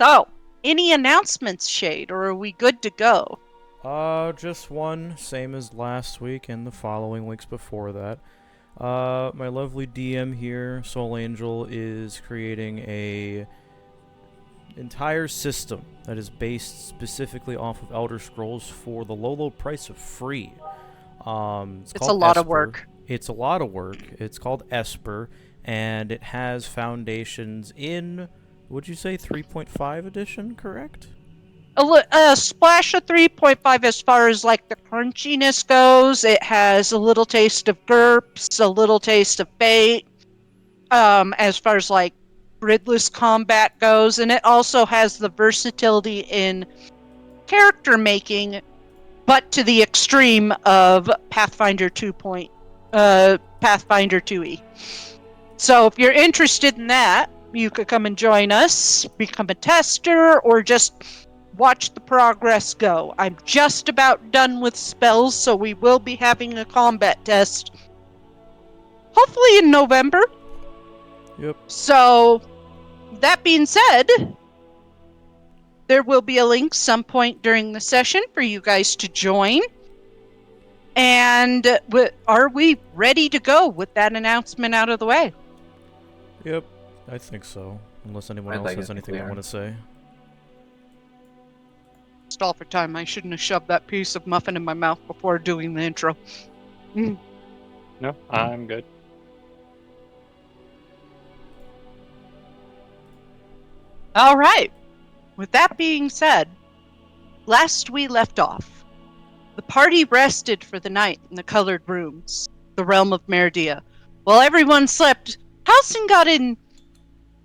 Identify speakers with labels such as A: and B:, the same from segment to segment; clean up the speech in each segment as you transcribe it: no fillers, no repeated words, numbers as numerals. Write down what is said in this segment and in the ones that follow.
A: So, any announcements, Shade, or are we good to go?
B: Just one, same as last week and the following weeks before that. My lovely DM here, Soul Angel, is creating a entire system that is based specifically off of Elder Scrolls for the low price of free. It's
A: It's a
B: called
A: lot of
B: Esper.
A: work.
B: It's a lot of work. It's called Esper, and it has foundations in, would you say 3.5 edition, correct?
A: A splash of 3.5 as far as like the crunchiness goes. It has a little taste of GURPS, a little taste of Fate, as far as like gridless combat goes, and it also has the versatility in character making, but to the extreme of Pathfinder 2. Pathfinder 2e. So if you're interested in that, you could come and join us, become a tester, or just watch the progress go. I'm just about done with spells, so we will be having a combat test, hopefully in November.
B: Yep.
A: So, that being said, there will be a link some point during the session for you guys to join. And are we ready to go with that announcement out of the way?
B: Yep, I think so. Unless anyone else has anything they want to say.
A: Stall for time. I shouldn't have shoved that piece of muffin in my mouth before doing the intro.
C: No, I'm good.
A: All right. With that being said, last we left off, the party rested for the night in the colored rooms, the realm of Meridia. While everyone slept, Halcyon got a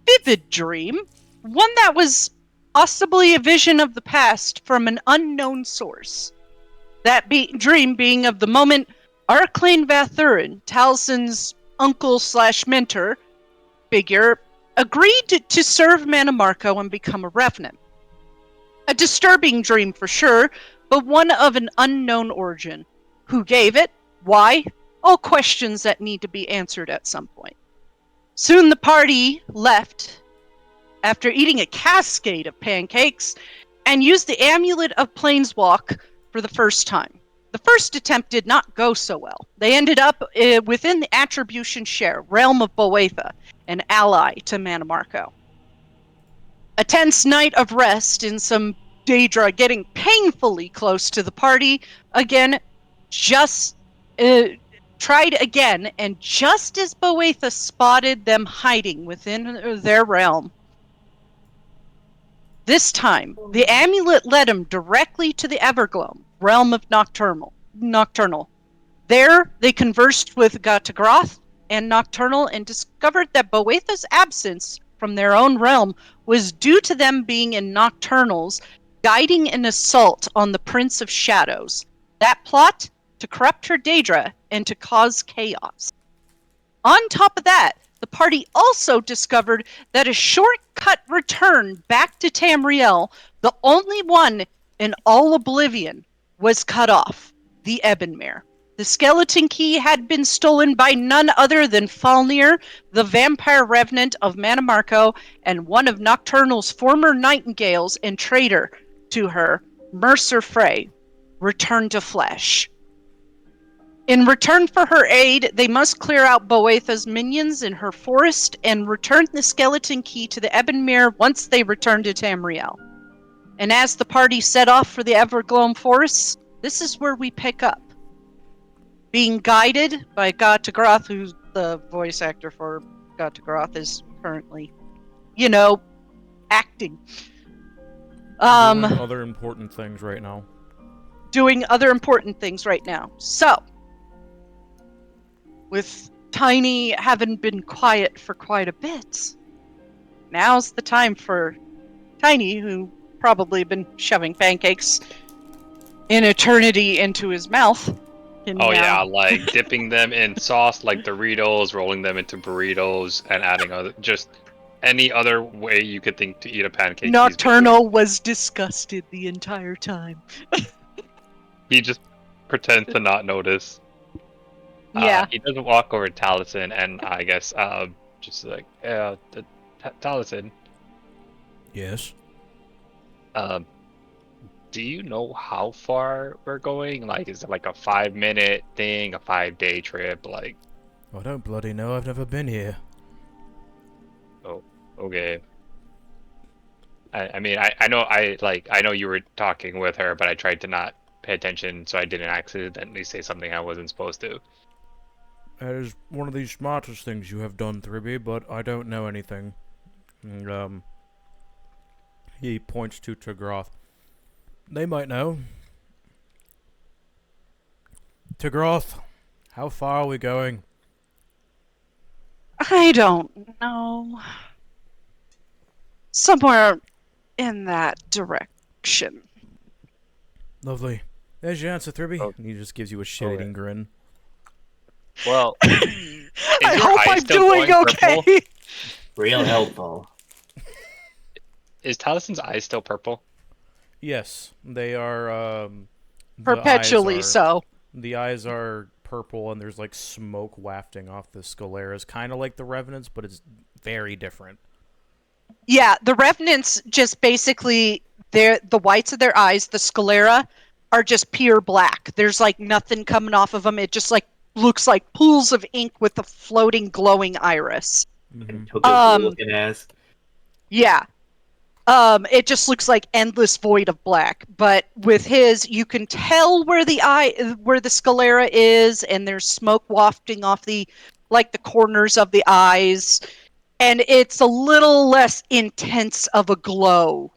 A: vivid dream, one that was possibly a vision of the past from an unknown source. That dream being of the moment Arclane Vathurin, Talson's uncle/mentor figure, agreed to serve Manamarco and become a revenant. A disturbing dream for sure, but one of an unknown origin. Who gave it? Why? All questions that need to be answered at some point. Soon the party left after eating a cascade of pancakes and used the Amulet of Planeswalk for the first time. The first attempt did not go so well. They ended up within the Attribution Share, Realm of Boetha, an ally to Manamarco. A tense night of rest in some Daedra getting painfully close to the party. Again, just tried again, and just as Boetha spotted them hiding within their realm, this time, the amulet led him directly to the Evergloam, realm of Nocturnal. There, they conversed with Gatagroth and Nocturnal and discovered that Boetha's absence from their own realm was due to them being in Nocturnal's guiding an assault on the Prince of Shadows. That plot to corrupt her Daedra and to cause chaos. On top of that, the party also discovered that a shortcut return back to Tamriel, the only one in all Oblivion, was cut off, the Evermore. The skeleton key had been stolen by none other than Falnir, the vampire revenant of Manamarco, and one of Nocturnal's former nightingales and traitor to her, Mercer Frey, returned to flesh. In return for her aid, they must clear out Boetha's minions in her forest and return the skeleton key to the Evermore once they return to Tamriel. And as the party set off for the Evergloam forests, this is where we pick up. Being guided by Gatagroth, who's the voice actor for Gatagroth is currently, acting.
B: Doing other important things right now.
A: So, with Tiny having been quiet for quite a bit, now's the time for Tiny, who probably been shoving pancakes in eternity into his mouth.
C: Yeah, like dipping them in sauce like Doritos, rolling them into burritos, and adding just any other way you could think to eat a pancake.
A: Nocturnal was disgusted the entire time.
C: He just pretends to not notice.
A: Yeah.
C: He doesn't walk over to Taliesin and I guess just like, Taliesin.
B: Yes.
C: Um, do you know how far we're going? Like, is it like a 5-minute thing, a 5-day trip? Like,
B: I don't bloody know. I've never been here.
C: oh, okay. I mean, I know I know you were talking with her, but I tried to not pay attention so I didn't accidentally say something I wasn't supposed to.
B: That is one of the smartest things you have done, Thribby, but I don't know anything. And, he points to Tagroth. They might know. Tagroth, how far are we going?
A: I don't know. Somewhere in that direction.
B: Lovely. There's your answer, Thribby.
C: Oh,
B: And he just gives you a shit-eating
C: okay.
B: grin.
C: Well,
A: I
C: your
A: hope
C: eye
A: I'm
C: still
A: doing
C: going
A: okay.
C: purple?
D: Real helpful.
C: Is Talison's eyes still purple?
B: Yes, they are,
A: Perpetually so.
B: The eyes are purple, and there's, like, smoke wafting off the scaleras. Kind of like the Revenants, but it's very different.
A: Yeah, the revenants just basically the whites of their eyes, the sclera, are just pure black. There's like nothing coming off of them. It just like looks like pools of ink with a floating glowing iris.
D: And took it looking ass.
A: Yeah. It just looks like endless void of black. But with his, you can tell where the sclera is, and there's smoke wafting off the corners of the eyes. And it's a little less intense of a glow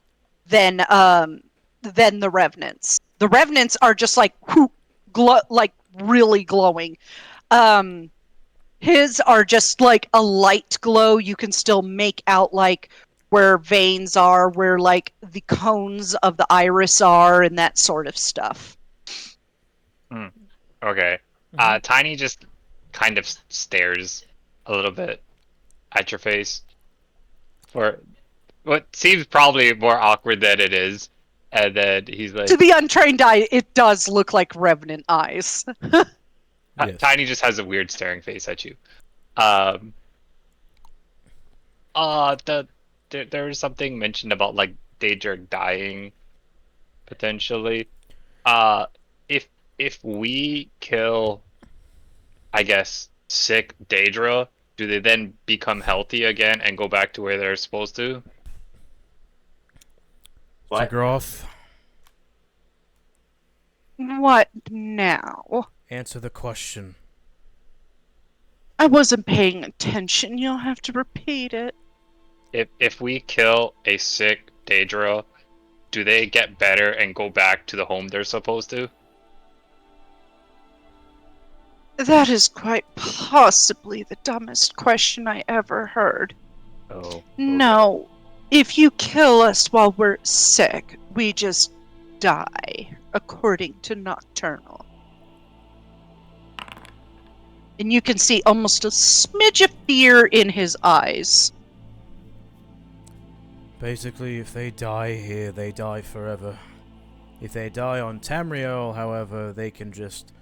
A: than the revenants. The revenants are just like glow, like really glowing. His are just like a light glow. You can still make out like where veins are, where like the cones of the iris are, and that sort of stuff.
C: Okay. Tiny just kind of stares a little bit at your face for what seems probably more awkward than it is, and then he's like,
A: To the untrained eye, it does look like revenant eyes.
B: Yes.
C: Tiny just has a weird staring face at you. There was something mentioned about like Daedra dying potentially. Uh, if we kill, I guess, sick Daedra, do they then become healthy again and go back to where they're supposed to?
D: What?
B: Tagroth,
A: What now?
B: answer the question.
A: I wasn't paying attention. You'll have to repeat it.
C: If we kill a sick Daedra, do they get better and go back to the home they're supposed to?
A: That is quite possibly the dumbest question I ever heard.
C: Oh. Okay.
A: No, if you kill us while we're sick, we just die, according to Nocturnal. And you can see almost a smidge of fear in his eyes.
B: Basically, if they die here, they die forever. If they die on Tamriel, however, they can just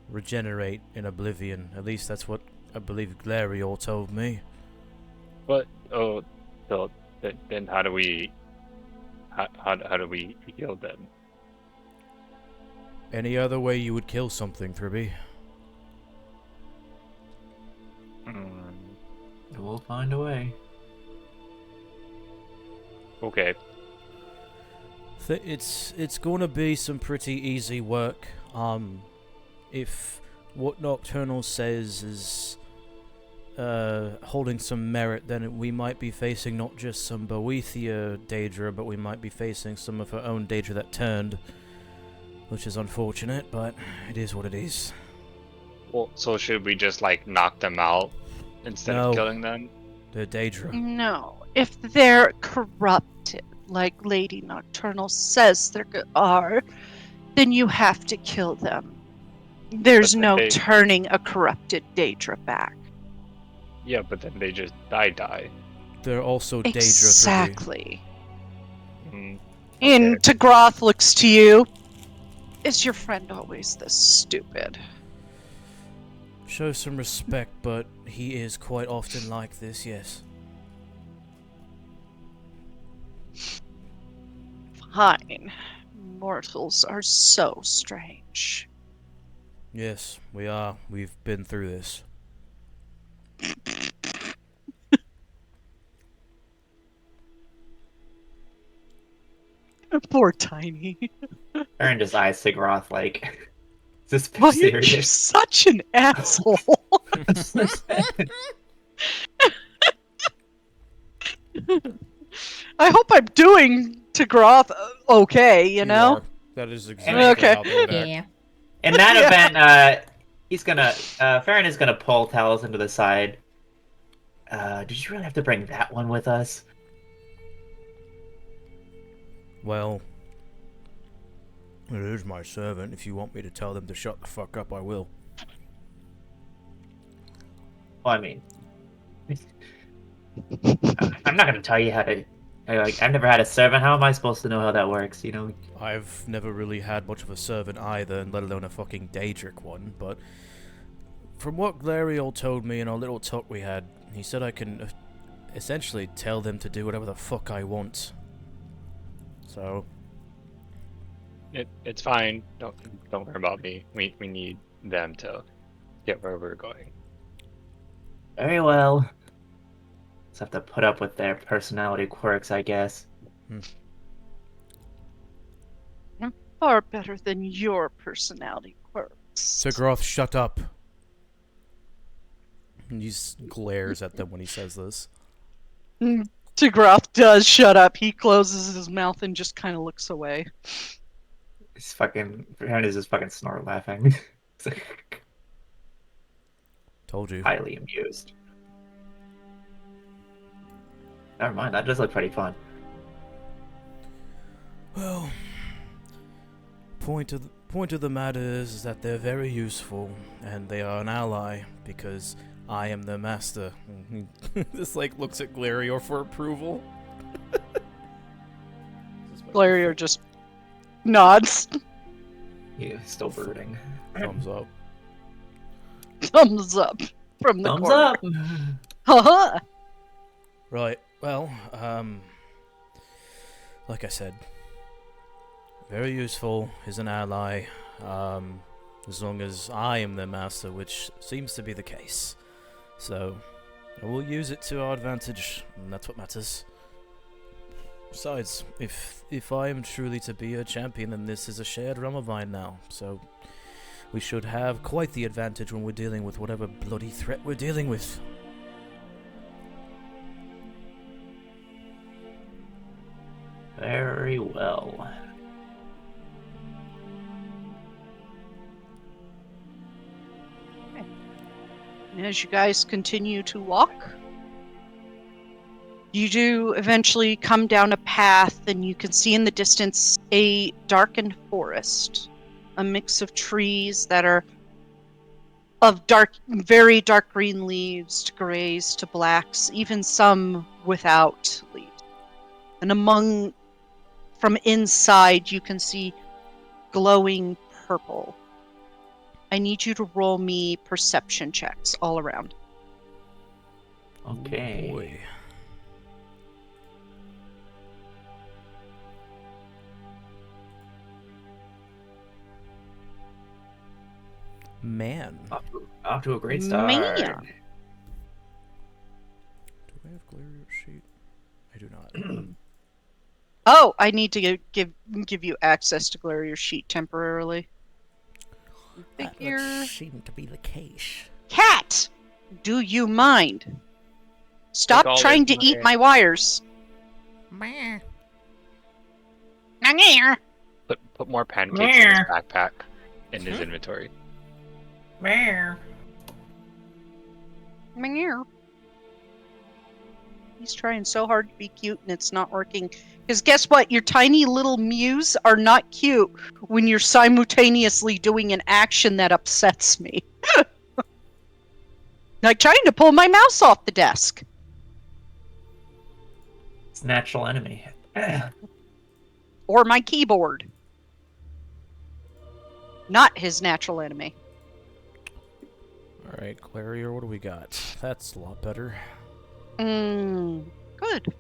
B: regenerate in oblivion. At least that's what I believe Glariol told me.
C: But so then how do we heal them?
B: Any other way you would kill something, Thribby?
D: We'll find a way.
C: Okay.
B: It's gonna be some pretty easy work. If what Nocturnal says is holding some merit, then we might be facing not just some Boethia Daedra, but we might be facing some of her own Daedra that turned, which is unfortunate, but it is what it is.
C: Well, so should we just like knock them out instead
B: No.
C: of killing them?
B: They're Daedra.
A: No, if they're corrupted, like Lady Nocturnal says they are, then you have to kill them. There's
C: But then
A: no turning a corrupted Daedra back.
C: Yeah, but then they just die.
B: They're also Daedra.
A: Exactly.
C: Mm,
A: And
C: okay.
A: Tagroth looks to you. Is your friend always this stupid?
B: Show some respect, but he is quite often like this, yes.
A: Fine. Mortals are so strange.
B: Yes, we are. We've been through this.
A: Poor Tiny.
D: Aaron just eyes Sigroth like, is this
A: Why are you
D: serious?
A: such an asshole? I hope I'm doing to Groth okay, you know?
B: Are. That is exactly
A: Okay.
B: how they would act.
E: Yeah.
D: In that
A: Yeah.
D: event, he's gonna, Farron is gonna pull Talos into the side. Did you really have to bring that one with us?
B: Well, it is my servant. If you want me to tell them to shut the fuck up, I will.
D: Well, I mean, I'm not gonna tell you how to. I've never had a servant. How am I supposed to know how that works? You know.
B: I've never really had much of a servant either, and let alone a fucking Daedric one, but from what Glariol told me in our little talk we had, he said I can essentially tell them to do whatever the fuck I want. So,
C: It's fine. Don't worry about me. We need them to get where we're going.
D: Very well. Just have to put up with their personality quirks, I guess.
A: Far better than your personality quirks.
B: Sigroth, shut up. And he glares at them when he says this.
A: Tigroth does shut up. He closes his mouth and just kind of looks away.
D: He's fucking. Farron is just fucking snort laughing.
B: Told you.
D: Highly amused. Never mind. That does look pretty fun.
B: Well, point of the matter is that they're very useful, and they are an ally, because I am their master. This, like, looks at Glarior for approval.
A: Glarior just nods.
D: Yeah, still brooding.
B: Thumbs up.
A: Thumbs up from the
D: Thumbs
A: corner.
D: up.
A: Haha.
B: Right, well, like I said, very useful, is an ally, as long as I am their master, which seems to be the case. So, I will use it to our advantage, and that's what matters. Besides, if I am truly to be a champion, then this is a shared realm of mine now, so we should have quite the advantage when we're dealing with whatever bloody threat we're dealing with.
D: Very well.
A: And as you guys continue to walk, you do eventually come down a path, and you can see in the distance a darkened forest. A mix of trees that are of very dark green leaves to grays to blacks, even some without leaves. And from inside, you can see glowing purple. I need you to roll me perception checks all around.
D: Okay.
B: Oh boy. Man.
D: Off to a great start.
A: Man.
B: Do I have Glarior sheet? I do not.
A: Oh, I need to give you access to Glarior sheet temporarily. Figure.
B: That would seem to be the case.
A: Cat, do you mind? Stop
C: all
A: trying
C: this
A: to eat
C: money.
A: my wires.
E: Meh.
C: Put more pancakes in his backpack in his inventory.
D: Meow.
A: Meow. He's trying so hard to be cute and it's not working. Because guess what? Your tiny little mews are not cute when you're simultaneously doing an action that upsets me. Like trying to pull my mouse off the desk.
D: It's natural enemy.
A: Or my keyboard. Not his natural enemy.
B: Alright, Glarior, what do we got? That's a lot better.
A: Good.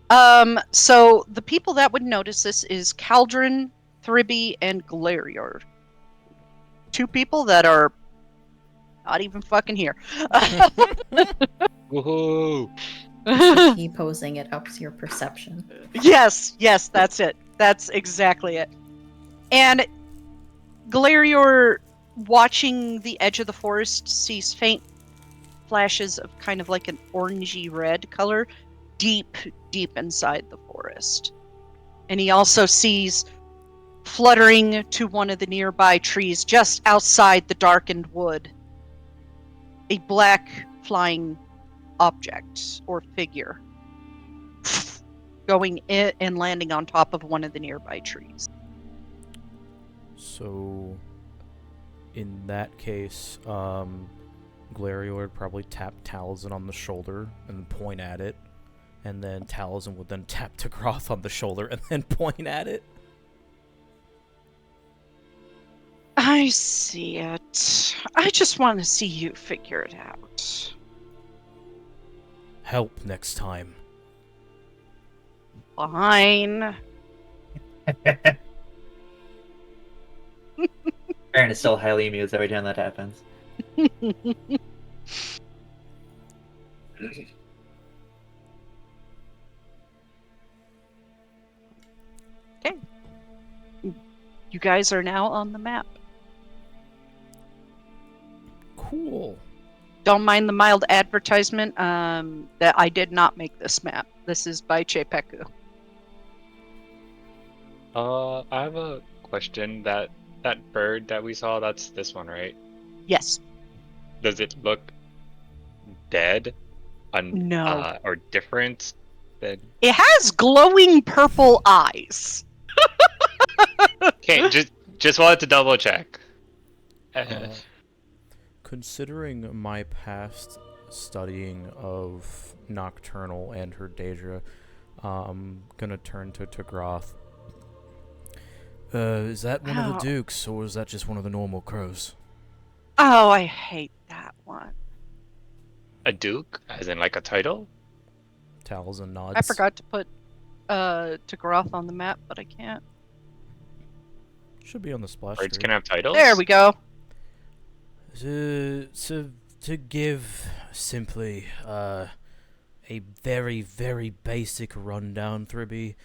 A: So the people that would notice this is Caldron, Thribby, and Galerior. 2 people that are not even fucking here.
C: Woohoo!
E: T-posing it ups your perception.
A: Yes, that's it. That's exactly it. And Galerior, watching the edge of the forest, sees faint flashes of kind of like an orangey red color deep inside the forest. And he also sees fluttering to one of the nearby trees just outside the darkened wood a black flying object or figure going in and landing on top of one of the nearby trees.
B: So, in that case, Glarior would probably tap Taliesin on the shoulder and point at it, and then Taliesin would then tap Tagroth on the shoulder and then point at it.
A: I see it. I just want to see you figure it out.
B: Help next time.
A: Fine.
D: Aaron is still highly amused every time that happens.
A: Okay. You guys are now on the map.
B: Cool.
A: Don't mind the mild advertisement that I did not make this map. This is by Chepeku.
C: I have a question. That bird that we saw, that's this one, right?
A: Yes.
C: Does it look dead?
A: No.
C: Or different than...
A: It has glowing purple eyes.
C: Okay, just wanted to double check.
B: Considering my past studying of Nocturnal and her Daedra, I'm gonna turn to Tagroth. Is that one of the dukes, or is that just one of the normal crows?
A: Oh, I hate that one.
C: A duke, as in like a title?
B: Taliesin nods.
A: I forgot to put Tagroth on the map, but I can't.
B: Should be on the splash
C: Birds
B: screen.
C: can have titles?
A: There we go.
B: To give simply a very, very basic rundown, Thribby,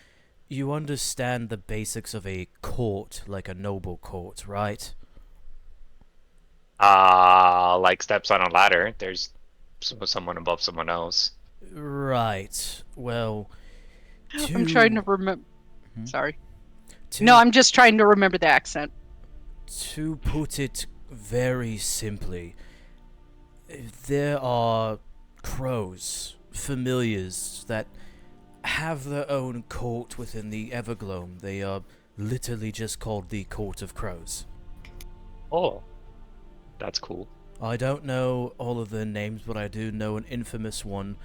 B: you understand the basics of a court, like a noble court, right?
C: Like steps on a ladder. There's someone above someone else.
B: Right. Well,
A: I'm trying to remember. Sorry.
B: to-
A: No, I'm just trying to remember the accent.
B: To put it very simply, there are crows, familiars, that have their own court within the Evergloam. They are literally just called the Court of Crows.
C: Oh, that's cool.
B: I don't know all of their names, but I do know an infamous one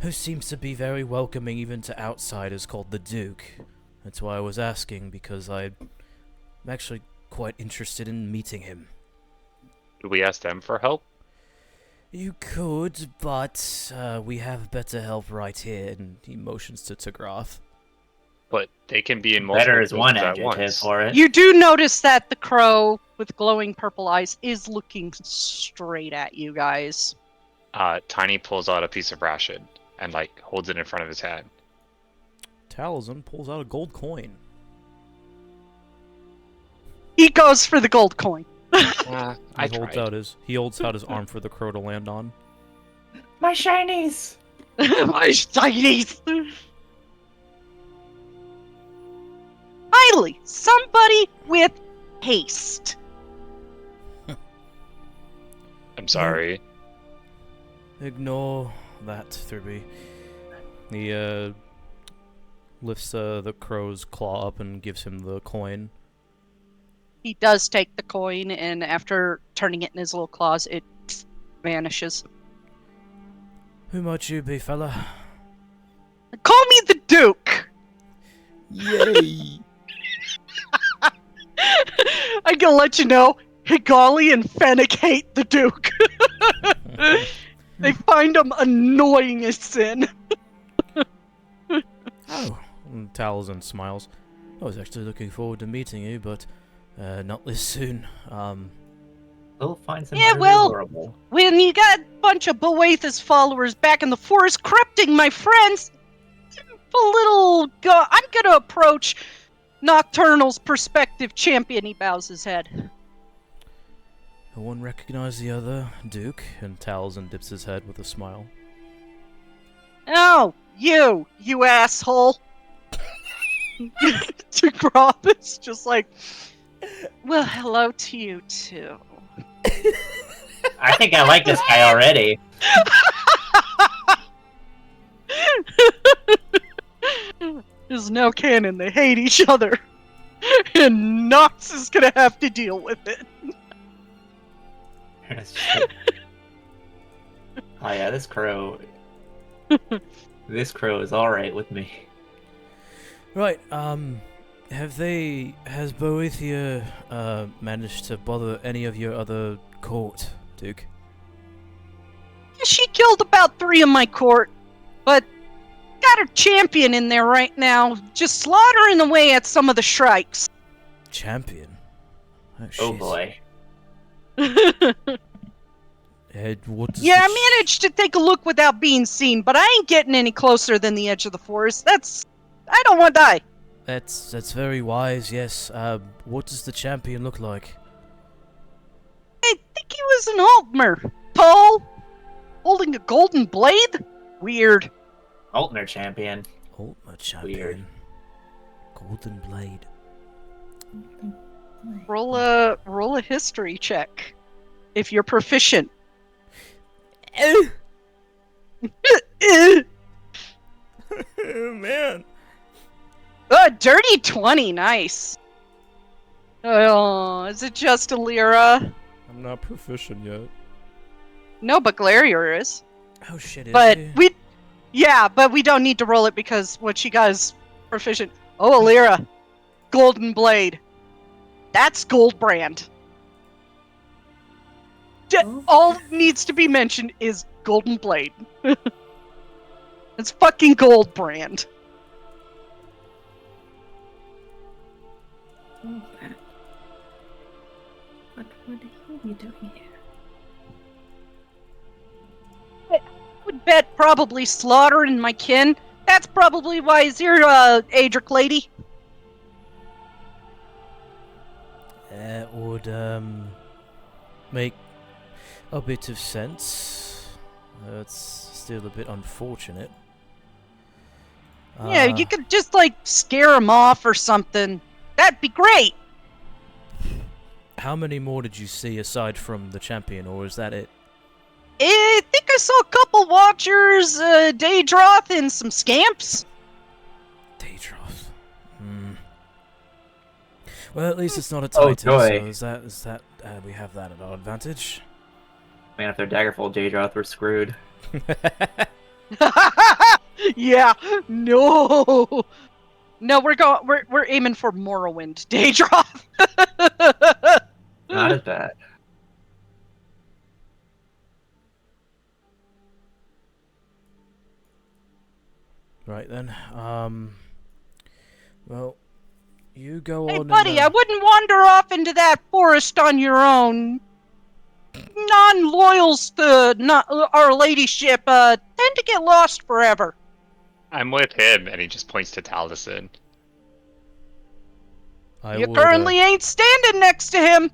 B: who seems to be very welcoming even to outsiders, called the Duke. That's why I was asking, because I'm actually quite interested in meeting him.
C: Do we ask them for help?
B: You could, but we have better help right here, and he motions to Tagroth.
C: But they can be in multiple
D: Better is one
C: places at
D: adjective
C: once.
D: for it.
A: You do notice that the crow with glowing purple eyes is looking straight at you guys.
C: Tiny pulls out a piece of ration and like holds it in front of his head.
B: Taliesin pulls out a gold coin.
A: He goes for the gold coin.
C: I
B: He holds out his arm for the crow to land on.
D: My shinies!
A: My shinies! Finally, somebody with haste.
C: I'm sorry.
B: Ignore that, Thribby. He lifts the crow's claw up and gives him the coin.
A: He does take the coin, and after turning it in his little claws, it vanishes.
B: Who might you be, fella?
A: Call me the Duke!
B: Yay!
A: I can let you know, Higali and Fennec hate the Duke. They find him annoying as sin.
B: Oh, and Talzin smiles. I was actually looking forward to meeting you, but not this soon.
D: We'll find some
A: Yeah,
D: utterly
A: well,
D: horrible.
A: when you got a bunch of Boetha's followers back in the forest corrupting my friends, I'm gonna approach Nocturnal's prospective champion. He bows his head.
B: No one recognized the other, Duke, and Talzin dips his head with a smile.
A: Oh, you asshole. To Grob, it's just like, well, hello to you too.
D: I think I like this guy already.
A: There's no canon, they hate each other. And Nox is gonna have to deal with it.
D: Oh yeah, this crow. This crow is alright with me.
B: Right, has Boethia, managed to bother any of your other court, Duke?
A: She killed about 3 of my court, but got her champion in there right now, just slaughtering away at some of the shrikes.
B: Champion?
D: Oh
B: shit.
D: boy.
A: Yeah, I managed to take a look without being seen, but I ain't getting any closer than the edge of the forest. I don't want to die.
B: That's very wise, yes. What does the champion look like?
A: I think he was an Altmer. Tall, holding a golden blade? Weird.
D: Altner champion.
B: Ultimate champion.
D: Weird.
B: Golden blade.
A: Roll a history check. If you're proficient.
B: Oh man.
A: Dirty 20, nice. Oh, is it just a Lyra?
B: I'm not proficient yet.
A: No, but Glarier is.
B: Oh shit,
A: But
B: is
A: but we don't need to roll it because what she got is proficient. Oh, Lyra. Golden Blade. That's Goldbrand. All needs to be mentioned is Golden Blade. It's fucking Goldbrand.
E: Oh, bad. What would he be doing here?
A: I would bet probably slaughtering my kin. That's probably why he's here, Adric lady.
B: That would make a bit of sense. It's still a bit unfortunate.
A: Yeah, you could just, like, scare him off or something. That'd be great!
B: How many more did you see aside from the champion, or is that it?
A: I think I saw a couple Watchers, Daedroth, and some Scamps.
B: Daedroth. Well, at least it's not a
D: Oh,
B: Titan,
D: joy.
B: so is that we have that at our advantage.
D: Man, if they're Daggerfall Daedroth, we're screwed.
A: Yeah, no. No, we're aiming for Morrowind, Daedroth.
D: Not as bad.
B: Right then. Well, you go
A: Hey,
B: on.
A: buddy, I wouldn't wander off into that forest on your own. Non-loyals to Our Ladyship tend to get lost forever.
C: I'm with him, and he just points to Taliesin.
A: You currently ain't standing next to him.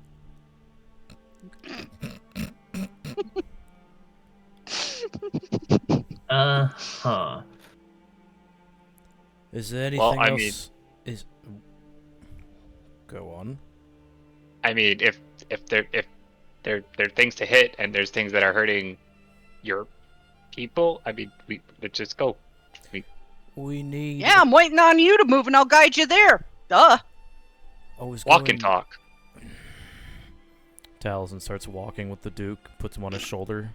D: Uh-huh.
B: Is there anything
C: Well, I
B: else? Go on.
C: I mean, if there are things to hit, and there's things that are hurting your people, I mean, let's just go.
B: We need.
A: Yeah, I'm waiting on you to move, and I'll guide you there. Duh.
C: Walk and talk.
B: Taliesin starts walking with the Duke, puts him on his shoulder.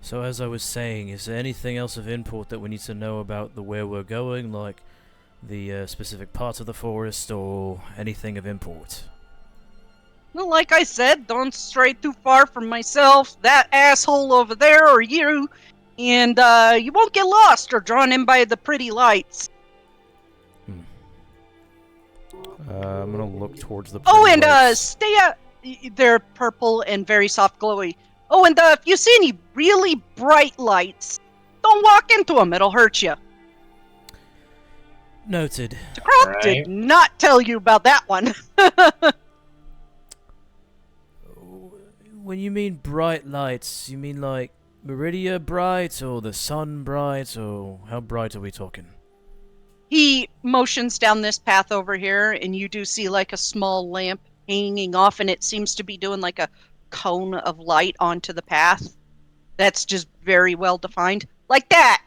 B: So as I was saying, is there anything else of import that we need to know about where we're going, like the specific parts of the forest or anything of import?
A: Well, like I said, don't stray too far from myself, that asshole over there, or you, and you won't get lost or drawn in by the pretty lights.
B: I'm gonna look towards the
A: Oh,
B: pretty
A: and
B: lights.
A: stay out. They're purple and very soft, glowy. Oh, and if you see any really bright lights, don't walk into them. It'll hurt you.
B: Noted.
A: Croc did
D: Right.
A: not tell you about that one.
B: When you mean bright lights, you mean like Meridia bright, or the sun bright, or how bright are we talking?
A: He motions down this path over here, and you do see like a small lamp hanging off, and it seems to be doing like a cone of light onto the path. That's just very well defined. Like that!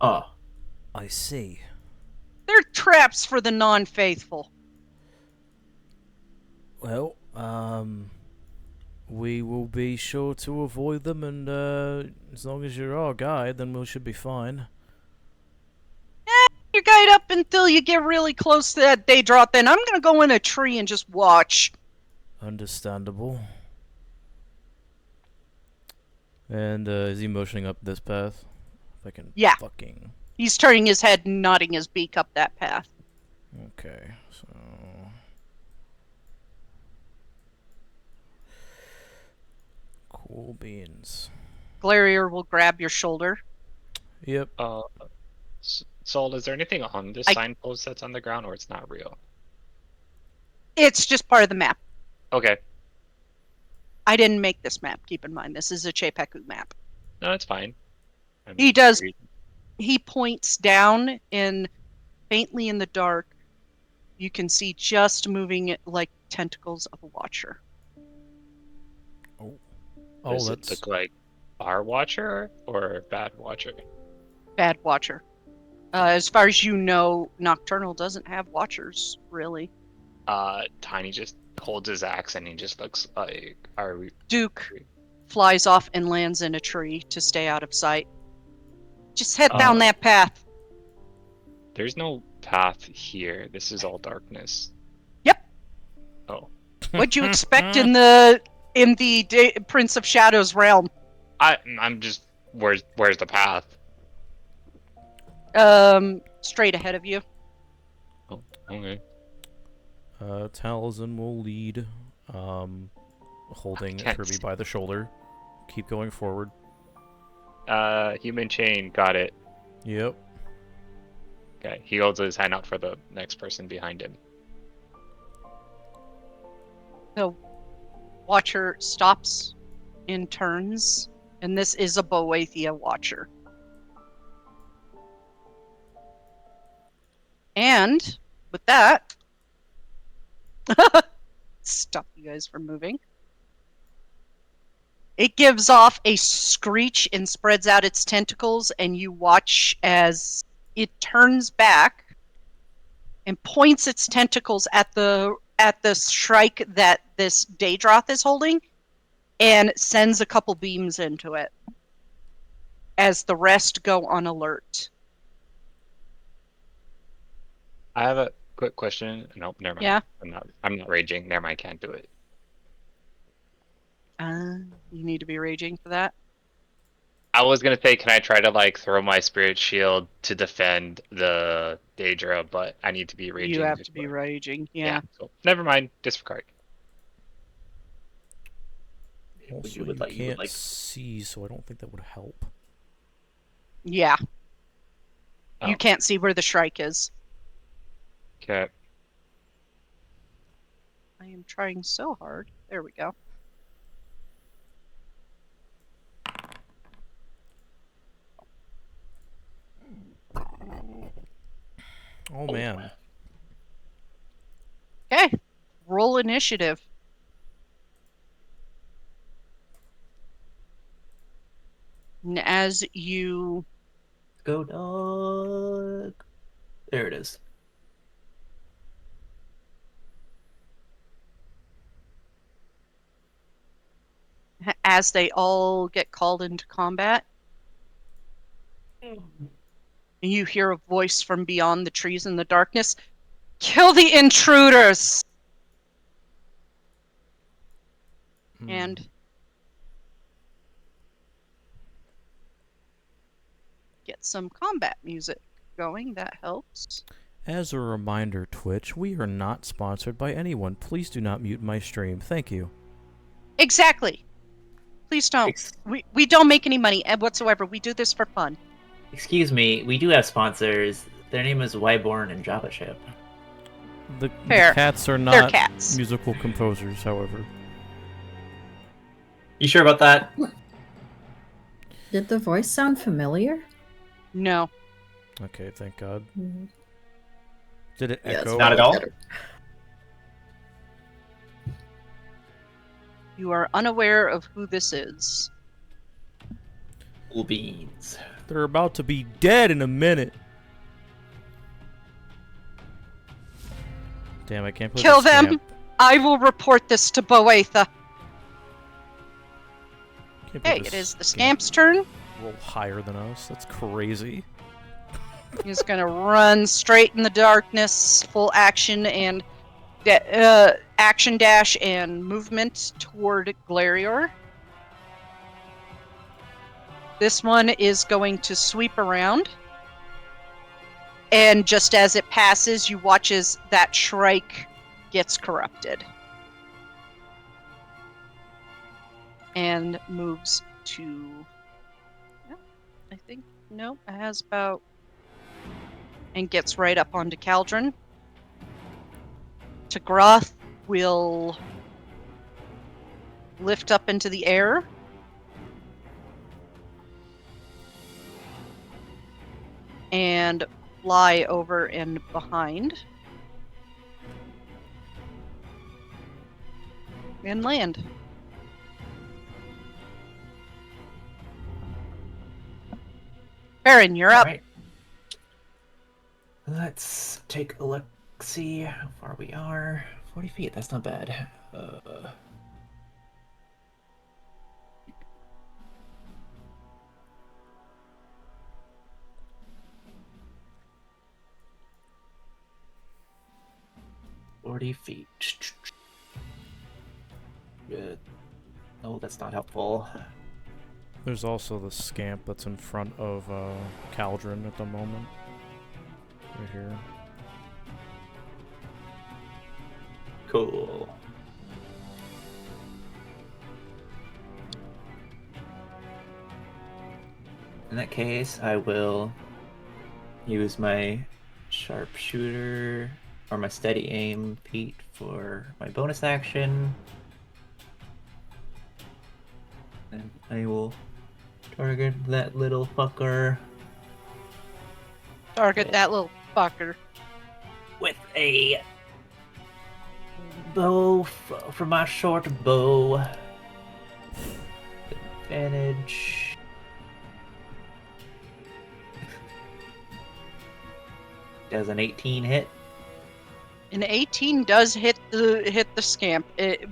D: Oh,
B: I see.
A: They're traps for the non-faithful.
B: Well, we will be sure to avoid them, and as long as you're our guide, then we should be fine.
A: Your guide up until you get really close to that day drop, then I'm gonna go in a tree and just watch.
B: Understandable. And is he motioning up this path? If I can
A: Yeah.
B: fucking...
A: He's turning his head and nodding his beak up that path.
B: Okay, so... Cool beans.
A: Glarier will grab your shoulder.
B: Yep.
C: Soul, is there anything on this signpost that's on the ground, or it's not real?
A: It's just part of the map.
C: Okay.
A: I didn't make this map, keep in mind. This is a Chepeku map.
C: No, it's fine.
A: He does. He points down, and faintly in the dark, you can see just moving like tentacles of a watcher.
B: Oh,
C: Does
B: that's...
C: it look like our watcher or bad watcher?
A: Bad watcher. As far as you know, Nocturnal doesn't have watchers, really.
C: Tiny just holds his axe and he just looks like, are we...
A: Duke flies off and lands in a tree to stay out of sight. Just head down that path.
C: There's no path here. This is all darkness.
A: Yep.
C: Oh.
A: What'd you expect in the Prince of Shadows realm?
C: I'm just... Where's the path?
A: Straight ahead of you.
C: Oh, okay.
B: Taliesin will lead, holding
C: can't
B: Kirby
C: see.
B: by the shoulder. Keep going forward.
C: Human chain, got it.
B: Yep.
C: Okay, he holds his hand out for the next person behind him.
A: The watcher stops and turns, and this is a Boathia watcher. And with that, stop you guys from moving. It gives off a screech and spreads out its tentacles, and you watch as it turns back and points its tentacles at the shrike that this Daedroth is holding, and sends a couple beams into it as the rest go on alert.
C: I have a quick question. Nope, never mind.
A: Yeah?
C: I'm not raging. Never mind, can't do it.
A: You need to be raging for that.
C: I was gonna say, can I try to like throw my spirit shield to defend the Daedra, but I need to be raging.
A: You have to be
C: before.
A: raging, yeah.
C: So never mind. Disregard.
B: Also, you can't see, so I don't think that would help.
A: Yeah.
C: Oh.
A: You can't see where the shrike is.
C: Okay.
A: I am trying so hard. There we go.
B: Oh man.
A: Okay. Roll initiative. And as you...
D: go dog. There it is.
A: As they all get called into combat, and you hear a voice from beyond the trees in the darkness. Kill the intruders! And get some combat music going. That helps.
B: As a reminder, Twitch, we are not sponsored by anyone. Please do not mute my stream. Thank you.
A: Exactly. Please don't. We don't make any money whatsoever. We do this for fun.
D: Excuse me, we do have sponsors. Their name is Wyborn and Java Ship.
B: The
A: Fair.
B: cats are
A: They're
B: not
A: cats.
B: musical composers, however.
D: You sure about that?
E: Did the voice sound familiar?
A: No.
B: Okay, thank God.
E: Mhm.
B: Did it
E: Yeah, it's
B: echo?
D: Not at all?
E: better.
A: You are unaware of who this is.
D: Cool beans.
B: They're about to be dead in a minute. Damn, I can't play
A: Kill
B: the
A: them!
B: scamp.
A: I will report this to Boetha.
B: Can't play
A: Hey,
B: the
A: it is the
B: scamp.
A: scamp's turn.
B: Roll higher than us. That's crazy.
A: He's gonna run straight in the darkness, full action and action dash and movement toward Glarior. This one is going to sweep around. And just as it passes, you watch as that Shrike gets corrupted. And moves to... Yeah, I think... No, it has about... And gets right up onto Caldron. Tagroth will lift up into the air. And fly over and behind. And land. Baron, you're up.
D: Alright. Let's take a look, see how far we are. 40 feet, that's not bad. $40 feet. Oh, that's not helpful.
B: There's also the scamp that's in front of Caldron at the moment. Right here.
D: Cool. In that case, I will use my sharpshooter or my steady aim Pete for my bonus action. And I will target that little fucker
A: Target that little fucker.
D: with a bow from my short bow. Advantage. Does an 18 hit?
A: An 18 does hit the scamp.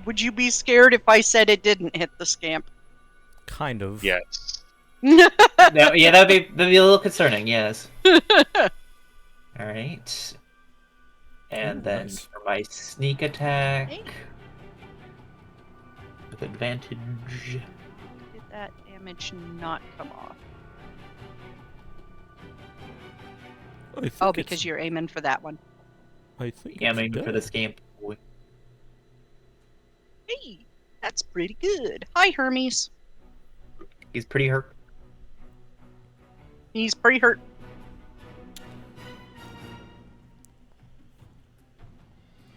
A: Would you be scared if I said it didn't hit the scamp?
B: Kind of.
C: Yes.
D: No, yeah, that'd be a little concerning. Yes. All right. And
B: Ooh,
D: then
B: nice.
D: for my sneak attack
A: Hey.
D: with advantage.
A: Did that damage not come off?
B: I think
A: Oh,
B: it's-
A: because you're aiming for that one.
B: I think
D: Yeah,
B: it's
D: maybe for the
B: dead.
D: scamp.
A: Hey, that's pretty good. Hi, Hermes.
D: He's pretty hurt.
A: He's pretty hurt.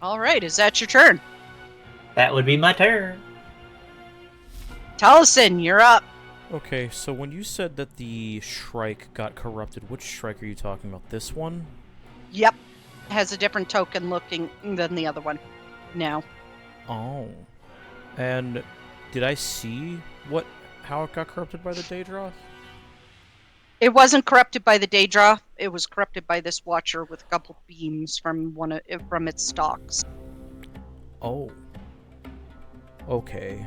A: All right, is that your turn?
D: That would be my turn.
A: Taliesin, you're up.
B: Okay, so when you said that the Shrike got corrupted, which Shrike are you talking about? This one?
A: Yep. Has a different token looking than the other one. Now.
B: Oh. And did I see how it got corrupted by the Daedroth?
A: It wasn't corrupted by the Daedra. It was corrupted by this Watcher with a couple beams from from its stalks.
B: Oh. Okay.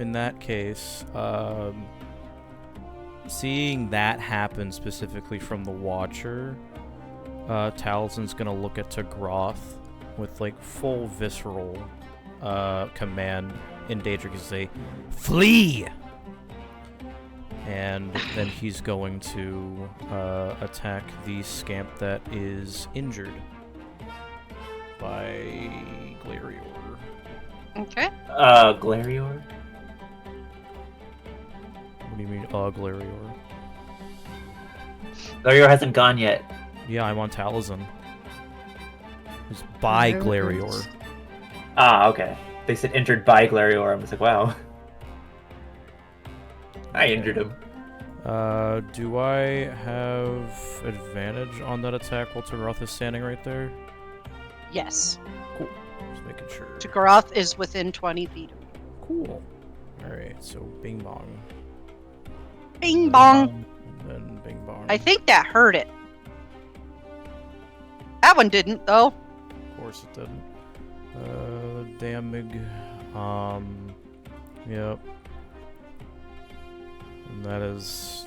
B: In that case, seeing that happen specifically from the Watcher, Talzin's gonna look at Tagroth with like full visceral command in Daedric and say, "Flee!" And then he's going to attack the scamp that is injured by Glarior.
A: Okay.
D: Glarior?
B: What do you mean, Glarior?
D: Glarior hasn't gone yet.
B: Yeah, I'm on Talzin. It's by Glarior.
D: Ah, okay. They said injured by Glarior. I was like, wow. I injured him.
B: Do I have advantage on that attack while Tagroth is standing right there?
A: Yes.
B: Cool. Just making sure.
A: Tagroth is within 20 feet.
B: Cool. Alright, so bing bong.
A: Bing bong.
B: And then bing bong.
A: I think that hurt it. That one didn't, though.
B: Of course it didn't. Damage. Yep. And that is...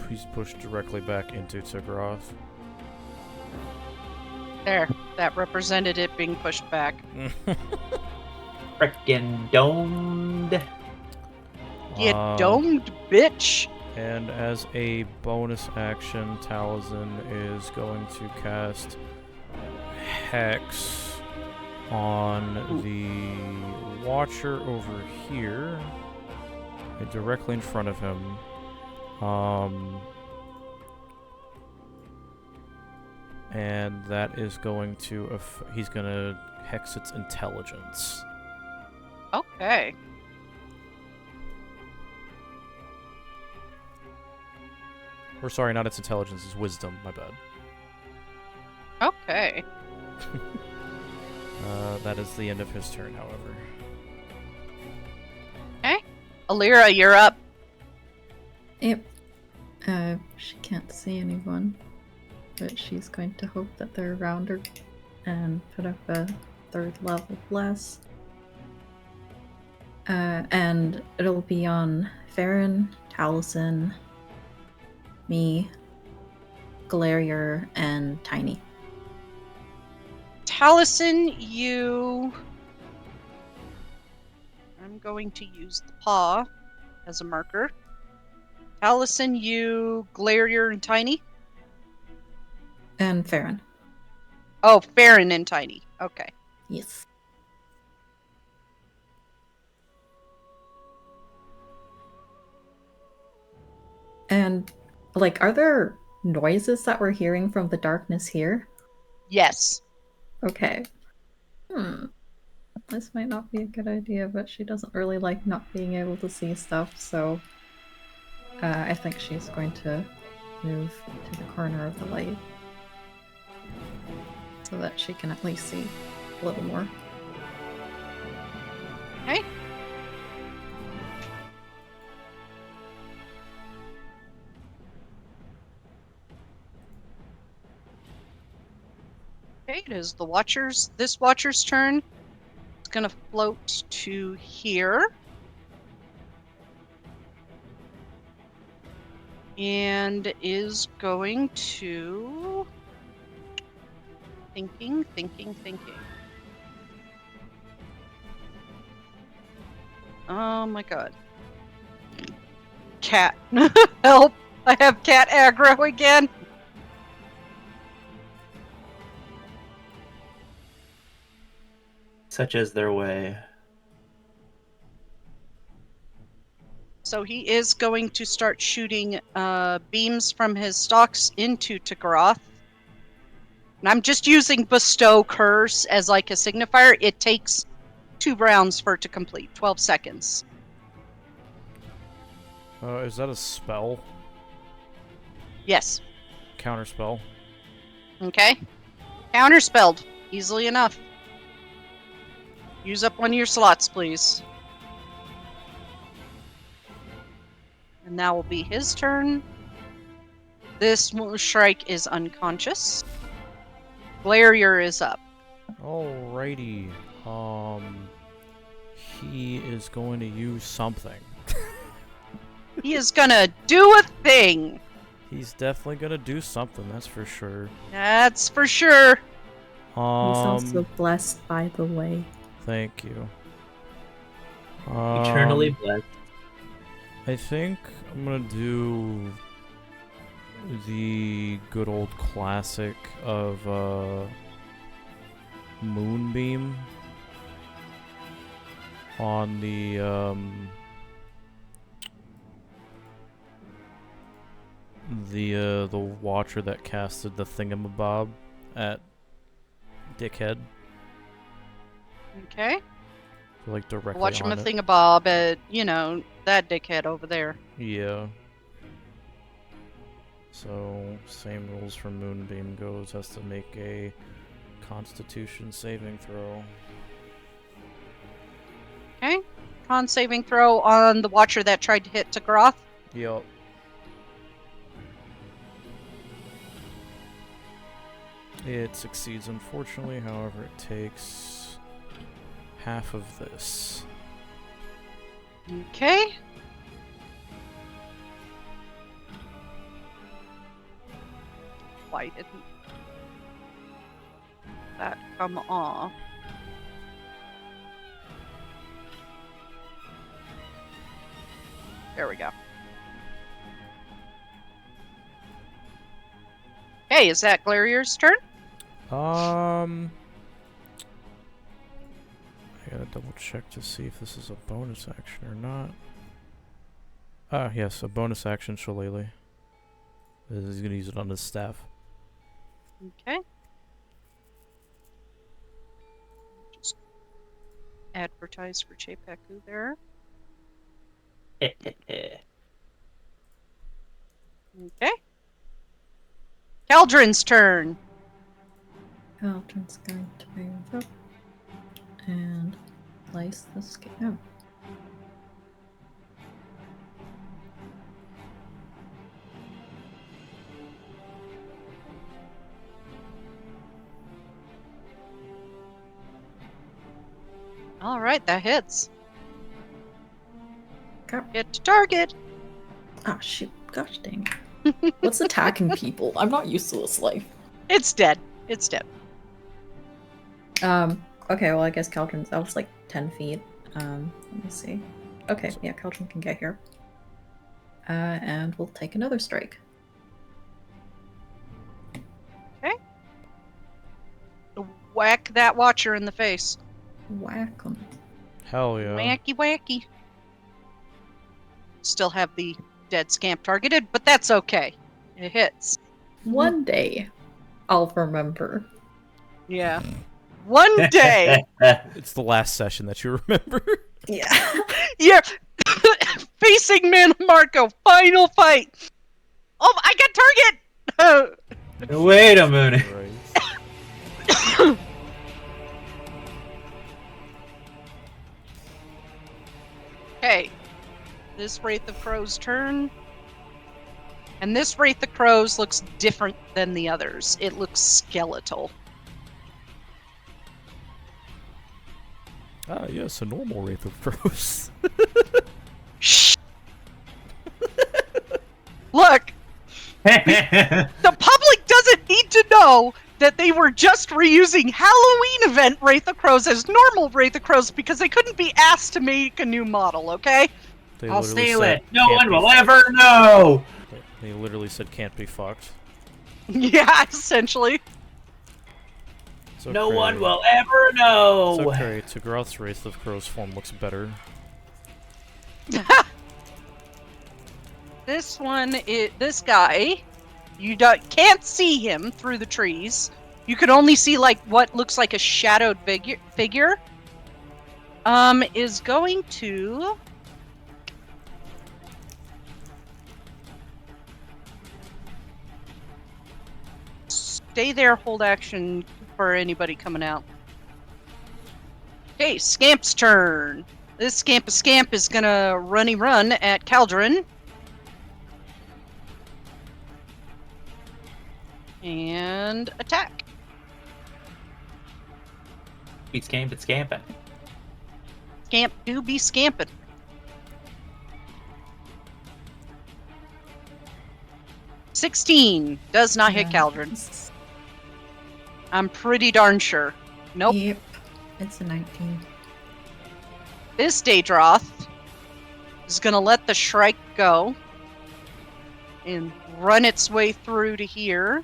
B: He's pushed directly back into Tagroth.
A: There. That represented it being pushed back.
D: Frickin' domed.
A: You domed bitch.
B: And as a bonus action, Talzin is going to cast Hex on the Watcher over here, directly in front of him. And that is going to... he's going to hex its intelligence.
A: Okay.
B: Or sorry, not its intelligence, it's wisdom, my bad.
A: Okay.
B: That is the end of his turn, however.
A: Okay. Alira, you're up.
E: Yep. She can't see anyone, but she's going to hope that they're around her and put up a 3rd level bless. And it'll be on Farron, Taliesin, me, Galarior, and Tiny.
A: Taliesin, you... I'm going to use the paw as a marker. Taliesin, you, Galarior, and Tiny?
E: And Farron.
A: Oh, Farron and Tiny. Okay.
E: Yes. And, like, are there noises that we're hearing from the darkness here?
A: Yes.
E: Okay. This might not be a good idea, but she doesn't really like not being able to see stuff, so I think she's going to move to the corner of the light so that she can at least see a little more.
A: Okay. Okay, it is this Watcher's turn. It's gonna float to here. And is going to... Thinking. Oh my god. Cat. Help! I have cat aggro again!
D: Such is their way.
A: So he is going to start shooting beams from his stalks into Tagroth. And I'm just using Bestow Curse as like a signifier. It takes 2 rounds for it to complete. 12 seconds.
B: Is that a spell?
A: Yes.
B: Counterspell?
A: Okay. Counterspelled. Easily enough. Use up one of your slots, please. And that will be his turn. This Shrike is unconscious. Galarior is up.
B: Alrighty. He is going to use something.
A: He is gonna do a thing.
B: He's definitely gonna do something, that's for sure.
A: That's for sure.
E: He's also blessed, by the way.
B: Thank you.
D: Eternally blessed.
B: I think I'm gonna do the good old classic of Moonbeam on the watcher that casted the thingamabob at Dickhead.
A: Okay.
B: Like directly
A: Watch him
B: on
A: a
B: it.
A: thingabob at, that dickhead over there.
B: Yeah. So, same rules for Moonbeam goes, has to make a Constitution saving throw.
A: Okay. Con saving throw on the watcher that tried to hit Tagroth.
B: Yup. It succeeds, unfortunately, however, it takes half of this.
A: Okay. Why didn't that come off? There we go. Hey, is that Glaria's turn?
B: I gotta double check to see if this is a bonus action or not. Ah, yes, a bonus action Shillelagh. He's gonna use it on his staff.
A: Okay. Just advertise for Chepeku there. Okay. Caldron's turn.
E: Caldron's going to move up and place the scale.
A: All right, that hits.
E: Okay.
A: Hit to target.
E: Ah, shoot. Gosh dang. What's attacking people? I'm not used to this life.
A: It's dead. It's dead.
E: Okay, well, I guess Caldron's... That was like 10 feet. Let me see. Okay, yeah, Caldron can get here. And we'll take another strike.
A: Okay. Whack that watcher in the face.
E: Whack 'em.
B: Hell yeah.
A: Wacky, wacky. Still have the dead scamp targeted, but that's okay. It hits.
E: One day, I'll remember.
A: Yeah. One day.
B: It's the last session that you remember.
E: Yeah.
A: You're facing Marco. Final fight. Oh, I got target.
D: Wait a minute.
B: Right.
A: Okay. This Wraith of Crow's turn. And this Wraith of Crows looks different than the others. It looks skeletal.
B: Ah, yes, a normal Wraith of Crows.
A: Shh. Look. The public doesn't need to know that they were just reusing Halloween event Wraith of Crows as normal Wraith of Crows because they couldn't be asked to make a new model, okay?
B: They
D: I'll
B: literally
D: steal
B: said,
D: it. No
B: "Can't
D: one
B: be
D: will
B: fucked."
D: ever know.
B: They literally said can't be fucked.
A: Yeah, essentially.
B: It's
D: No
B: okay.
D: one will ever know.
B: It's okay. Tagroth's Wraith of Crow's form looks better.
A: This one is this guy. You can't see him through the trees. You can only see like what looks like a shadowed figure. Is going to stay there, hold action for anybody coming out. Okay, Scamp's turn. This Scamp is gonna run at Caldron. And attack.
D: Be scamping, scamping.
A: Scamp do be scamping. – 16 does not hit Caldron.
E: Nice.
A: I'm pretty darn sure. Nope.
E: Yep. It's a 19.
A: This Daedroth is going to let the Shrike go and run its way through to here.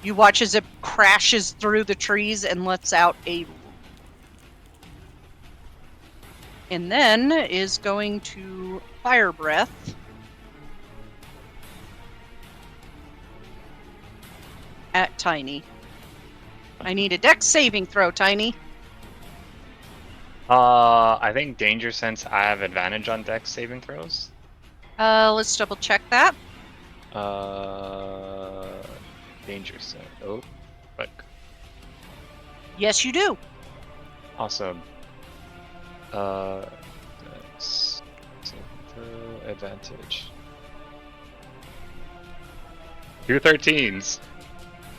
A: You watch as it crashes through the trees and lets out a... And then is going to Fire Breath at Tiny. I need a Dex saving throw, Tiny.
C: I think Danger Sense, I have advantage on Dex saving throws.
A: Let's double check that.
C: Danger Sense. Oh, fuck.
A: Yes, you do.
C: Awesome. Dex saving throw advantage. 2 13s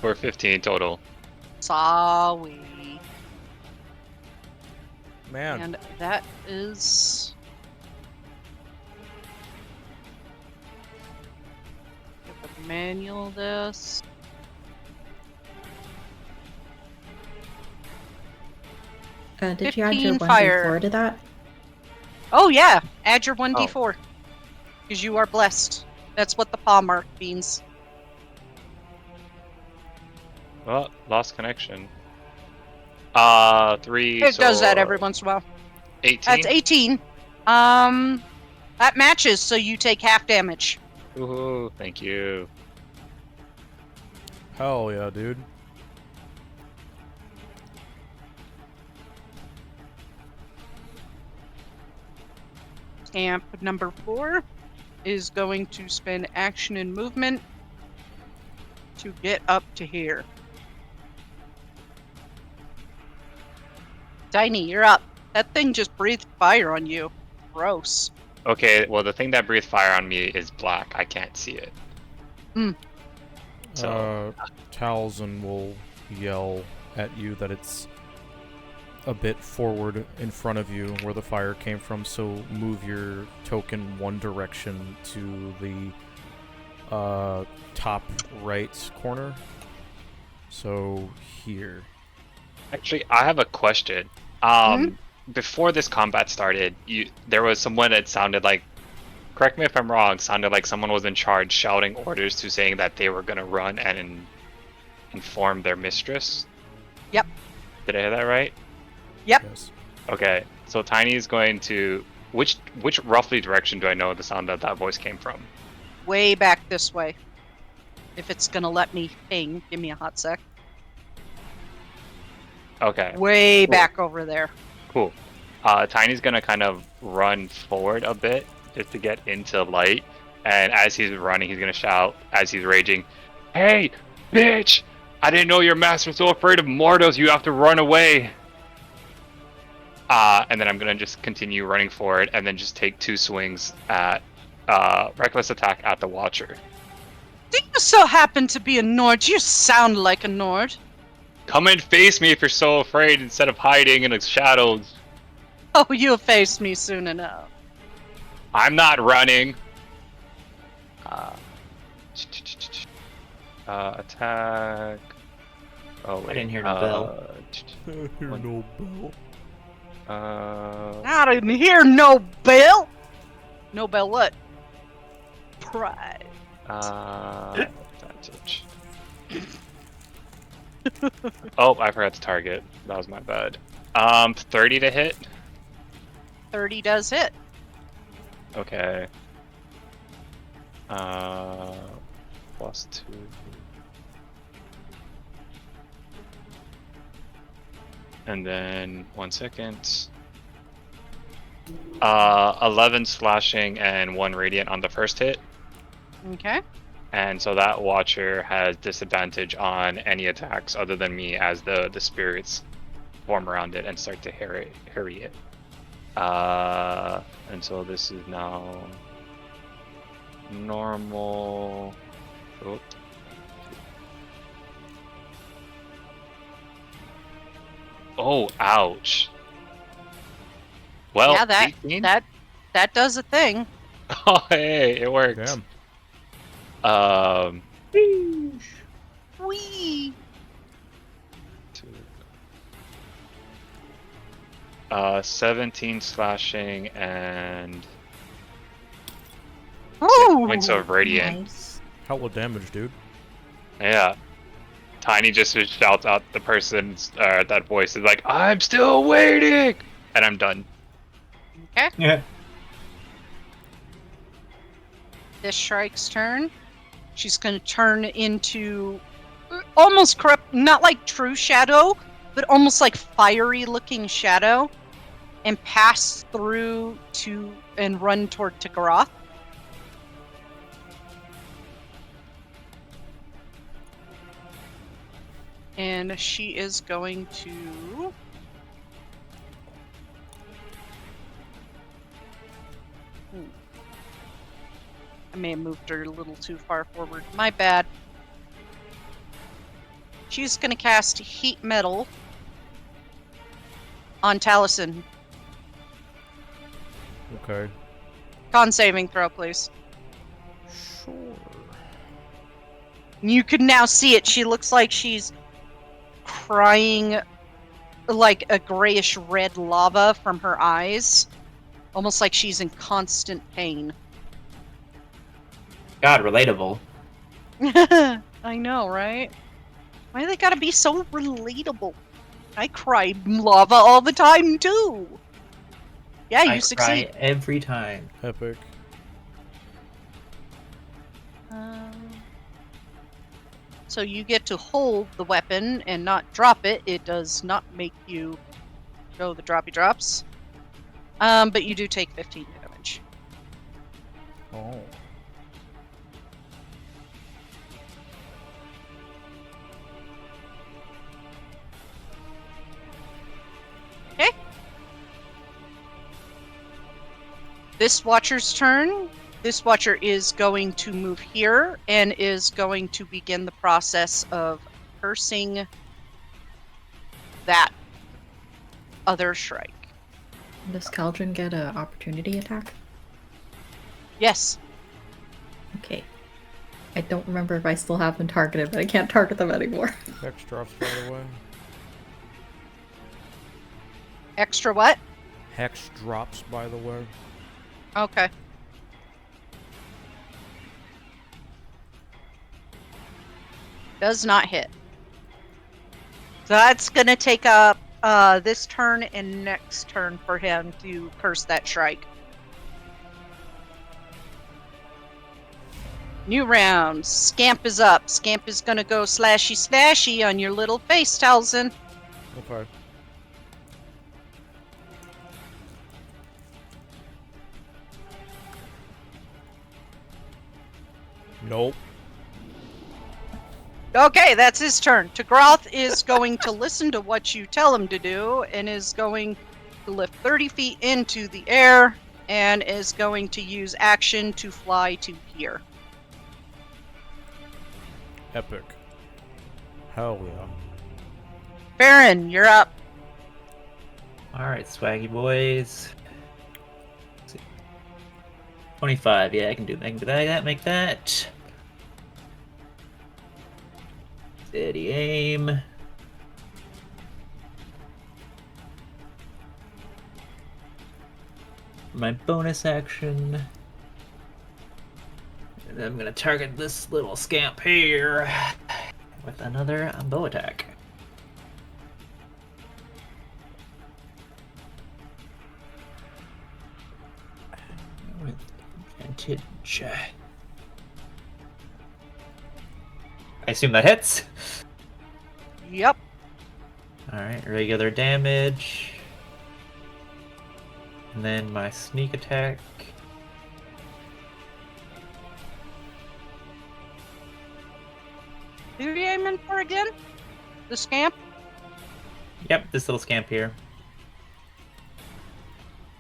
C: for 15 total.
A: Sorry.
B: Man,
A: And that is... Get the manual this.
E: Did you add your
A: 15
E: 1d4
A: fire.
E: to that?
A: Oh yeah, add your 1d4. Because you are blessed. That's what the paw mark means.
C: Well, lost connection. 3.
A: It
C: so
A: does that every once in a while.
C: 18.
A: That's 18. That matches, so you take half damage.
C: Ooh, thank you.
B: hell yeah, dude.
A: Amp number 4 is going to spend action and movement to get up to here. Tiny, you're up. That thing just breathed fire on you. Gross.
C: Okay, well, the thing that breathed fire on me is black. I can't see it. So,
B: Talzin will yell at you that it's a bit forward in front of you where the fire came from, so move your token one direction to the top right corner. So here.
C: actually, I have a question. Before this combat started, there was someone that sounded like, correct me if I'm wrong, sounded like someone was in charge shouting orders to saying that they were going to run and inform their mistress.
A: Yep.
C: Did I hear that right?
A: Yep.
B: Yes.
C: Okay, so Tiny is going to... Which roughly direction do I know the sound of that voice came from?
A: Way back this way. If it's gonna let me ping, give me a hot sec.
C: Okay,
A: Way
C: Cool.
A: back over there.
C: cool. Tiny's gonna kind of run forward a bit just to get into light, and as he's running, he's gonna shout as he's raging, "Hey, bitch! I didn't know your master's so afraid of mortals, you have to run away!" And then I'm gonna just continue running forward and then just take 2 swings at reckless attack at the Watcher.
A: Do you so happen to be a Nord? You sound like a Nord.
C: Come and face me if you're so afraid instead of hiding in the shadows.
A: Oh, you'll face me soon enough.
C: I'm not running. Attack. Oh wait.
D: I didn't hear no bell.
B: Hear no bell.
A: I didn't hear no bell. No bell what? Pride.
C: Advantage. Oh, I forgot to target. That was my bad. 30 to hit.
A: 30 does hit.
C: Okay. Plus 2. And then 1 second. 11 slashing and 1 radiant on the first hit.
A: Okay.
C: And so that Watcher has disadvantage on any attacks other than me as the spirits form around it and start to harry it. And so this is now normal. Oh. Oh, ouch. Well,
A: Yeah, that
C: 18?
A: that That does a thing.
C: Oh, hey, it worked.
B: Damn.
A: Whee!
C: 17 slashing and
A: Ooh!
C: points of radiant.
E: Nice.
B: Hell of damage, dude.
C: Yeah. Tiny just shouts out the person's that voice is like, "I'm still waiting," and I'm done.
A: Okay.
D: Yeah.
A: This Shrike's turn. She's going to turn into almost corrupt, not like true shadow, but almost like fiery looking shadow, and pass through to and run toward Takaroth. And she is going to. I may have moved her a little too far forward. My bad. She's going to cast Heat Metal on Taliesin.
B: Okay.
A: Con saving throw, please.
B: Sure.
A: You can now see it. She looks like she's crying like a grayish red lava from her eyes. Almost like she's in constant pain.
D: God, relatable.
A: I know, right? Why they gotta be so relatable? I cry lava all the time, too. Yeah, you
D: I
A: succeed.
D: cry every time.
B: Epic.
A: So you get to hold the weapon and not drop it. It does not make you go the droppy drops. But you do take 15 damage.
B: Oh.
A: Okay. This Watcher's turn. This Watcher is going to move here and is going to begin the process of cursing that other Shrike.
E: Does Caldron get an opportunity attack?
A: Yes.
E: Okay. I don't remember if I still have them targeted, but I can't target them anymore.
B: Hex drops, by the way.
A: Extra what?
B: Hex drops, by the way.
A: Okay. Does not hit. So that's gonna take up this turn and next turn for him to curse that Shrike. New round. Scamp is up. Scamp is gonna go slashy slashy on your little face, Taliesin.
B: Okay. Nope.
A: Okay, that's his turn. Tagroth is going to listen to what you tell him to do and is going to lift 30 feet into the air and is going to use action to fly to here.
B: Epic. Hell yeah.
A: Farron, you're up.
D: Alright, swaggy boys. Let's see. 25, yeah, I can do that, make that. Steady aim. My bonus action. And I'm gonna target this little scamp here with another bow attack. With advantage. I assume that hits.
A: Yep.
D: Alright, regular damage. And then my sneak attack.
A: Who are you aiming for again? The scamp?
D: Yep, this little scamp here.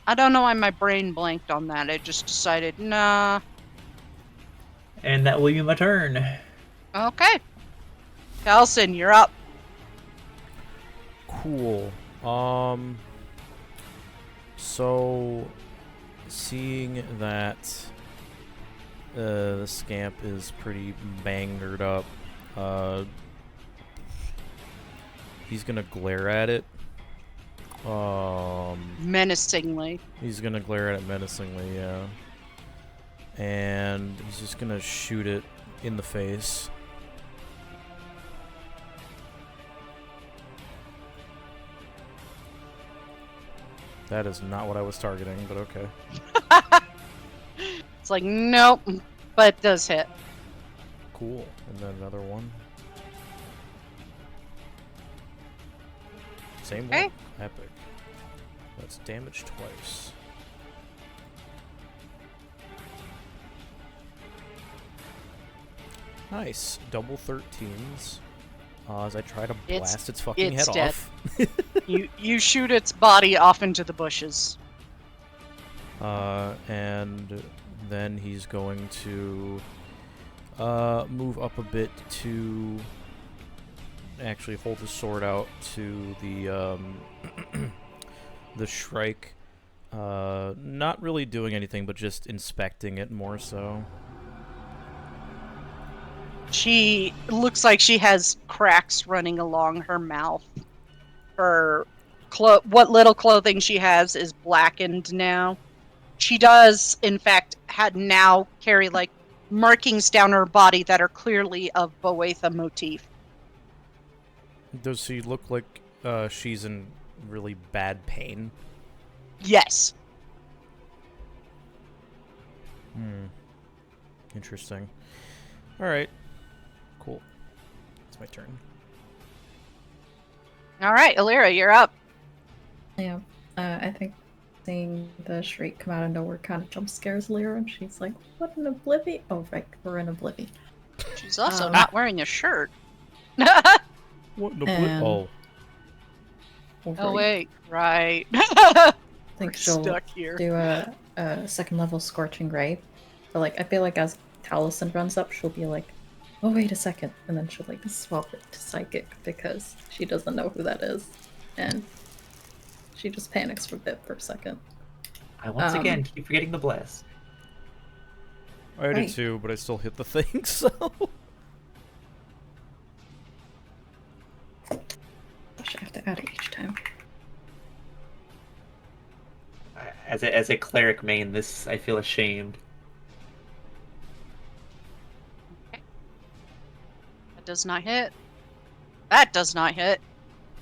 A: I don't know why my brain blanked on that. I just decided, nah.
D: And that will be my turn.
A: Okay. Taliesin, you're up.
B: Cool. So seeing that the scamp is pretty bangered up, he's gonna glare at it.
A: Menacingly.
B: He's gonna glare at it menacingly, yeah. And he's just gonna shoot it in the face. That is not what I was targeting, but okay.
A: It's like, nope, but it does hit.
B: Cool. And then another one. Same
A: Okay.
B: one. Epic. That's damage twice. Nice. Double 13s. As I try to blast its fucking head
A: dead.
B: off.
A: You shoot its body off into the bushes.
B: And then he's going to move up a bit to actually hold his sword out to the the Shrike. Not really doing anything, but just inspecting it more so.
A: She looks like she has cracks running along her mouth. Her what little clothing she has is blackened now. She does, in fact, now carry like markings down her body that are clearly of Boetha motif.
B: Does she look like she's in really bad pain?
A: Yes.
B: Interesting. Alright. Cool. It's my turn.
A: All right, Illyra, you're up.
E: Yeah. I think seeing the shriek come out of nowhere kind of jump scares Lyra, and she's like, "What in Oblivion?" Oh, right, we're in Oblivion.
A: She's also not wearing a shirt.
B: What in the
E: And-
B: Oh.
A: Oh wait, right.
E: I think
A: We're
E: she'll
A: stuck here.
E: do a second level Scorching Ray. But like, I feel like as Taliesin runs up, she'll be like, "Oh wait a second," and then she'll like swap it to Psychic because she doesn't know who that is, and she just panics for a bit for a second.
D: I once again keep forgetting the blast.
B: I did
E: Right.
B: too, but I still hit the thing, so...
E: Gosh, I have to add it each time.
D: As a cleric main, this I feel ashamed.
A: That does not hit. That does not hit.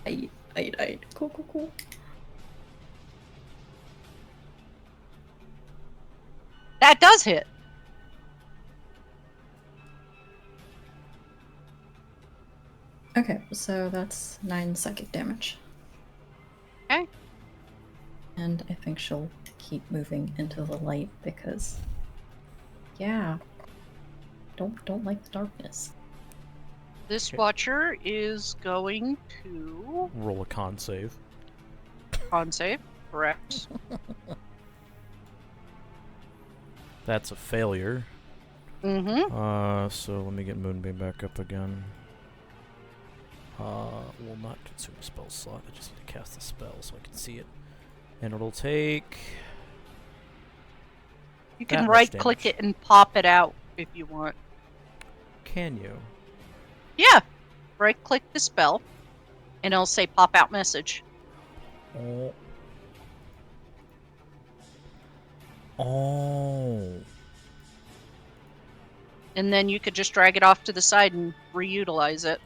E: I. Cool.
A: That does hit.
E: Okay, so that's 9 psychic damage.
A: Okay.
E: And I think she'll keep moving into the light because, yeah, don't like the darkness.
A: This
B: Okay.
A: watcher is going to
B: Roll a con save.
A: con save. Correct.
B: That's a failure.
A: Mm-hmm.
B: So let me get Moonbeam back up again. Will not consume a spell slot. I just need to cast the spell so I can see it. And it'll take...
A: You
B: That
A: can
B: much
A: right-click
B: damage.
A: it and pop it out if you want.
B: Can you?
A: Yeah. Right-click the spell, and it'll say pop out message.
B: Oh. Oh.
A: And then you could just drag it off to the side and reutilize it.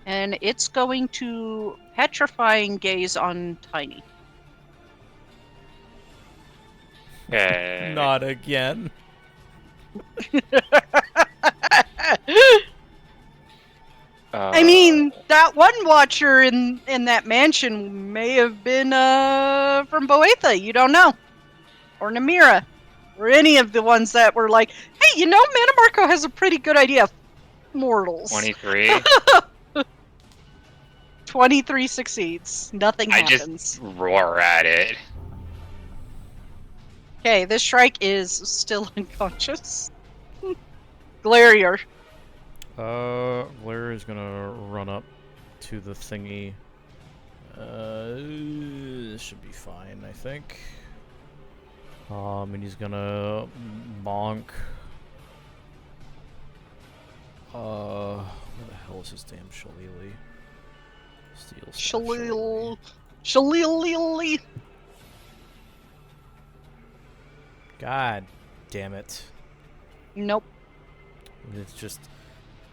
A: And it's going to petrifying gaze on Tiny.
C: Okay.
B: Not again.
A: I mean, that one watcher in that mansion may have been from Boetha. You don't know, or Namira, or any of the ones that were like, "Hey, you know, Manamarco has a pretty good idea of mortals."
C: 23.
A: 23 succeeds. Nothing
C: I
A: happens.
C: just roar at it.
A: Okay, this Shrike is still unconscious. Glarier.
B: Blair is gonna run up to the thingy. This should be fine, I think. And he's gonna bonk. Where the hell is his damn shillelagh? Steel
A: Shillelagh. Shillelagh.
B: God damn it.
A: Nope.
B: It's just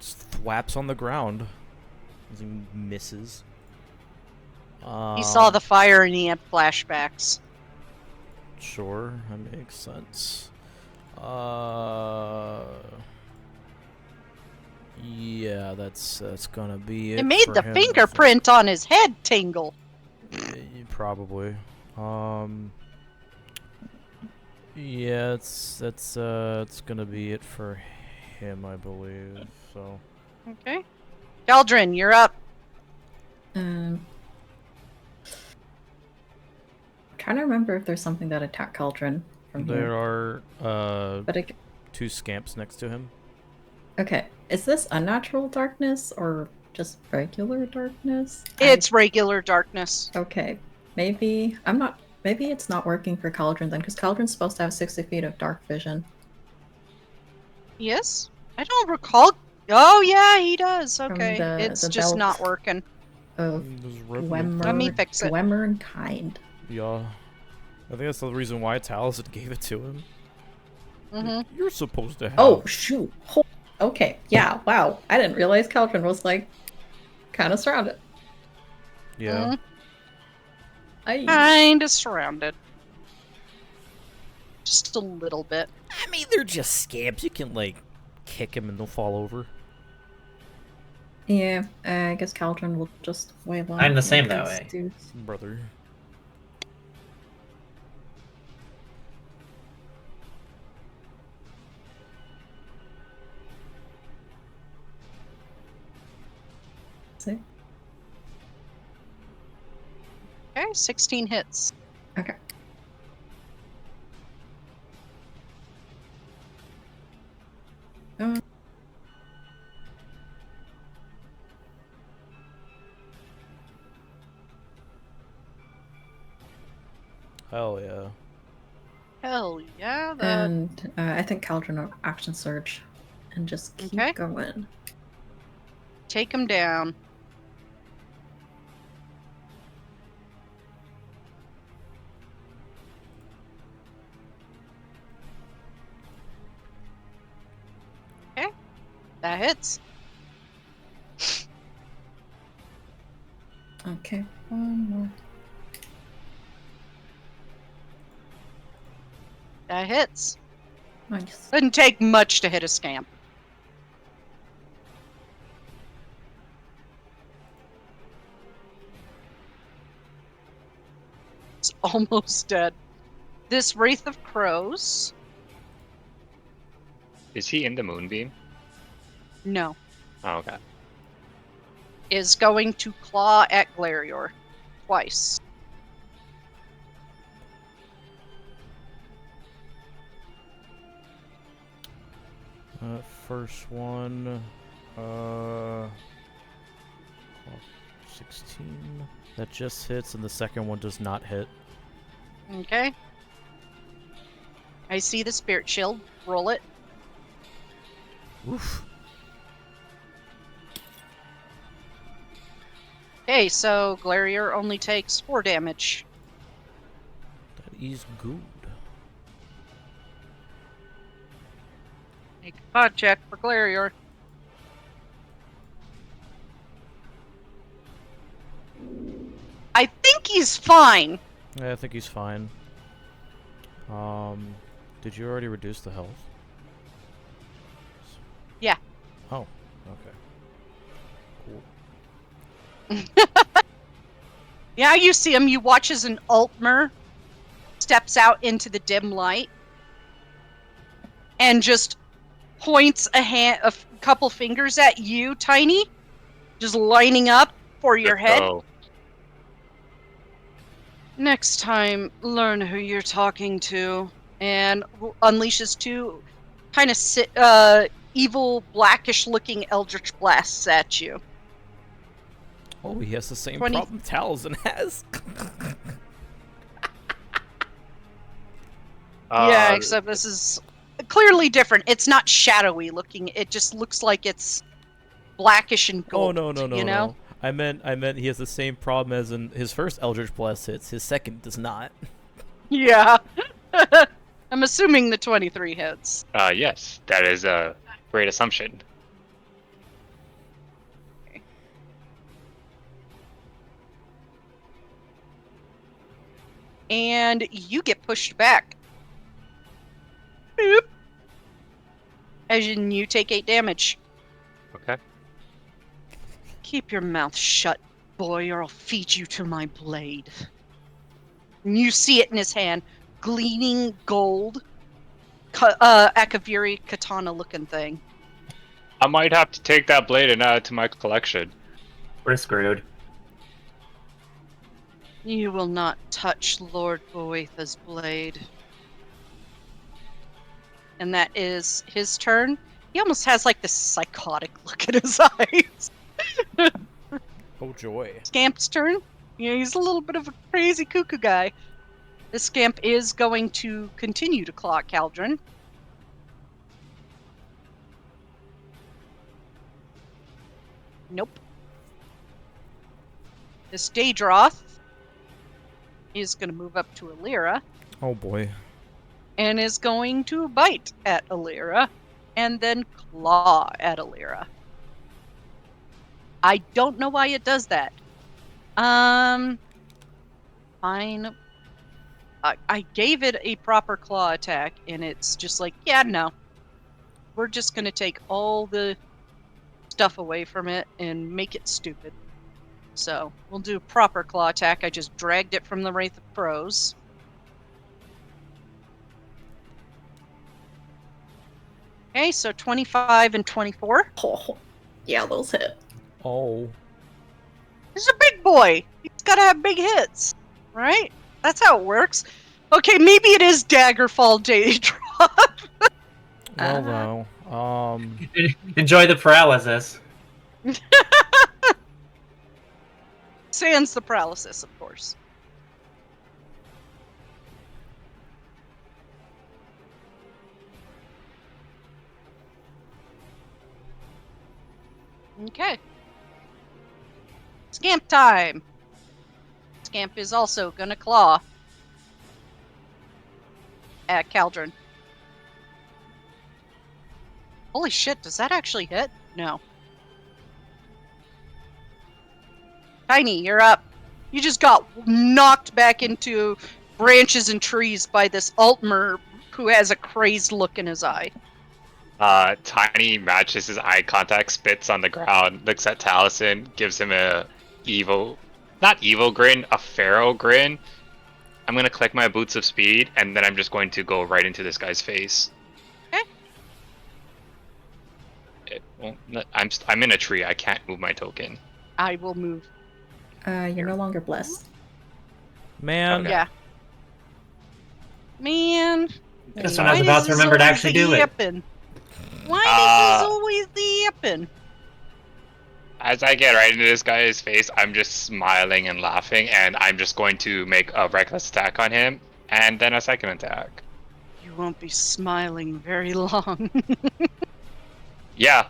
B: thwaps on the ground as he misses.
A: He saw the fire and he had flashbacks.
B: Sure, that makes sense. Yeah, that's gonna be it.
A: It made
B: for
A: the
B: him, I think.
A: fingerprint on his head tingle.
B: Probably. Yeah, it's gonna be it for him, I believe. So.
A: Okay. Eldrin, you're up.
E: I'm trying to remember if there's something that attacked Cauldron from
B: There
E: here.
B: are
E: But
B: two scamps next to him.
E: okay, is this unnatural darkness or just regular darkness?
A: It's regular darkness.
E: Okay, maybe I'm not. Maybe it's not working for Cauldron then, because Cauldron's supposed to have 60 feet of dark vision.
A: Yes? I don't recall. Oh, yeah, he does. Okay.
E: the-
A: It's
E: the
A: just
E: belt.
A: not working.
E: Of
B: There's Revenant.
A: Let me fix it.
E: Dwemer and kind.
B: Yeah. I think that's the reason why Taliesin gave it to him.
A: Mm-hmm.
B: You're supposed to have.
E: Oh shoot! Okay, yeah. Wow, I didn't realize Cauldron was like kind of surrounded.
B: Yeah.
A: Kind of surrounded. Just a little bit.
B: I mean, they're just scamps. You can, like, kick him and they'll fall over.
E: Yeah, I guess Cauldron will just wave on.
D: I'm the same that way.
E: Dudes.
B: Brother.
E: See?
A: Okay, 16 hits.
E: Okay.
B: Hell yeah.
A: Hell yeah.
E: And I think Cauldron will action surge and just keep
A: Okay.
E: going.
A: Take him down. Okay. That hits.
E: Okay, one more.
A: That hits.
E: Nice.
A: Doesn't take much to hit a scamp. It's almost dead. This Wraith of Crows.
C: Is he in the moonbeam?
A: No.
C: Oh, okay.
A: Is going to claw at Glarior twice.
B: First one, 16. That just hits, and the second one does not hit.
A: Okay. I see the spirit shield. Roll it.
B: Oof.
A: Okay, so Glarior only takes 4 damage.
B: That is good.
A: Make a pod check for Glarior. I think he's fine.
B: Yeah, I think he's fine. Did you already reduce the health?
A: Yeah.
B: Oh, okay. Cool.
A: Yeah, you see him. You watch as an Altmer steps out into the dim light and just points a couple fingers at you, Tiny, just lining up for your head.
C: Oh,
A: Next time, learn who you're talking to, and unleashes 2 kind of evil, blackish-looking eldritch blasts at you.
B: Oh, he has the same
A: 20
B: problem Taliesin has.
A: Yeah, except this is clearly different. It's not shadowy looking. It just looks like it's blackish and
B: Oh,
A: gold.
B: no.
A: You know?
B: I meant he has the same problem as in his first Eldritch Blast hits. His second does not.
A: Yeah. I'm assuming the 23 hits.
C: Yes, that is a great assumption.
A: And you get pushed back. Boop. As in, you take 8 damage.
C: Okay.
A: Keep your mouth shut, boy, or I'll feed you to my blade. And you see it in his hand, gleaming gold, Akaviri katana-looking thing.
C: I might have to take that blade and add it to my collection.
D: We're screwed.
A: You will not touch Lord Boetha's blade. And that is his turn. He almost has like this psychotic look in his eyes.
B: Oh, joy.
A: Scamp's turn. Yeah, he's a little bit of a crazy cuckoo guy. The Scamp is going to continue to claw Caldron. Nope. This Daedroth is going to move up to Alira
B: Oh, boy.
A: and is going to bite at Alira and then claw at Alira. I don't know why it does that. Fine. I gave it a proper claw attack, and it's just like, yeah, no. We're just going to take all the stuff away from it and make it stupid. So, we'll do proper claw attack. I just dragged it from the Wraith of Crows. Okay, so 25 and 24.
E: Oh, yeah, those hit.
B: Oh.
A: He's a big boy. He's got to have big hits, right? That's how it works. Okay, maybe it is Daggerfall Daedroth.
B: Well, no.
D: Enjoy the paralysis.
A: Sans the paralysis, of course. Okay. Scamp time. Scamp is also gonna claw at Caldron. Holy shit, does that actually hit? No. Tiny, you're up. You just got knocked back into branches and trees by this Altmer who has a crazed look in his eye.
C: Tiny matches his eye contact, spits on the ground, looks at Taliesin, gives him a not evil grin, a pharaoh grin. I'm gonna click my boots of speed, and then I'm just going to go right into this guy's face.
A: Okay.
C: I'm in a tree. I can't move my token.
A: I will move.
E: You're no longer blessed.
B: Man.
C: Okay.
A: Yeah. Man.
D: Just when I was about to remember to actually do it.
A: Why does this always happen?
C: As I get right into this guy's face, I'm just smiling and laughing, and I'm just going to make a reckless attack on him, and then a second attack.
A: You won't be smiling very long.
C: Yeah,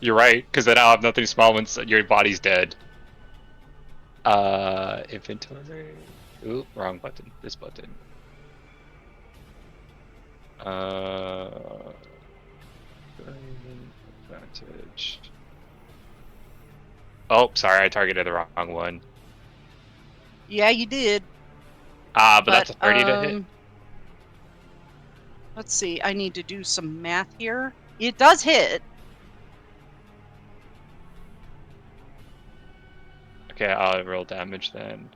C: you're right, because then I'll have nothing to smile once your body's dead. Inventory. Ooh, wrong button. This button. Advantage. Oh, sorry, I targeted the wrong one.
A: Yeah, you did.
C: But that's a 30 to hit.
A: Let's see, I need to do some math here. It does hit.
C: Okay, I'll roll damage then.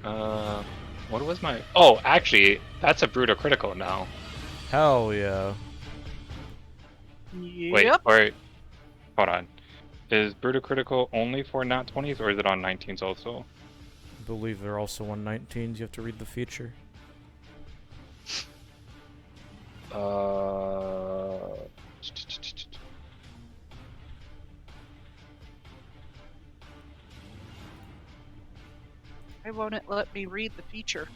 C: What was my... Oh, actually, that's a brutal critical now.
B: Hell yeah.
A: Yep.
C: Wait, hold on. Is brutal critical only for nat 20s, or is it on 19s also?
B: I believe they're also on 19s. You have to read the feature.
A: Why won't it let me read the feature?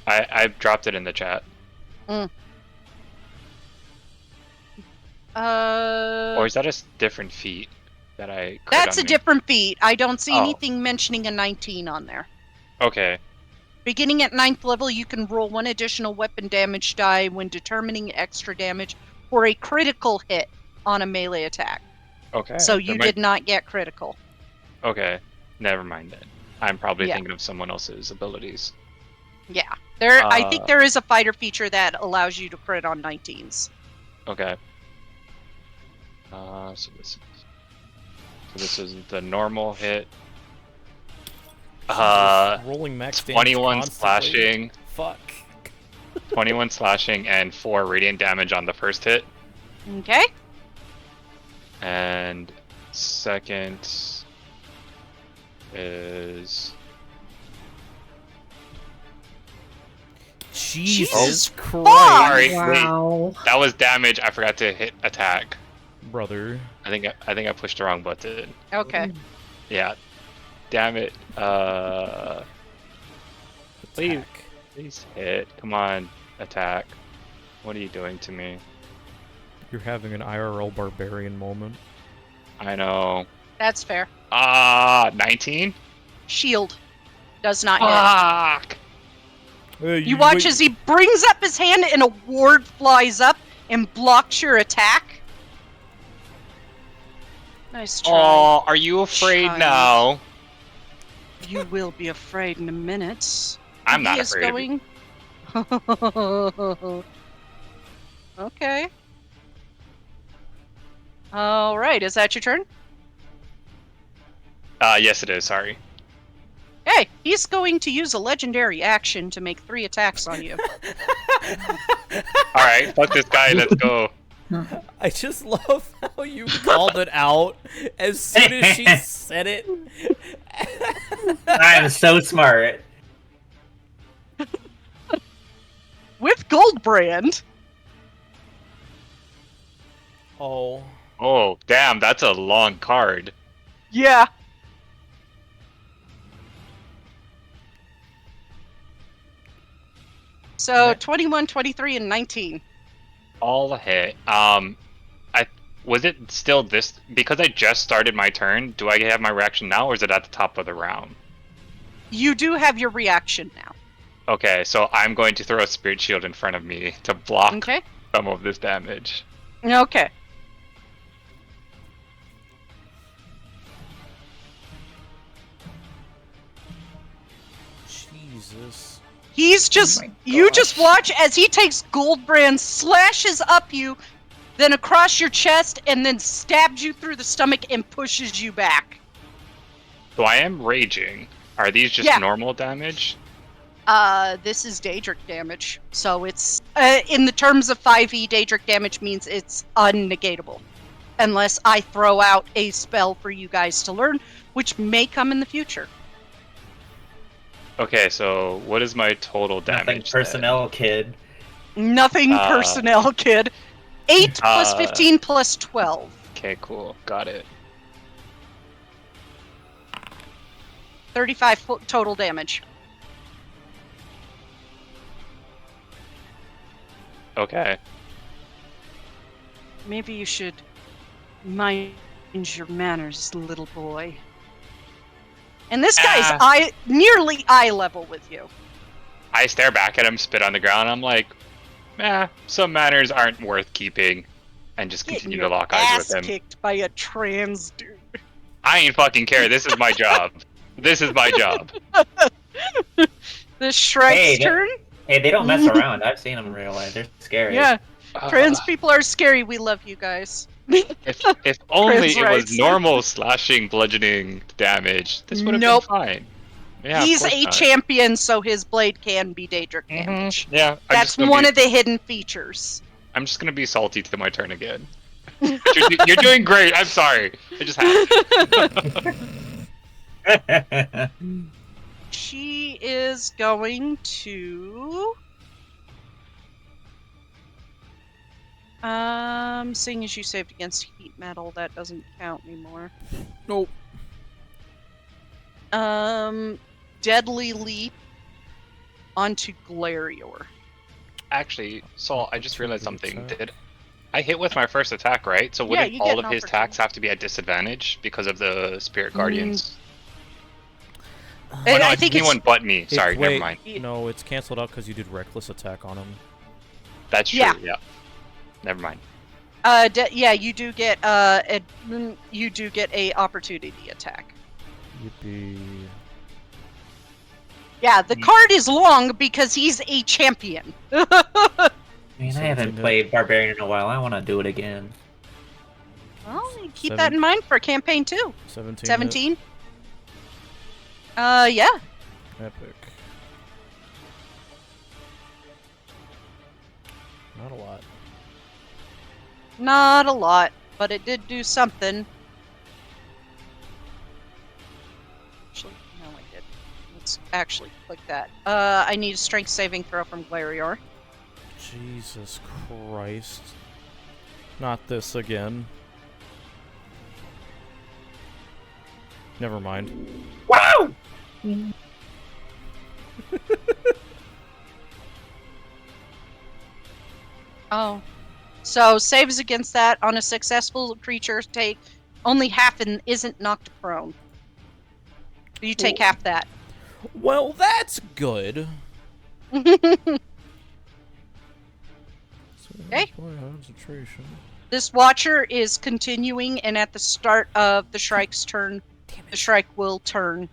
C: I've dropped it in the chat. Or is that a different feat that I crit
A: That's
C: on
A: a
C: me?
A: different feat. I don't see
C: Oh.
A: anything mentioning a 19 on there.
C: Okay.
A: Beginning at 9th level, you can roll 1 additional weapon damage die when determining extra damage for a critical hit on a melee attack.
C: Okay.
A: So you did not get critical.
C: Okay. Never mind then. I'm probably
A: Yeah.
C: thinking of someone else's abilities.
A: Yeah. I think there is a fighter feature that allows you to crit on 19s.
C: Okay. So this is the normal hit.
B: Rolling max damage
C: 21
B: constantly.
C: slashing.
B: Fuck.
C: 21 slashing and 4 radiant damage on the first hit.
A: Okay.
C: And second is
B: Jesus Christ.
C: sorry.
E: Wow.
C: Wait, that was damage. I forgot to hit attack.
B: Brother.
C: I think I pushed the wrong button.
A: Okay.
C: Yeah. Damn it. Please,
B: Attack.
C: please hit. Come on, attack. What are you doing to me?
B: You're having an IRL barbarian moment.
C: I know.
A: That's fair.
C: 19?
A: Shield does not hit.
C: Fuck!
A: You watch as he brings up his hand and a ward flies up and blocks your attack. Nice try.
C: Oh, are you afraid
A: Child.
C: now?
A: You will be afraid in a minute.
C: I'm not
A: He is
C: afraid of you.
A: going... Okay. Alright, is that your turn?
C: Yes it is, sorry.
A: Hey, he's going to use a legendary action to make 3 attacks on you.
C: Alright, fuck this guy, let's go.
B: I just love how you called it out as soon as she said it.
D: I'm so smart.
A: With Goldbrand.
B: Oh.
C: Oh, damn, that's a long card.
A: Yeah. So, 21, 23, and 19.
C: All hit. Was it still this? Because I just started my turn, do I have my reaction now, or is it at the top of the round?
A: You do have your reaction now.
C: Okay, so I'm going to throw a spirit shield in front of me to block
A: Okay.
C: some of this damage.
A: Okay.
B: Jesus.
A: He's just,
E: my
A: you just
E: gosh.
A: watch as he takes Goldbrand, slashes up you, then across your chest, and then stabs you through the stomach and pushes you back.
C: So I am raging. Are these just
A: Yeah.
C: normal damage?
A: This is Daedric damage. So it's, in the terms of 5e, Daedric damage means it's unnegatable. Unless I throw out a spell for you guys to learn, which may come in the future.
C: Okay, so what is my total damage?
D: Nothing personnel, kid.
A: Nothing personnel, kid. 8 plus 15 plus 12.
C: Then? Okay, cool. Got it.
A: 35 total damage.
C: Okay.
A: Maybe you should mind your manners, little boy. And this guy's nearly eye level with you.
C: I stare back at him, spit on the ground. I'm like, some manners aren't worth keeping, and just continue to lock eyes with him.
A: Kicked by a trans dude.
C: I ain't fucking care. This is my job. This is my job.
A: This Shrike's turn.
D: Hey, they don't mess around. I've seen them in real life. They're scary.
A: Yeah, trans people are scary. We love you guys.
C: If only
A: Trans
C: it was
A: rights.
C: normal slashing, bludgeoning damage, this would have
A: Nope.
C: been fine. Yeah,
A: He's
C: of course
A: a
C: not.
A: champion, so his blade can be Daedric damage.
C: Yeah,
A: That's one of the hidden features.
C: I'm just gonna be salty to my turn again. You're doing great. I'm sorry. I just have to.
A: She is going to... seeing as you saved against heat metal, that doesn't count anymore.
B: Nope.
A: deadly leap onto Glarior.
C: Actually, Saul, I just realized something.
B: Attack.
C: Did I hit with my first attack, right? So
A: Yeah,
C: wouldn't
A: you
C: all
A: get
C: of
A: an
C: his
A: opportunity.
C: attacks have to be at disadvantage because of the Spirit Guardians? Oh,
A: And
C: no,
A: I
C: it's
A: think it's
C: anyone but me. Sorry, never
B: Wait,
C: mind.
B: no, it's canceled out because you did reckless attack on him.
C: That's true.
A: Yeah.
C: Yeah. Never mind.
A: yeah, you do get a opportunity attack.
B: Yippee.
A: Yeah, the card is long because he's a champion.
D: I mean, I
B: 17
D: haven't
B: hit.
D: played Barbarian in a while. I want to do it again.
A: Well, keep that in mind for campaign 2.
B: 17.
A: 17. Yeah.
B: Epic. Not a lot.
A: Not a lot, but it did do something. Actually, no, I didn't. Let's actually click that. I need a strength saving throw from Glarior.
B: Jesus Christ. Not this again. Never mind.
D: Wow!
A: Oh. So, saves against that on a successful creature take only half and isn't knocked prone. You take half that.
B: Well, that's good.
A: Okay.
B: Concentration.
A: This Watcher is continuing, and at the start of the Shrike's turn, the Shrike will turn.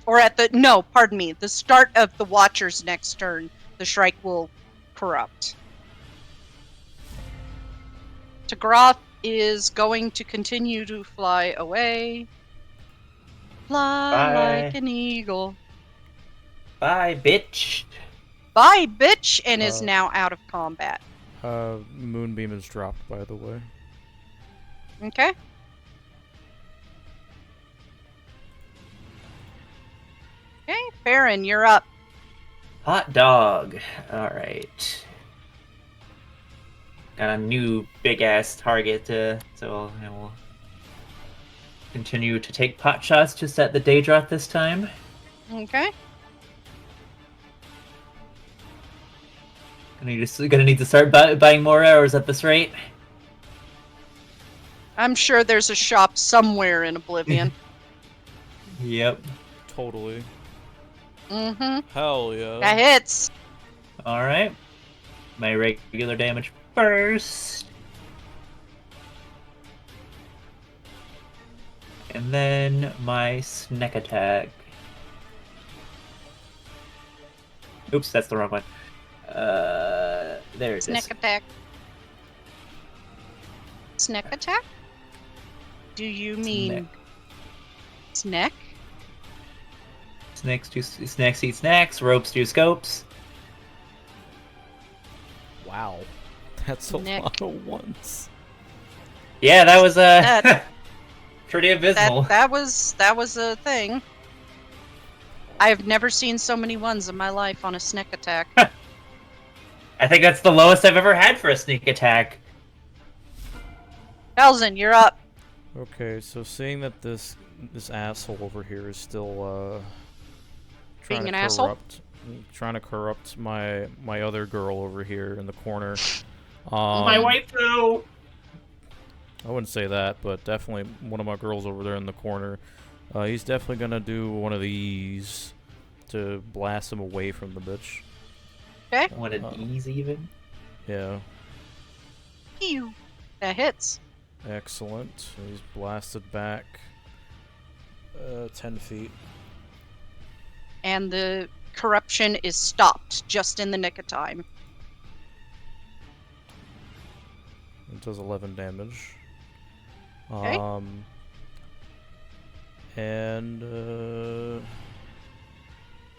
A: Or at the... No, pardon me. The start of the Watcher's next turn, the Shrike will corrupt. Tagroth is going to continue to fly away. Fly
D: Bye.
A: like an eagle.
D: Bye, bitch.
A: Bye, bitch, and is now out of combat.
B: Moonbeam is dropped, by the way.
A: Okay. Okay, Farron, you're up.
D: Hot dog. Alright. Got a new big ass target, so I will continue to take pot shots just at the Daedroth this time.
A: Okay.
D: Gonna need to start buying more arrows at this rate.
A: I'm sure there's a shop somewhere in Oblivion.
D: Yep.
B: Totally.
A: Mm-hmm.
B: Hell yeah.
A: That hits.
D: Alright. My regular damage first. And then my snack attack. Oops, that's the wrong one. There it is.
A: Snack attack. Snack attack? Do you mean snack?
D: Snacks eat snacks, ropes do scopes.
B: Wow. That's a
A: Nick.
B: lot of ones.
D: Yeah, that was
A: That-
D: pretty abysmal.
A: That was a thing. I've never seen so many ones in my life on a snack attack.
D: I think that's the lowest I've ever had for a sneak attack.
A: Belzen, you're up.
B: Okay, so seeing that this asshole over here is still trying
A: Being
B: to
A: an asshole?
B: trying to corrupt my other girl over here in the corner.
D: My waifu!
B: I wouldn't say that, but definitely one of my girls over there in the corner. He's definitely gonna do one of these to blast him away from the bitch.
A: Okay.
D: One of these even?
B: Yeah,
A: Pew. That hits.
B: excellent. He's blasted back 10 feet.
A: And the corruption is stopped just in the nick of time.
B: It does 11 damage.
A: Okay.
B: And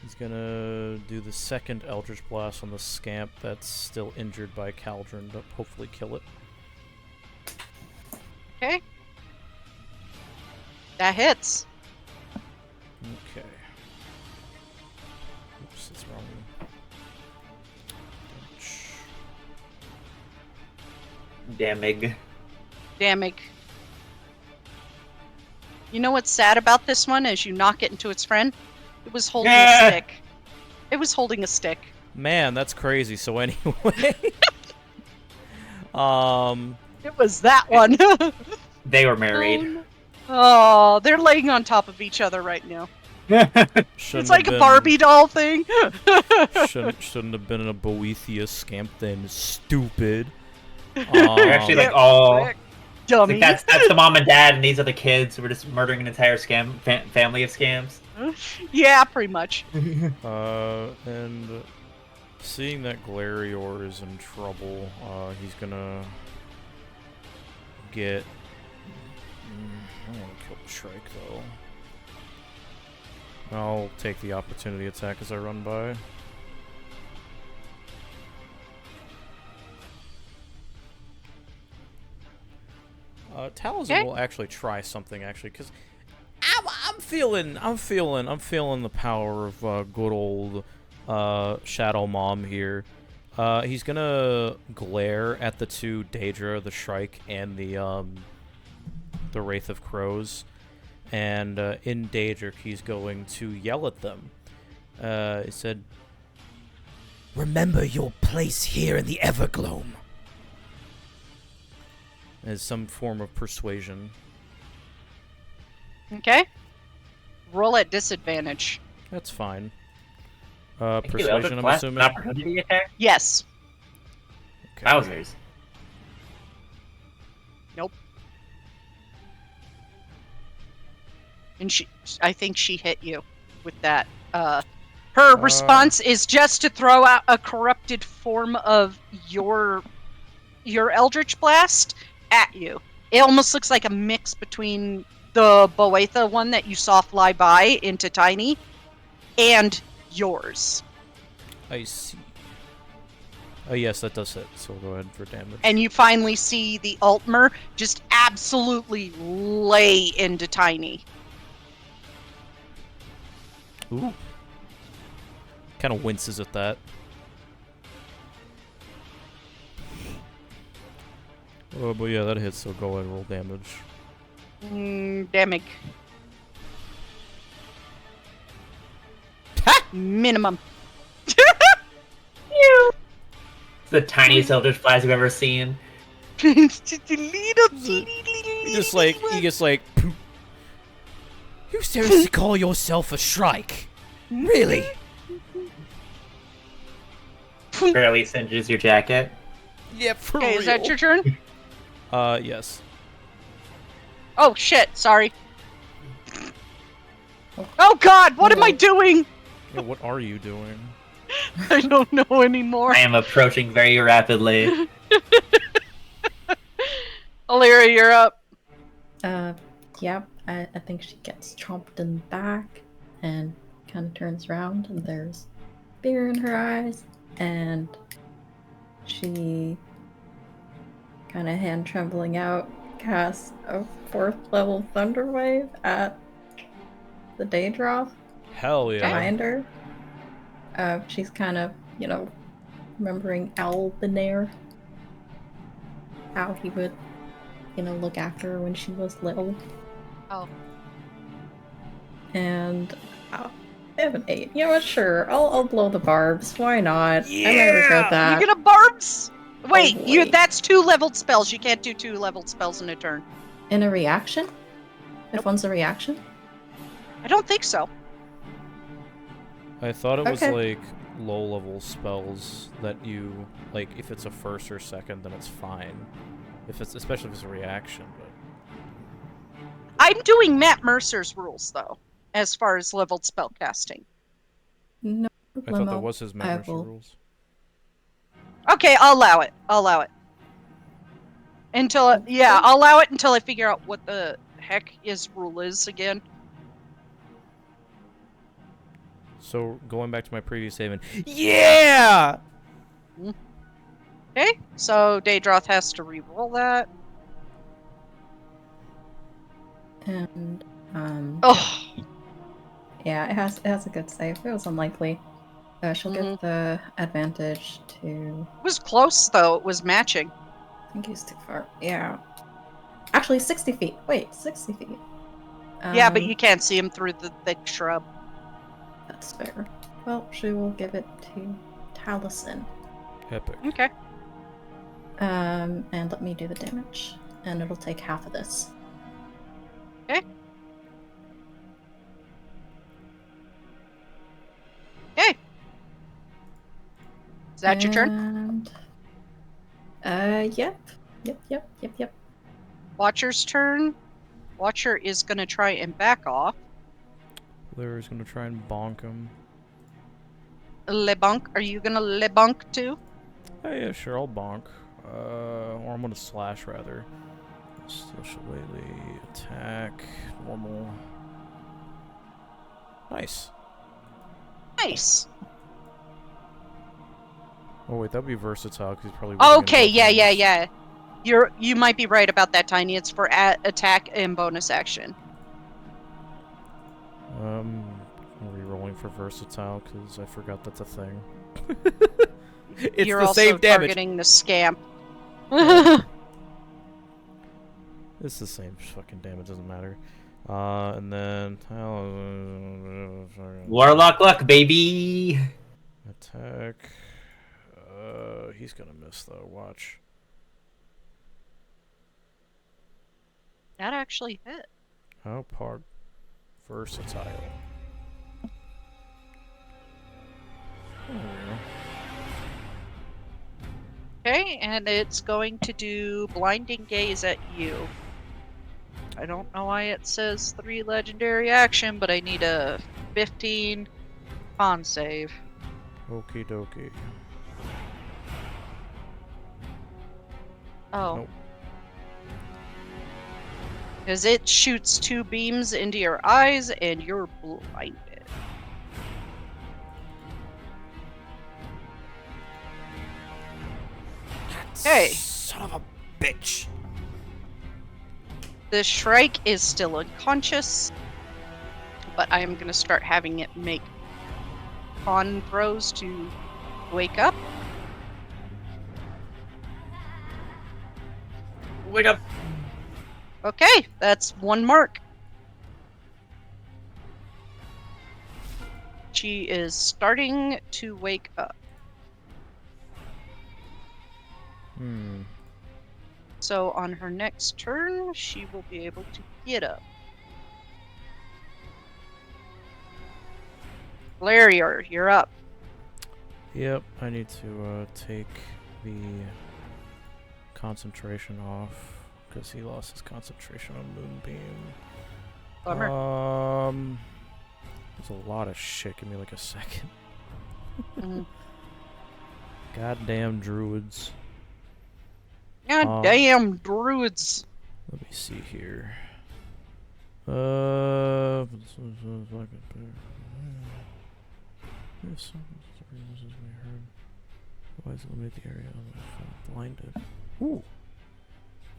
B: he's gonna do the second Eldritch Blast on the scamp that's still injured by Cauldron to hopefully kill it.
A: Okay. That hits.
B: Okay. Oops, that's wrong.
D: Damig.
A: Damage. You know what's sad about this one? As you knock it into its friend, it was holding
D: Yeah.
A: a stick. It was holding a stick.
B: Man, that's crazy. So anyway,
A: It was that one.
D: They were married.
A: Oh, they're laying on top of each other right now. It's like a Barbie doll thing.
B: Shouldn't have been in a Boethia scamp then. Stupid.
D: They're actually like all. Like
A: Dummy.
D: that's the mom and dad, and these are the kids who were just murdering an entire family of scams.
A: Yeah, pretty much.
B: And seeing that Glarior is in trouble, he's gonna get. I don't want to kill the Shrike though. I'll take the opportunity attack as I run by. Taliesin will actually try something because I'm feeling the power of good old Shadow Mom here. He's gonna glare at the two Daedra, the Shrike, and the Wraith of Crows, and in Daedric he's going to yell at them. He said, "Remember your place here in the Evergloam." As some form of persuasion.
A: Okay. Roll at disadvantage.
B: That's fine.
D: Thank you,
B: Persuasion, I'm assuming?
D: An opportunity attack?
A: Yes.
B: Okay.
D: Wowzers.
A: Nope. And I think she hit you with that. Her response is just to throw out a corrupted form of your Eldritch Blast at you. It almost looks like a mix between the Boetha one that you saw fly by into Tiny and yours.
B: I see. Oh yes, that does hit, so go ahead for damage.
A: And you finally see the Altmer just absolutely lay into Tiny.
B: Ooh. Kind of winces at that. Oh, but yeah, that hits, so go ahead and roll damage.
A: Damage. Minimum.
D: It's the tiniest Eldritch Blast I've ever seen.
B: He just like, poop. You seriously call yourself a Shrike? Really?
D: Barely singes your jacket.
B: Yeah, for
A: Okay,
B: real.
A: is that your turn?
B: Yes.
A: Oh shit, sorry. Oh god, what am I doing?
B: Yeah, what are you doing?
A: I don't know anymore.
D: I am approaching very rapidly.
A: Alira, you're up.
E: Yeah, I think she gets chomped in the back and kind of turns around, and there's fear in her eyes, and she kind of hand trembling out casts a 4th level thunder wave at the Daedra
B: Hell yeah.
E: behind her. She's kind of, remembering Albinair, how he would, look after her when she was little.
A: Oh.
E: And I have an 8. You know what? Sure, I'll blow the barbs. Why not? I might regret that.
A: You get a barbs? Wait,
E: wait.
A: that's 2 leveled spells. You can't do 2 leveled spells in a turn.
E: In a reaction? If
A: Nope.
E: one's a reaction?
A: I don't think so.
B: I thought it was
E: Okay.
B: like low-level spells that you like. If it's a first or second, then it's fine. Especially if it's a reaction. But
A: I'm doing Matt Mercer's rules though, as far as leveled spell casting.
E: No
B: I thought
E: limo.
B: that was his
E: I
B: membership
E: will-
B: rules.
A: Okay, I'll allow it. I'll allow it until I figure out what the heck his rule is again.
B: So going back to my previous statement. Yeah.
A: Okay, so Daedroth has to re-roll that.
E: And
A: Oh,
E: yeah, it has a good save. It was unlikely. She'll get the advantage to.
A: it was close though. It was matching.
E: I think he's too far. Yeah. Actually, 60 feet. Wait, 60 feet.
A: Yeah, but you can't see him through the thick shrub.
E: That's fair. Well, she will give it to Taliesin.
B: Epic.
A: Okay.
E: And let me do the damage. And it'll take half of this.
A: Okay. Okay. Is that your turn?
E: Yep. Yep.
A: Watcher's turn. Watcher is going to try and back off.
B: Larry's gonna try and bonk him.
A: LeBonk. Are you going to LeBonk too?
B: Oh, yeah, sure, I'll bonk. Or I'm gonna slash, rather. Still shillelagh, attack, normal. Nice.
A: Nice.
B: Oh, wait, that'd be versatile, because he's probably... wielding
A: Okay,
B: in both hands.
A: yeah. You might be right about that, Tiny. It's for attack and bonus action.
B: I'm re-rolling for versatile, because I forgot that's a thing. It's
A: You're
B: the
A: also
B: same damage.
A: targeting the scamp.
B: It's the same fucking damage, doesn't matter. And then...
D: Warlock luck, baby!
B: Attack. He's gonna miss, though. Watch.
A: That actually hit.
B: How part versatile. There we go.
A: Okay, and it's going to do blinding gaze at you. I don't know why it says 3 legendary action, but I need a 15 con save.
B: Okie dokie.
A: Oh.
B: Nope.
A: Because it shoots 2 beams into your eyes and you're blinded. Okay.
B: Son of a bitch.
A: The Shrike is still unconscious, but I am going to start having it make con throws to wake up.
D: Wake up!
A: Okay, that's 1 mark. She is starting to wake up. So on her next turn, she will be able to get up. Valerior, you're up.
B: Yep, I need to take the concentration off because he lost his concentration on Moonbeam.
A: Bummer.
B: There's a lot of shit. Give me like a second.
A: Mhm.
B: Goddamn druids.
A: God damn druids.
B: Let me see here. Why does it limit the area? I'm blinded. Ooh.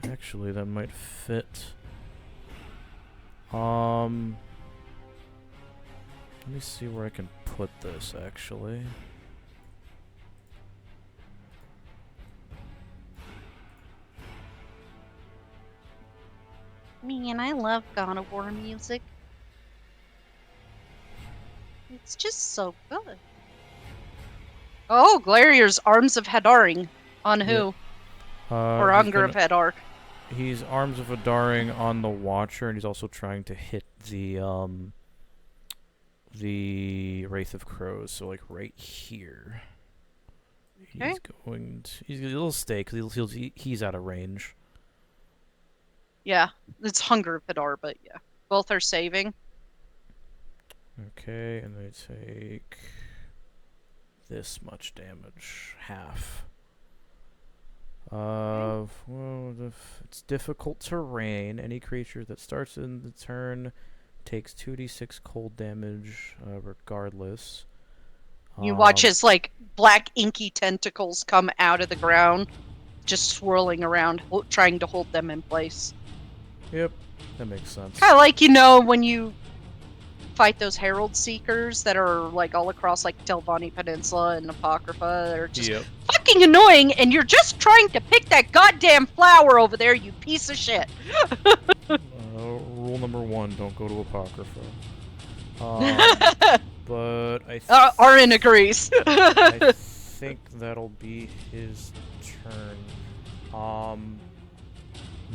B: Actually, that might fit. Let me see where I can put this, actually.
A: Man, I love God of War music. It's just so good. Oh, Glarior's Arms of Hadaring. On who? Or Hunger of Hadar.
B: He's Arms of Hadaring on the Watcher, and he's also trying to hit the Wraith of Crows, so like right here.
A: Okay.
B: He'll stay because he's out of range.
A: Yeah, it's Hunger of Hadar, but yeah. Both are saving.
B: Okay, and they take this much damage. Half. It's difficult terrain. Any creature that starts in the turn takes 2d6 cold damage, regardless.
A: You watch his, like, black inky tentacles come out of the ground, just swirling around, trying to hold them in place.
B: Yep, that makes sense.
A: Kind of like, you know, when you fight those Herald Seekers that are, like, all across, like, Telvanni Peninsula and Apocrypha. They're just fucking annoying, and you're just trying to pick that goddamn flower over there, you piece of shit.
B: rule number 1: don't go to Apocrypha. But
A: Armin agrees.
B: I think that'll be his turn.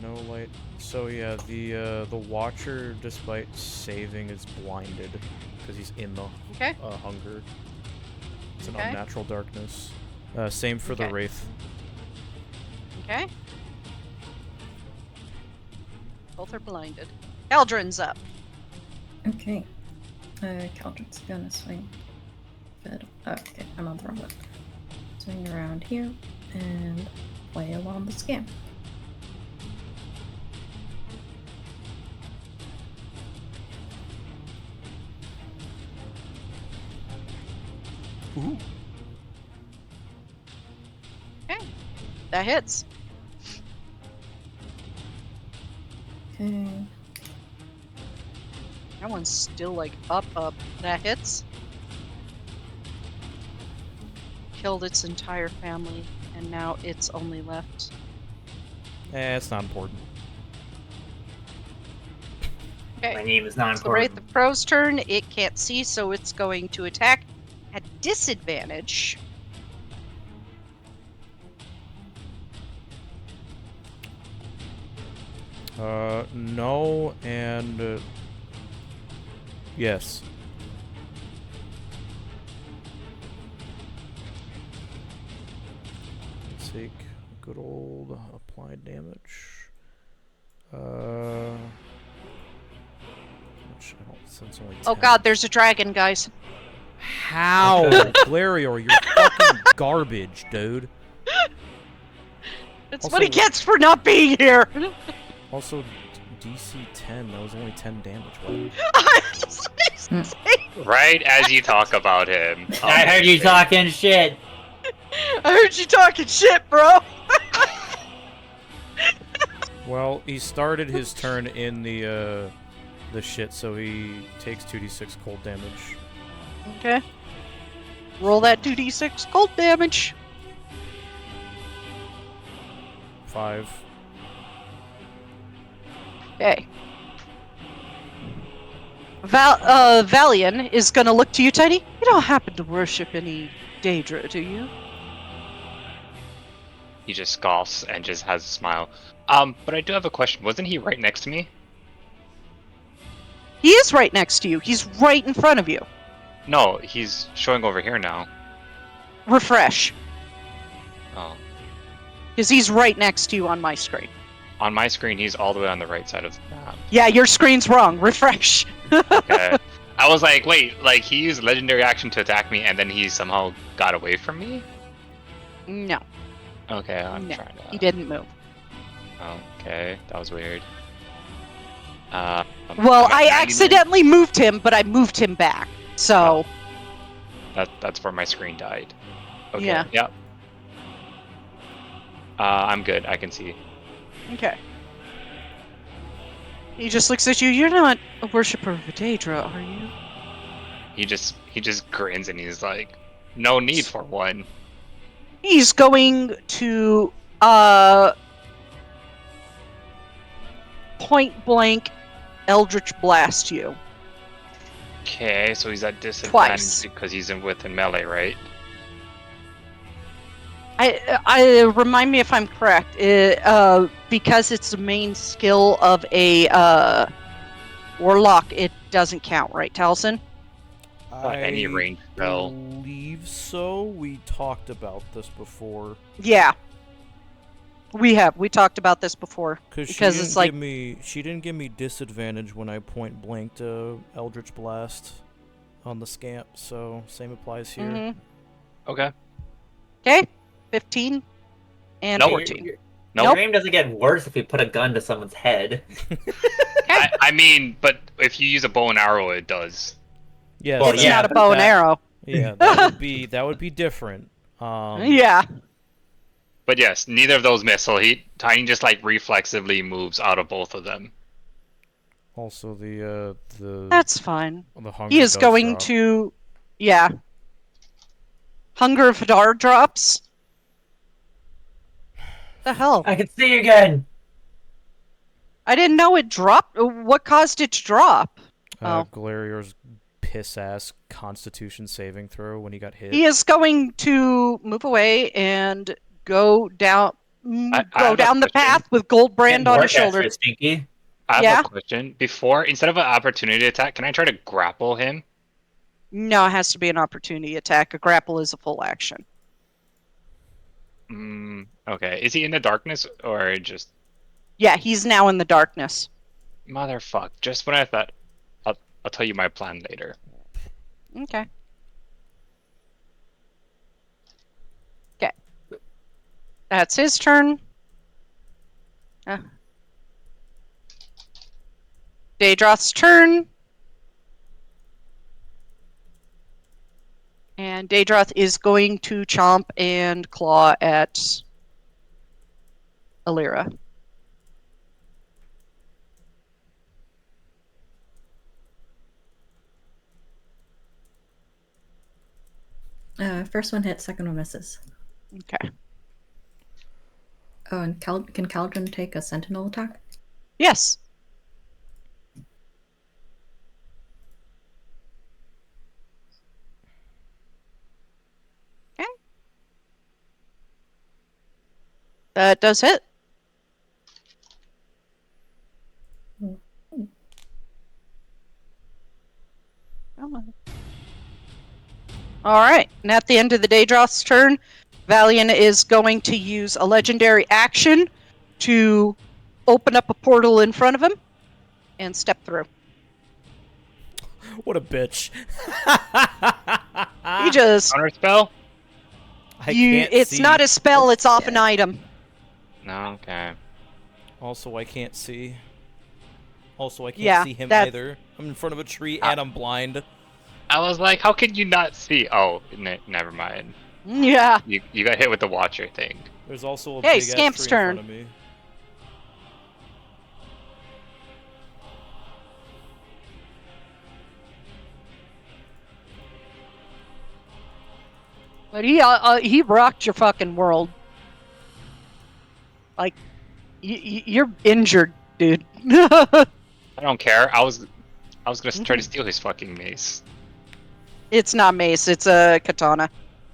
B: No light. So yeah, the Watcher, despite saving, is blinded because he's in the
A: Okay.
B: hunger. It's an
A: Okay.
B: unnatural darkness. Same for the
A: Okay.
B: Wraith.
A: Okay. Both are blinded. Eldrin's up.
E: Okay. Caldron's gonna swing. Okay, I'm on the wrong one. Swing around here and flail on the scam.
B: Ooh.
A: Okay. That hits.
E: Okay.
A: That one's still like up. That hits. Killed its entire family, and now it's only left.
B: It's not important.
A: Okay.
D: My name is not
A: It's the Wraith
D: important.
A: of Crow's turn. It can't see, so it's going to attack at disadvantage.
B: No, and yes. Take good old applied damage. Which I don't sense only 10.
A: Oh god, there's a dragon, guys.
B: How? Glario, you're fucking garbage, dude.
A: That's
B: Also-
A: what he gets for not being here.
B: Also, DC 10, that was only 10 damage, right?
C: Right as you talk about him.
D: I heard you talking shit.
A: I heard you talking shit, bro.
B: Well, he started his turn in the shit, so he takes 2d6 cold damage.
A: Okay. Roll that 2d6 cold damage.
B: 5.
A: Okay. Valian is gonna look to you, Tiny. You don't happen to worship any Daedra, do you?
C: He just scoffs and just has a smile. But I do have a question. Wasn't he right next to me?
A: He is right next to you. He's right in front of you.
C: No, he's showing over here now.
A: Refresh.
C: Oh.
A: Because he's right next to you on my screen.
C: On my screen, he's all the way on the right side of the map.
A: Yeah, your screen's wrong. Refresh.
C: Okay. I was like, wait, like he used legendary action to attack me and then he somehow got away from me?
A: No,
C: Okay, I'm
A: no,
C: trying to...
A: he didn't move.
C: Okay, that was weird.
A: Well,
C: I'm at
A: I
C: 99.
A: accidentally moved him, but I moved him back. So,
C: That's where my screen died. Okay,
A: Yeah.
C: Yep. I'm good, I can see.
A: okay. He just looks at you. You're not a worshiper of Daedra, are you?
C: He just grins and he's like, no need for one.
A: He's going to point blank Eldritch Blast you.
C: Okay, so he's at disadvantage
A: Twice.
C: because he's within melee, right?
A: I remind me if I'm correct. Because it's the main skill of a warlock, it doesn't count, right, Taliesin?
C: Any range spell.
B: believe so. We talked about this before.
A: Yeah. We have. We talked about this before.
B: Because
A: Because it's like
B: she didn't give me disadvantage when I point blanked Eldritch Blast on the scamp, so same applies here.
A: Mhm.
C: Okay.
A: Okay, 15 and
C: Nope.
A: 14.
C: Nope.
D: Your game doesn't get worse if you put a gun to someone's head.
C: I mean, but if you use a bow and arrow, it does.
B: Yeah,
D: Well,
A: It's
D: yeah,
A: not a
D: but
A: bow and
D: that-
A: arrow.
B: yeah, that would be different.
A: Yeah.
C: But yes, neither of those miss, so Tiny just like reflexively moves out of both of them.
B: Also, the
A: That's fine.
B: hunger
A: He is
B: does
A: going
B: drop.
A: to. Yeah. Hunger of Hadar drops. The hell?
D: I can see you again.
A: I didn't know it dropped. What caused it to drop? Oh.
B: Galerior's piss-ass Constitution saving throw when he got hit.
A: He is going to move away and go down the path with gold brand on his shoulder.
D: Stinky.
C: I have a question. Before, instead of an opportunity attack, can I try to grapple him?
A: No, it has to be an opportunity attack. A grapple is a full action.
C: Okay. Is he in the darkness or just...
A: Yeah, he's now in the darkness.
C: Motherfuck. Just when I thought... I'll tell you my plan later.
A: Okay. Okay. That's his turn. Daedroth's turn. And Daedroth is going to chomp and claw at Alira.
E: First one hits, second one misses.
A: Okay.
E: Oh, and can Caldron take a sentinel attack?
A: Yes. Okay. That does hit. All right, and at the end of the Daedroth's turn, Valiant is going to use a legendary action to open up a portal in front of him and step through.
B: What a bitch.
A: He just...
C: Counter spell?
A: It's not a spell, it's off an item.
C: No, okay.
B: Also, I can't see. Also, I can't see him either. I'm in front of a tree and I'm blind.
C: I was like, how can you not see? Oh, never mind.
A: Yeah.
C: You got hit with the Watcher thing.
B: There's also a big ass tree in front of me.
A: But he rocked your fucking world. Like, you're injured, dude.
C: I don't care. I was gonna try to steal his fucking mace.
A: It's not mace. It's a katana.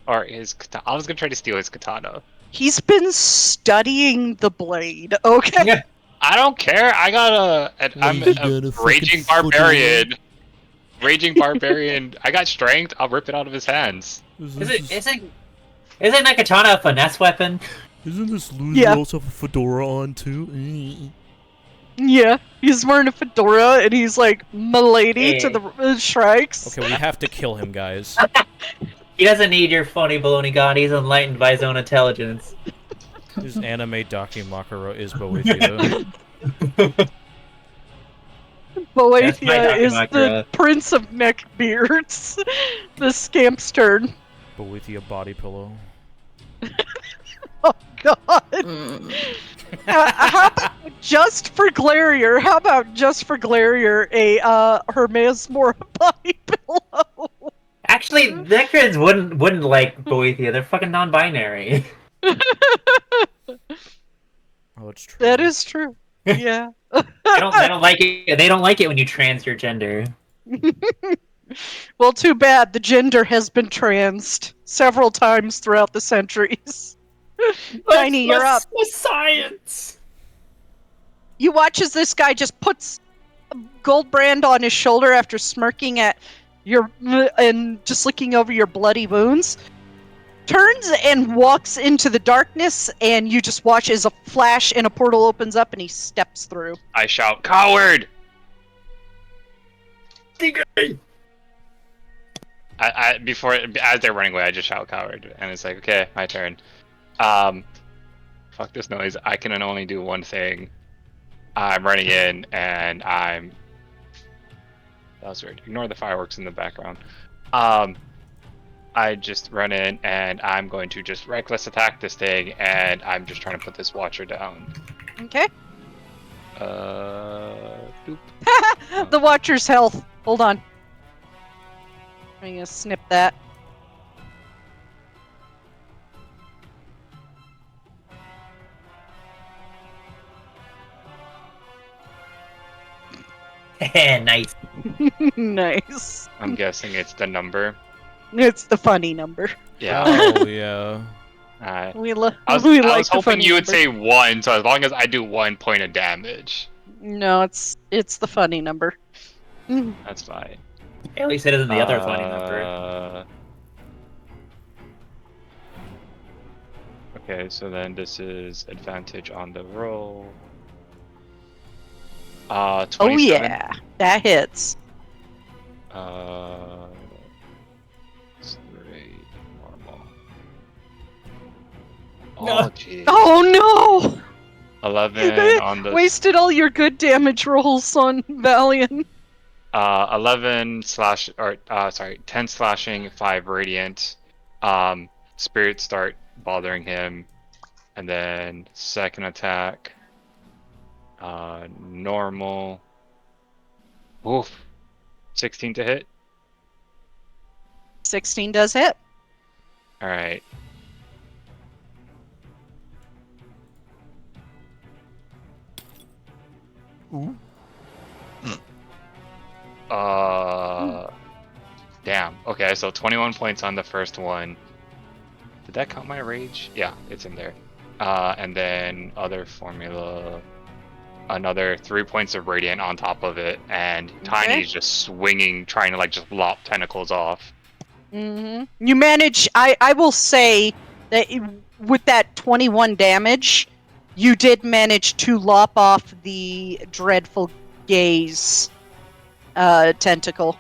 C: Or his katana. I was gonna try to steal his katana.
A: He's been studying the blade. Okay.
D: Yeah.
C: I don't care. I got I'm a raging barbarian. Raging barbarian. I got strength. I'll rip it out of his hands.
D: Isn't that katana a finesse weapon?
B: Isn't this loser also have a fedora on too?
A: Yeah, he's wearing a fedora and he's like milady to the strikes.
B: Okay, we have to kill him, guys.
D: He doesn't need your funny baloney god. He's enlightened by his own intelligence.
B: His anime Dakimakura is Boethia.
A: Boethia is the Prince of Neckbeards. The scamp's turn.
B: Boethia body pillow.
A: Oh god. How about just for Glarier? How about just for Glarier a Hermes Mora body pillow?
D: Actually, Necrons wouldn't like Boethia. They're fucking non-binary.
B: Oh, it's true.
A: That is true. Yeah.
D: They don't like it. They don't like it when you trans your gender.
A: Well, too bad. The gender has been transed several times throughout the centuries. Tiny, you're up.
D: Science.
A: You watch as this guy just puts a gold brand on his shoulder after smirking at your and just looking over your bloody wounds. Turns and walks into the darkness, and you just watch as a flash and a portal opens up, and he steps through.
C: I shout, "Coward!" As they're running away, I just shout, "Coward!" And it's like, okay, my turn. Fuck this noise. I can only do one thing. I'm running in, and that was weird. Ignore the fireworks in the background. I just run in, and I'm going to just reckless attack this thing, and I'm just trying to put this Watcher down.
A: Okay.
C: Boop.
A: The Watcher's health. Hold on. I'm gonna snip that.
D: Nice.
A: Nice.
C: I'm guessing it's the number.
A: It's the funny number.
C: Yeah.
B: Oh yeah.
C: Alright.
A: We,
C: I was
A: we like the
C: hoping
A: funny
C: you would
A: number.
C: say 1, so as long as I do 1 point of damage,
A: No, it's the funny number. Mm.
C: that's fine.
D: At least it isn't the other funny number.
C: Okay, so then this is advantage on the roll. 27.
A: Oh yeah, that hits.
C: Straight, normal.
D: No.
C: Oh, jeez.
A: Oh no!
C: 11 on the
A: Wasted all your good damage rolls on Valiant.
C: 11 slash or sorry, 10 slashing, 5 radiant. Spirits start bothering him, and then second attack. Normal. Oof. 16 to hit.
A: 16 does hit.
C: All right. Damn. Okay, so 21 points on the first one. Did that count my rage? Yeah, it's in there. And then other formula, another 3 points of radiant on top of it, and Tiny's just swinging, trying to like just lop tentacles off.
A: Mm-hmm. You manage. I will say that with that 21 damage, you did manage to lop off the dreadful gaze tentacle.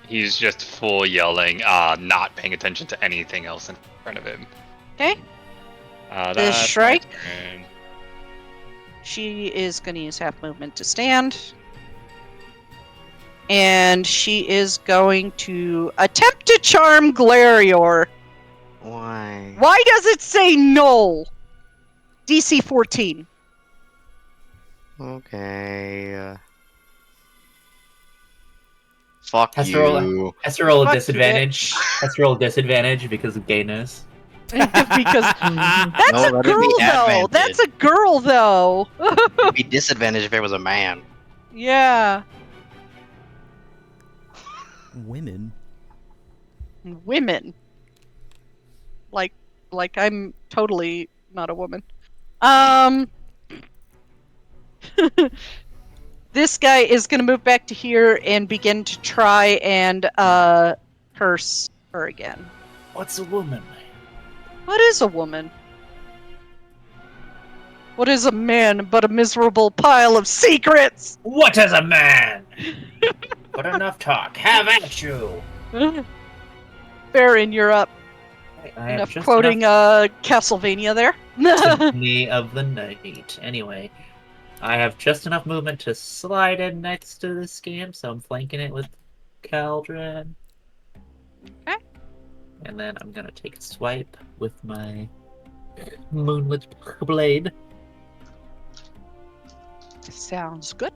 C: He's just full yelling, not paying attention to anything else in front of him.
A: Okay.
C: That's
A: strike.
C: my turn.
A: She is going to use half movement to stand. And she is going to attempt to charm Glarior.
F: Why?
A: Why does it say no? DC 14.
F: Okay. Fuck
D: Has to
F: you.
D: roll- Has to roll a
A: Fuck you,
D: disadvantage. Has to roll a disadvantage because of gayness.
A: Because that's
F: No,
A: a
F: let it
A: girl,
F: be
A: though.
F: advantage.
A: That's a girl, though.
F: It'd be disadvantage if it was a man.
A: Yeah.
B: Women.
A: Women. Like I'm totally not a woman. This guy is going to move back to here and begin to try and curse her again.
D: What's a woman?
A: What is a woman? What is a man but a miserable pile of secrets?
D: What is a man? But enough talk. Have at you.
A: Baron, you're up.
D: I have
A: Enough
D: just
A: quoting
D: enough
A: Castlevania there.
D: Symphony of the Night. Anyway, I have just enough movement to slide in next to the scam, so I'm flanking it with Caldron.
A: Okay.
D: And then I'm gonna take a swipe with my Moonlit Blade.
A: Sounds good.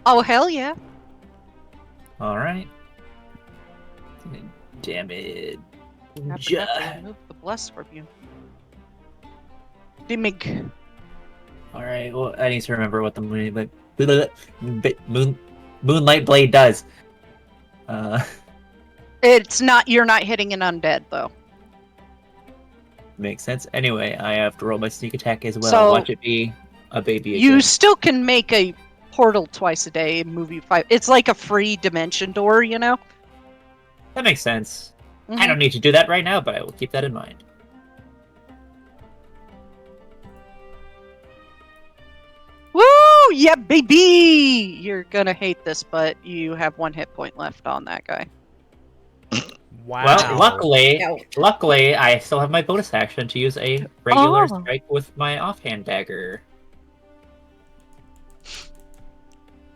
A: Oh, hell yeah.
D: Alright. Damage.
A: I forgot to remove the bless from you. Dimig.
D: Alright, well, I need to remember what the Moonlight Blade does.
A: It's not, you're not hitting an undead, though.
D: Makes sense. Anyway, I have to roll my sneak attack as well.
A: So,
D: Watch it be a baby again.
A: You still can make a portal twice a day in movie 5. It's like a free dimension door, you know?
D: That makes sense. I
A: Mhm.
D: don't need to do that right now, but I will keep that in mind.
A: Woo! Yeah, baby! You're gonna hate this, but you have 1 hit point left on that guy.
B: Wow.
D: Well, luckily,
E: Ouch.
D: luckily, I still have my bonus action to use a regular
A: Oh.
D: strike with my offhand dagger. It's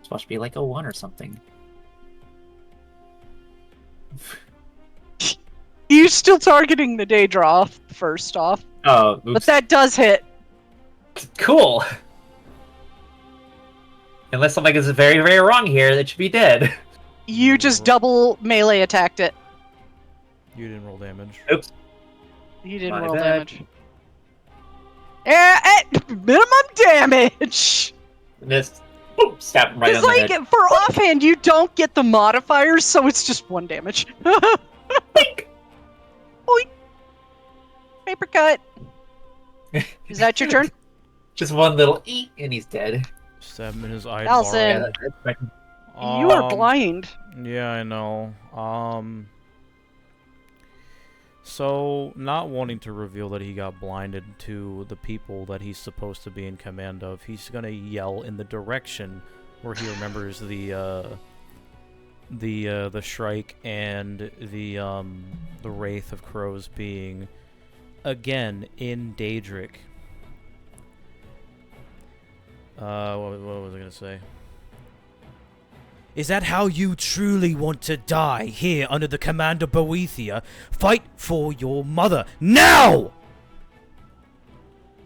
D: supposed to be like a 1 or something.
A: You're still targeting the day draw, first off.
D: Oh, oops.
A: But that does hit.
D: Cool. Unless something is very, very wrong here, that should be dead.
A: You just double melee attacked it.
B: You didn't roll damage.
D: Oops.
A: You didn't
D: My
A: roll
D: bad.
A: damage. Minimum damage.
D: And just boom, stab him right on
A: Because,
D: the head.
A: for offhand, you don't get the modifiers, so it's just 1 damage.
D: Boink!
A: Boink. Paper cut. Is that your turn?
D: Just one little eek, and he's dead.
B: Stab him in his eyeball.
A: Allison.
D: Yeah, that's
A: You are blind.
B: Yeah, I know. So, not wanting to reveal that he got blinded to the people that he's supposed to be in command of, he's gonna yell in the direction where he remembers the Shrike and the Wraith of Crows being, again, in Daedric. What was I gonna say? Is that how you truly want to die, here under the command of Boethia? Fight for your mother, now!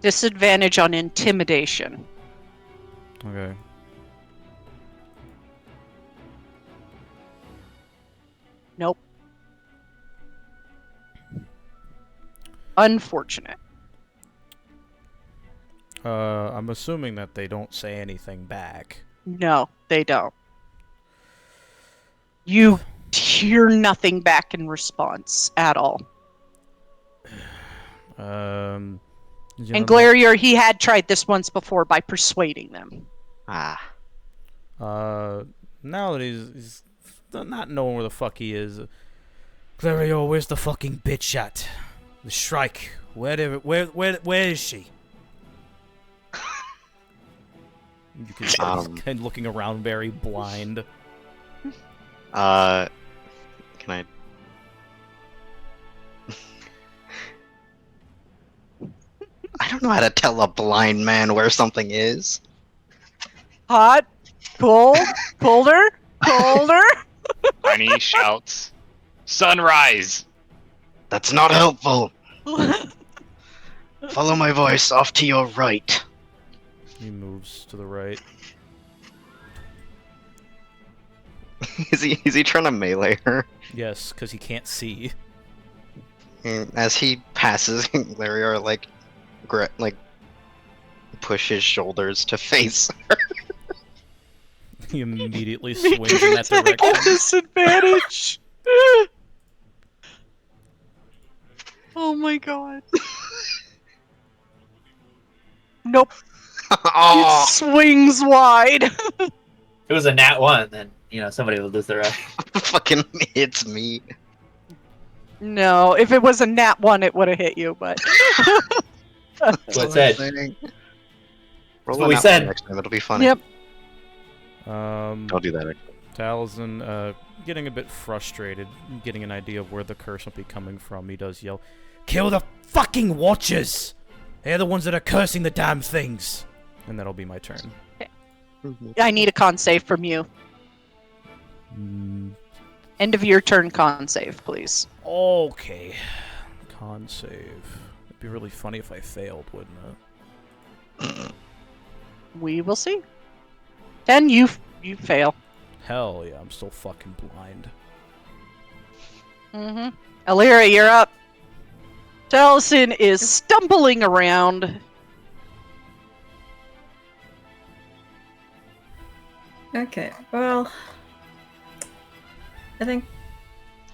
A: Disadvantage on intimidation.
B: Okay.
A: Nope. Unfortunate.
B: I'm assuming that they don't say anything back.
A: No, they don't. You hear nothing back in response at all.
B: You
A: And
B: know,
A: Glarier, he had tried this once before by persuading them.
F: Ah.
B: now that he's not knowing where the fuck he is, Clario, where's the fucking bitch at? The Shrike, where is she? You can see he's kind of looking around very blind.
F: Can I? I don't know how to tell a blind man where something is.
A: Hot, cold, colder, colder.
C: Tiny shouts, "Sunrise!"
F: That's not helpful. Follow my voice off to your right.
B: He moves to the right.
F: Is he trying to melee her?
B: Yes, because he can't see.
F: And as he passes, Lariar push his shoulders to face her.
B: He immediately swings in that direction.
A: Disadvantage. Oh my god. Nope.
F: Oh,
A: It swings wide.
D: If it was a nat 1, then, somebody would lose their eye.
F: fucking hits me.
A: No, if it was a nat 1, it would have hit you, but.
D: That's what it said.
F: Roll
D: what we
F: a nat
D: said.
F: one next time, it'll be funny.
A: Yep.
F: I'll do that.
B: Taliesin, getting a bit frustrated, getting an idea of where the curse might be coming from, he does yell, "Kill the fucking Watchers! They're the ones that are cursing the damn things!" And that'll be my turn.
A: I need a con save from you. End of your turn con save, please.
B: Okay. Con save. It'd be really funny if I failed, wouldn't it?
A: We will see. 10, you fail.
B: Hell yeah, I'm still fucking blind.
A: Mm-hmm. Alira, you're up. Taliesin is stumbling around.
E: Okay, well, I think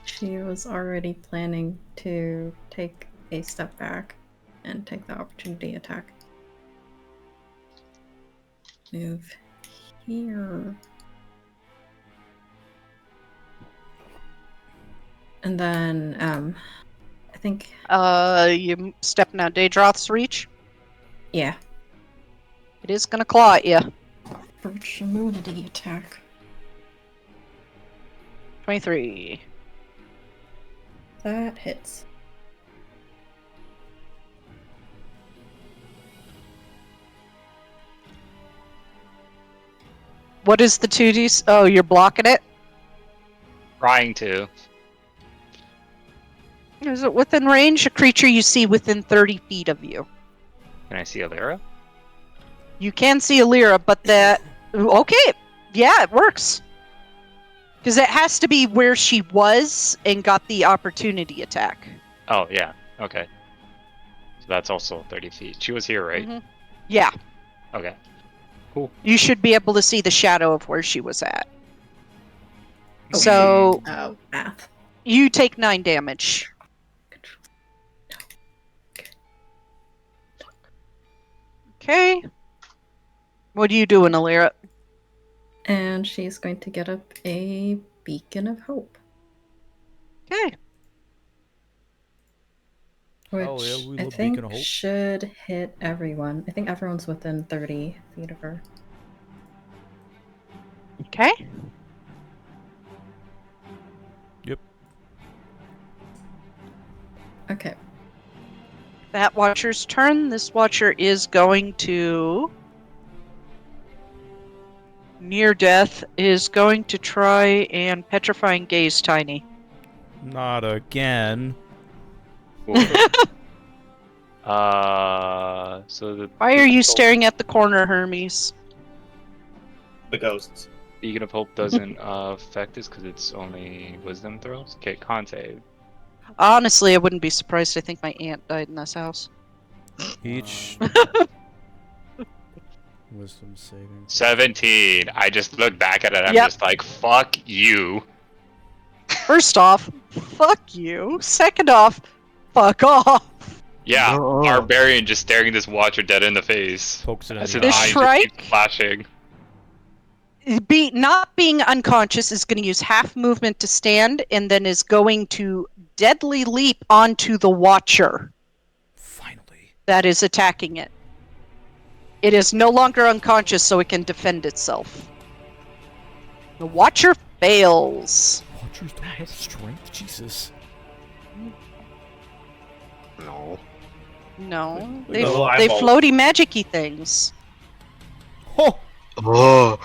E: she was already planning to take a step back and take the opportunity attack. Move here. And then, I think,
A: You stepping out Daedroth's reach.
E: yeah,
A: It is gonna claw at you.
E: Birch immunity attack.
A: 23.
E: That hits.
A: What is the 2d? Oh, you're blocking it?
C: Trying to.
A: Is it within range? A creature you see within 30 feet of you.
C: Can I see Alira?
A: You can see Alira, but that... Okay, yeah, it works. Because it has to be where she was and got the opportunity attack.
C: Oh, yeah. Okay. So that's also 30 feet. She was here, right?
A: Mhm. Yeah,
C: Okay. Cool.
A: you should be able to see the shadow of where she was at.
E: Oh,
A: So
E: oh, math.
A: you take 9 damage. Okay. What are you doing, Alira?
E: And she's going to get up a beacon of hope.
A: Okay.
B: Hell
E: Which
B: yeah, we
E: I
B: love
E: think
B: Beacon of Hope.
E: should hit everyone. I think everyone's within 30 feet of her.
A: Okay.
B: Yep.
E: Okay.
A: That watcher's turn. This watcher is going to... Near death is going to try and petrifying gaze Tiny.
B: Not again.
C: So the
A: Why are
C: Beacon
A: you
C: of Hope-
A: staring at the corner, Hermes?
D: The ghosts.
C: Beacon of Hope doesn't affect us because it's only wisdom throws? Okay, con save.
A: Honestly, I wouldn't be surprised. I think my aunt died in this house.
B: Each wisdom saving.
C: 17. I just look back at it. I'm
A: Yep.
C: just like, fuck you.
A: First off, fuck you. Second off, fuck off.
C: Yeah,
F: No.
C: barbarian just staring this watcher dead in the face.
B: Pokes it in
C: As
B: the
C: his
A: The
B: eye.
C: eyes
A: shrike-
C: just keep flashing.
A: Not being unconscious is going to use half movement to stand, and then is going to deadly leap onto the watcher
B: Finally.
A: that is attacking it. It is no longer unconscious, so it can defend itself. The watcher fails.
B: Watchers don't have strength? Jesus.
F: No.
A: No,
B: Like
A: they
B: a
D: little
A: they
D: eyeball.
A: floaty magicy things.
B: Oh!
F: Oh.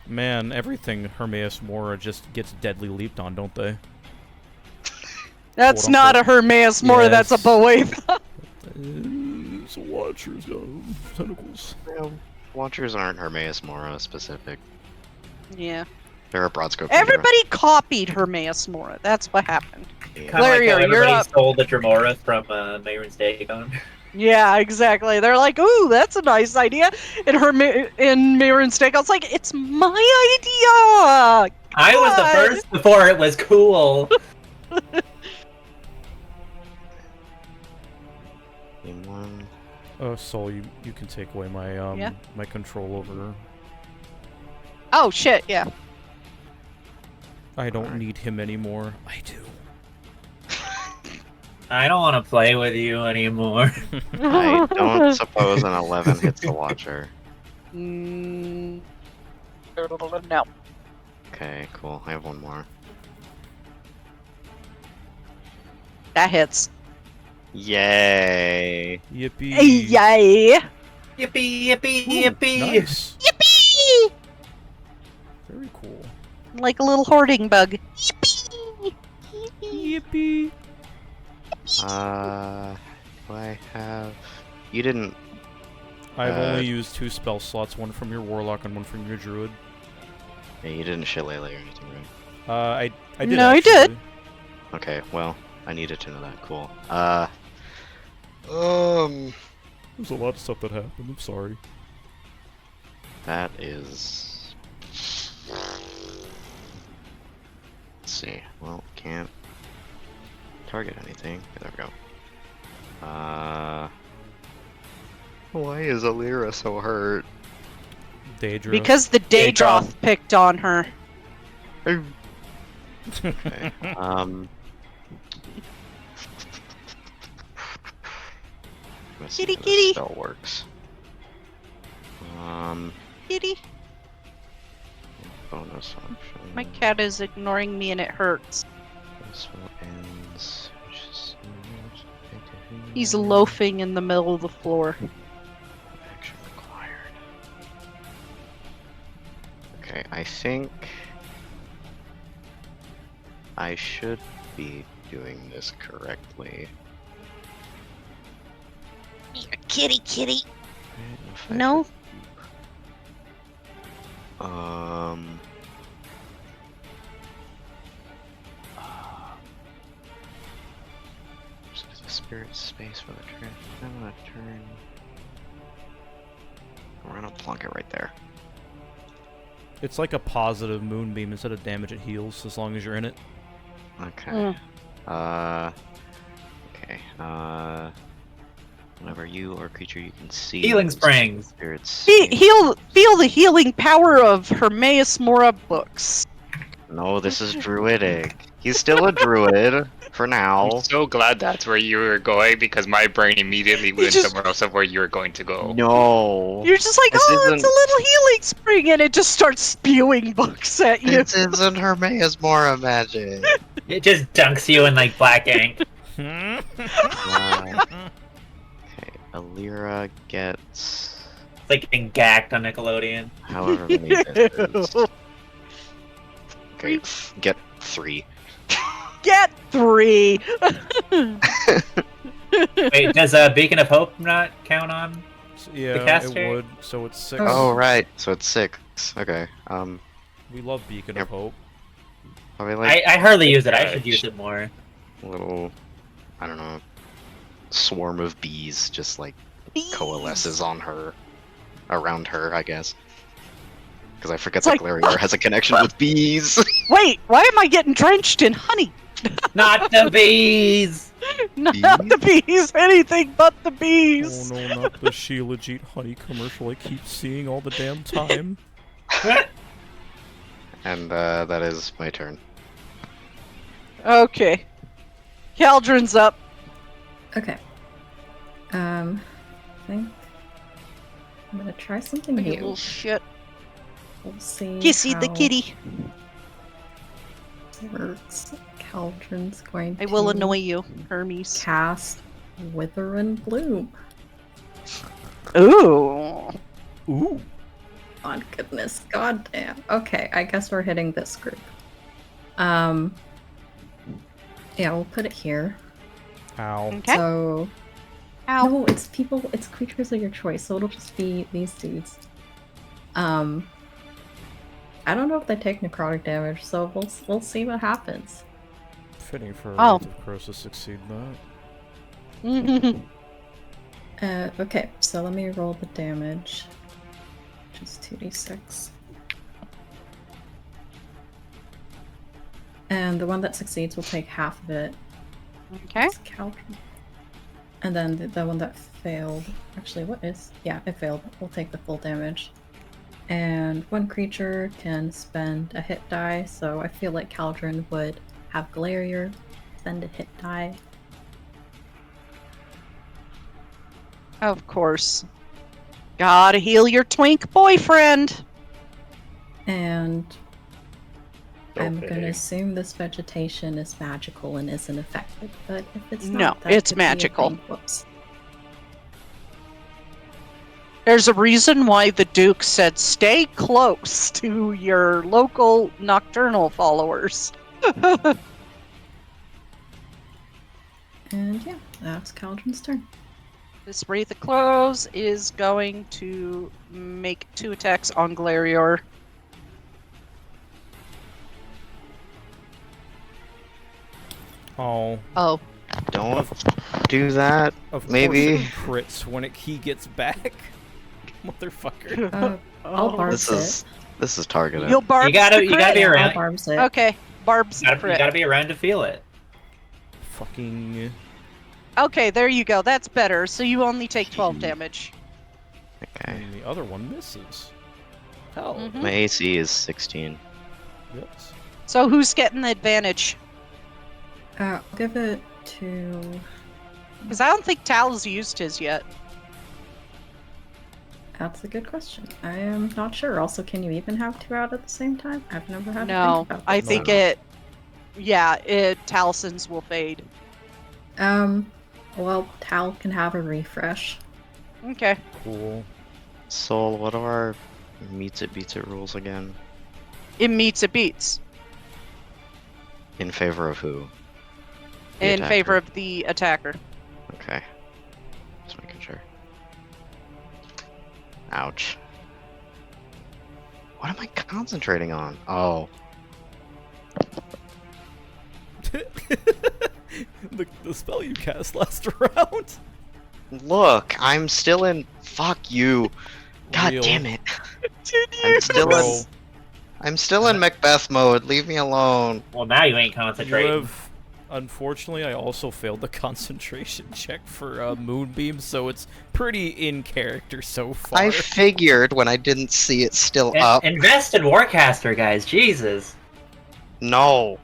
B: Man, everything Hermes Mora just gets deadly leaped on, don't they?
A: That's
B: Quote,
A: not a
B: unquote.
A: Hermes Mora, that's a
B: Yes.
A: boy.
B: It's a watcher's got tentacles.
F: Yeah, Watchers aren't Hermes Mora specific.
A: Yeah.
F: They're a broad scope.
A: Everybody copied Hermes Mora. That's what happened.
F: Yeah.
D: Kind of like
A: Larry,
D: how
A: you're
D: everybody
A: up.
D: stole the Dremora from Mayron's Dagon.
A: Yeah, exactly. They're like, "Ooh, that's a nice idea." In Mirren's take, I was like, "It's my idea."
D: I was the
A: God.
D: first before it was cool.
F: Game one.
B: Oh, Soul, you can take away my
A: Yeah.
B: my control over.
A: Oh shit! Yeah.
B: I don't need him anymore. I do.
D: I don't want to play with you anymore.
F: I don't suppose an 11 hits the Watcher.
A: Mm, no.
F: Okay, cool. I have one more.
A: That hits.
F: Yay!
B: Yippee!
A: Yay!
D: Yippee, yippee,
B: Ooh,
D: yippee!
B: Nice.
A: Yippee!
B: Very cool.
A: Like a little hoarding bug. Yippee!
B: Yippee!
F: Do I have... You didn't...
B: I've
F: Uh,
B: only used 2 spell slots, one from your warlock and one from your druid.
F: Yeah, you didn't shillelagh or anything, right?
B: I did.
A: No, he
B: actually.
A: did.
F: Okay, well, I needed to know that. Cool.
B: There's a lot of stuff that happened. I'm sorry.
F: That is... Let's see. Well, can't target anything. There we go. Why is Alira so hurt?
B: Daedra.
A: Because the Daedroth picked on her.
F: Okay. Let's see
A: Kitty,
F: how this
A: kitty.
F: spell works.
A: Kitty.
F: Bonus option.
A: My cat is ignoring me and it hurts.
F: This one ends.
A: He's loafing in the middle of the floor.
F: Action required. Okay, I think I should be doing this correctly.
A: Kitty, kitty.
F: If I
A: No.
F: could- Spirit space for the turn. I'm gonna turn. We're gonna plunk it right there.
B: It's like a positive moonbeam. Instead of damage, it heals as long as you're in it.
F: Okay. Okay. Whenever you or creature you can see.
D: Healing springs.
F: Spirits.
A: Feel the healing power of Hermaeus Mora books.
F: No, this is druidic. He's still a druid for now.
C: I'm so glad that's where you were going because my brain immediately went
A: just-
C: somewhere else of where you were going to go.
F: No.
A: You're just like,
F: This
A: oh, it's a
F: isn't-
A: little healing spring, and it just starts spewing books at you.
F: This isn't Hermaeus Mora magic.
D: It just dunks you in like black ink.
F: Okay, Alira gets
D: It's like getting gacked on Nickelodeon.
F: however many it is. Okay, get 3.
A: Get 3.
D: Wait, does Beacon of Hope not count on?
B: Yeah, it
D: caster?
B: would. So it's 6.
F: Oh right, so it's 6. Okay,
B: We love Beacon
F: Yep.
B: of Hope.
F: probably like
D: I hardly use it. I should use it more.
F: a little, I don't know, swarm of bees just like coalesces on her, around her, I guess. Because I forget
A: It's
F: that
A: like-
F: Glarior has a connection with bees.
A: Wait, why am I getting drenched in honey?
D: Not the bees!
A: Not the bees, anything but the
B: Oh
A: bees.
B: no, not the Shilajit honey commercial I keep seeing all the damn time.
F: And that is my turn.
A: Okay. Caldron's up.
E: Okay. I think I'm gonna try something
A: You
E: new.
A: little shit.
E: We'll see.
A: Kissy the
E: how
A: kitty.
E: it works. Cauldron's going
A: I will
E: to
A: annoy you, Hermes.
E: cast Wither and Bloom.
A: Ooh.
B: Ooh.
E: Oh goodness, goddamn. Okay, I guess we're hitting this group. Yeah, we'll put it here.
B: Ow.
A: Okay.
E: So
A: Ow.
E: no, it's creatures of your choice, so it'll just be these dudes. I don't know if they take necrotic damage, so we'll see what happens.
B: Fitting for a
A: Oh.
B: Wraith of Crows to succeed that.
E: Okay, so let me roll the damage. Just 2d6. And the one that succeeds will take half of it.
A: Okay.
E: It's Cauldron. And then the one that failed. Actually, what is? Yeah, it failed. We'll take the full damage. And one creature can spend a hit die, so I feel like Cauldron would have Galarior spend a hit die.
A: Of course. Gotta heal your twink boyfriend.
E: And I'm
C: Okay.
E: gonna assume this vegetation is magical and isn't affected, but if it's
A: No,
E: not, that
A: it's
E: could be a
A: magical.
E: thing. Whoops.
A: There's a reason why the Duke said stay close to your local Nocturnal followers.
E: And yeah, that's Cauldron's turn.
A: This Wraith of Crows is going to make 2 attacks on Galarior.
B: Oh.
A: Oh,
F: Don't do that.
B: Of
F: Maybe.
B: course it crits when he gets back. Motherfucker.
E: I'll
A: oh.
E: Barbs
F: This is targeted.
A: You'll barb
D: You gotta
A: the
D: be
A: crit?
E: I'll
D: around.
E: Barbs it.
A: Okay, Barb's
D: You
A: crit.
D: gotta be around to feel it.
B: Fucking.
A: Okay, there you go. That's better. So you only take 12 damage.
F: Okay.
B: And the other one misses. Hell.
A: Mhm.
F: My AC is 16.
B: Yes.
A: So who's getting the advantage?
E: I'll give it to.
A: Because I don't think Tal's used his yet.
E: That's a good question. I am not sure. Also, can you even have 2 out at the same time? I've never had to
A: No,
E: think about
A: I
E: this.
A: think
B: No.
A: it. Yeah, Talison's will fade.
E: Well, Tal can have a refresh.
A: Okay.
B: Cool.
F: Soul, what are our meets it beats it rules again?
A: It meets, it beats.
F: In favor of who? The
A: In favor
F: attacker.
A: of the attacker.
F: Okay. Just making sure. Ouch. What am I concentrating on? Oh.
B: the spell you cast last round.
F: Look, I'm still in. Fuck you. God
B: Real.
F: damn it.
A: Continues.
F: I'm still in Macbeth mode. Leave me alone.
D: Well, now you ain't
B: You
D: concentrating.
B: have. Unfortunately, I also failed the concentration check for Moonbeam, so it's pretty in character so far.
F: I figured when I didn't see it still up.
D: Invest in Warcaster, guys. Jesus.
F: No.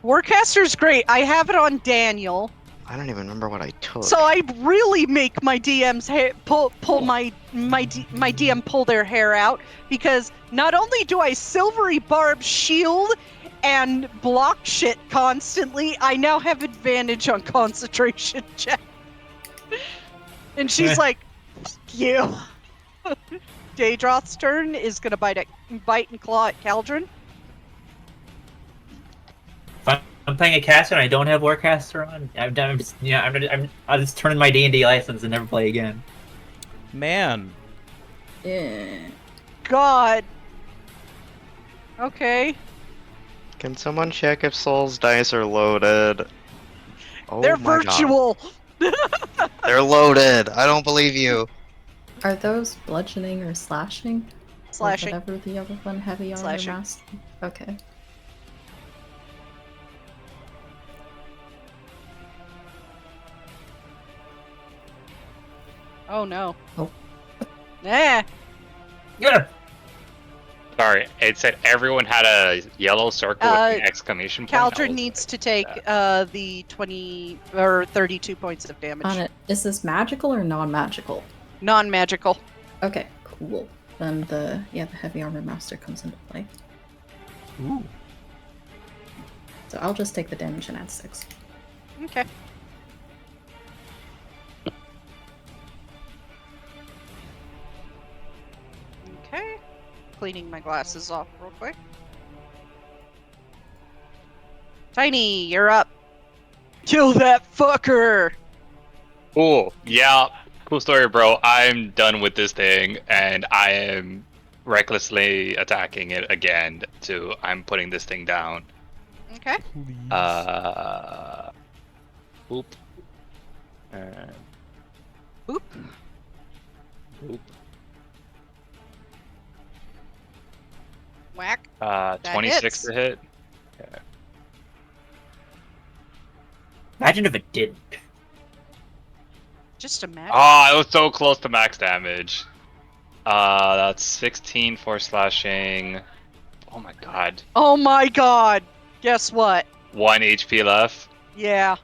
A: Warcaster's great. I have it on Daniel.
F: I don't even remember what I took.
A: So I really make my DM's pull my DM pull their hair out, because not only do I silvery barb shield and block shit constantly, I now have advantage on concentration check. And she's like, "Fuck you." Daedroth's turn is gonna bite and claw at Caldron.
D: I'm playing a caster and I don't have Warcaster on. I'm just turning my D&D license and never play again.
B: Man.
E: Yeah.
A: God. Okay.
F: Can someone check if Soul's dice are loaded? Oh
A: They're
F: my God.
A: virtual.
F: They're loaded. I don't believe you.
E: Are those bludgeoning or slashing?
A: Slashing.
E: Or whatever the other one, heavy armor
A: Slashing.
E: master. Okay.
A: Oh no.
E: Oh.
A: Nah.
D: Yeah.
C: Sorry, it said everyone had a yellow circle with an exclamation point.
A: Caldron needs to take the 20 or 32 points of damage.
E: On it. Is this magical or non-magical?
A: Non-magical.
E: Okay, cool. Then the heavy armor master comes into play.
B: Ooh.
E: So I'll just take the damage and add 6.
A: Okay. Okay. Cleaning my glasses off real quick. Tiny, you're up. Kill that fucker!
C: Cool. Yeah. Cool story, bro. I'm done with this thing, and I am recklessly attacking it again. I'm putting this thing down.
A: Okay.
C: Boop.
A: Boop.
C: Boop.
A: Whack.
C: 26
A: hits.
C: to hit.
D: Imagine if it didn't.
A: Just imagine.
C: Oh, I was so close to max damage. That's 16 for slashing. Oh my god.
A: Oh my god! Guess what?
C: 1 HP left.
A: Yeah.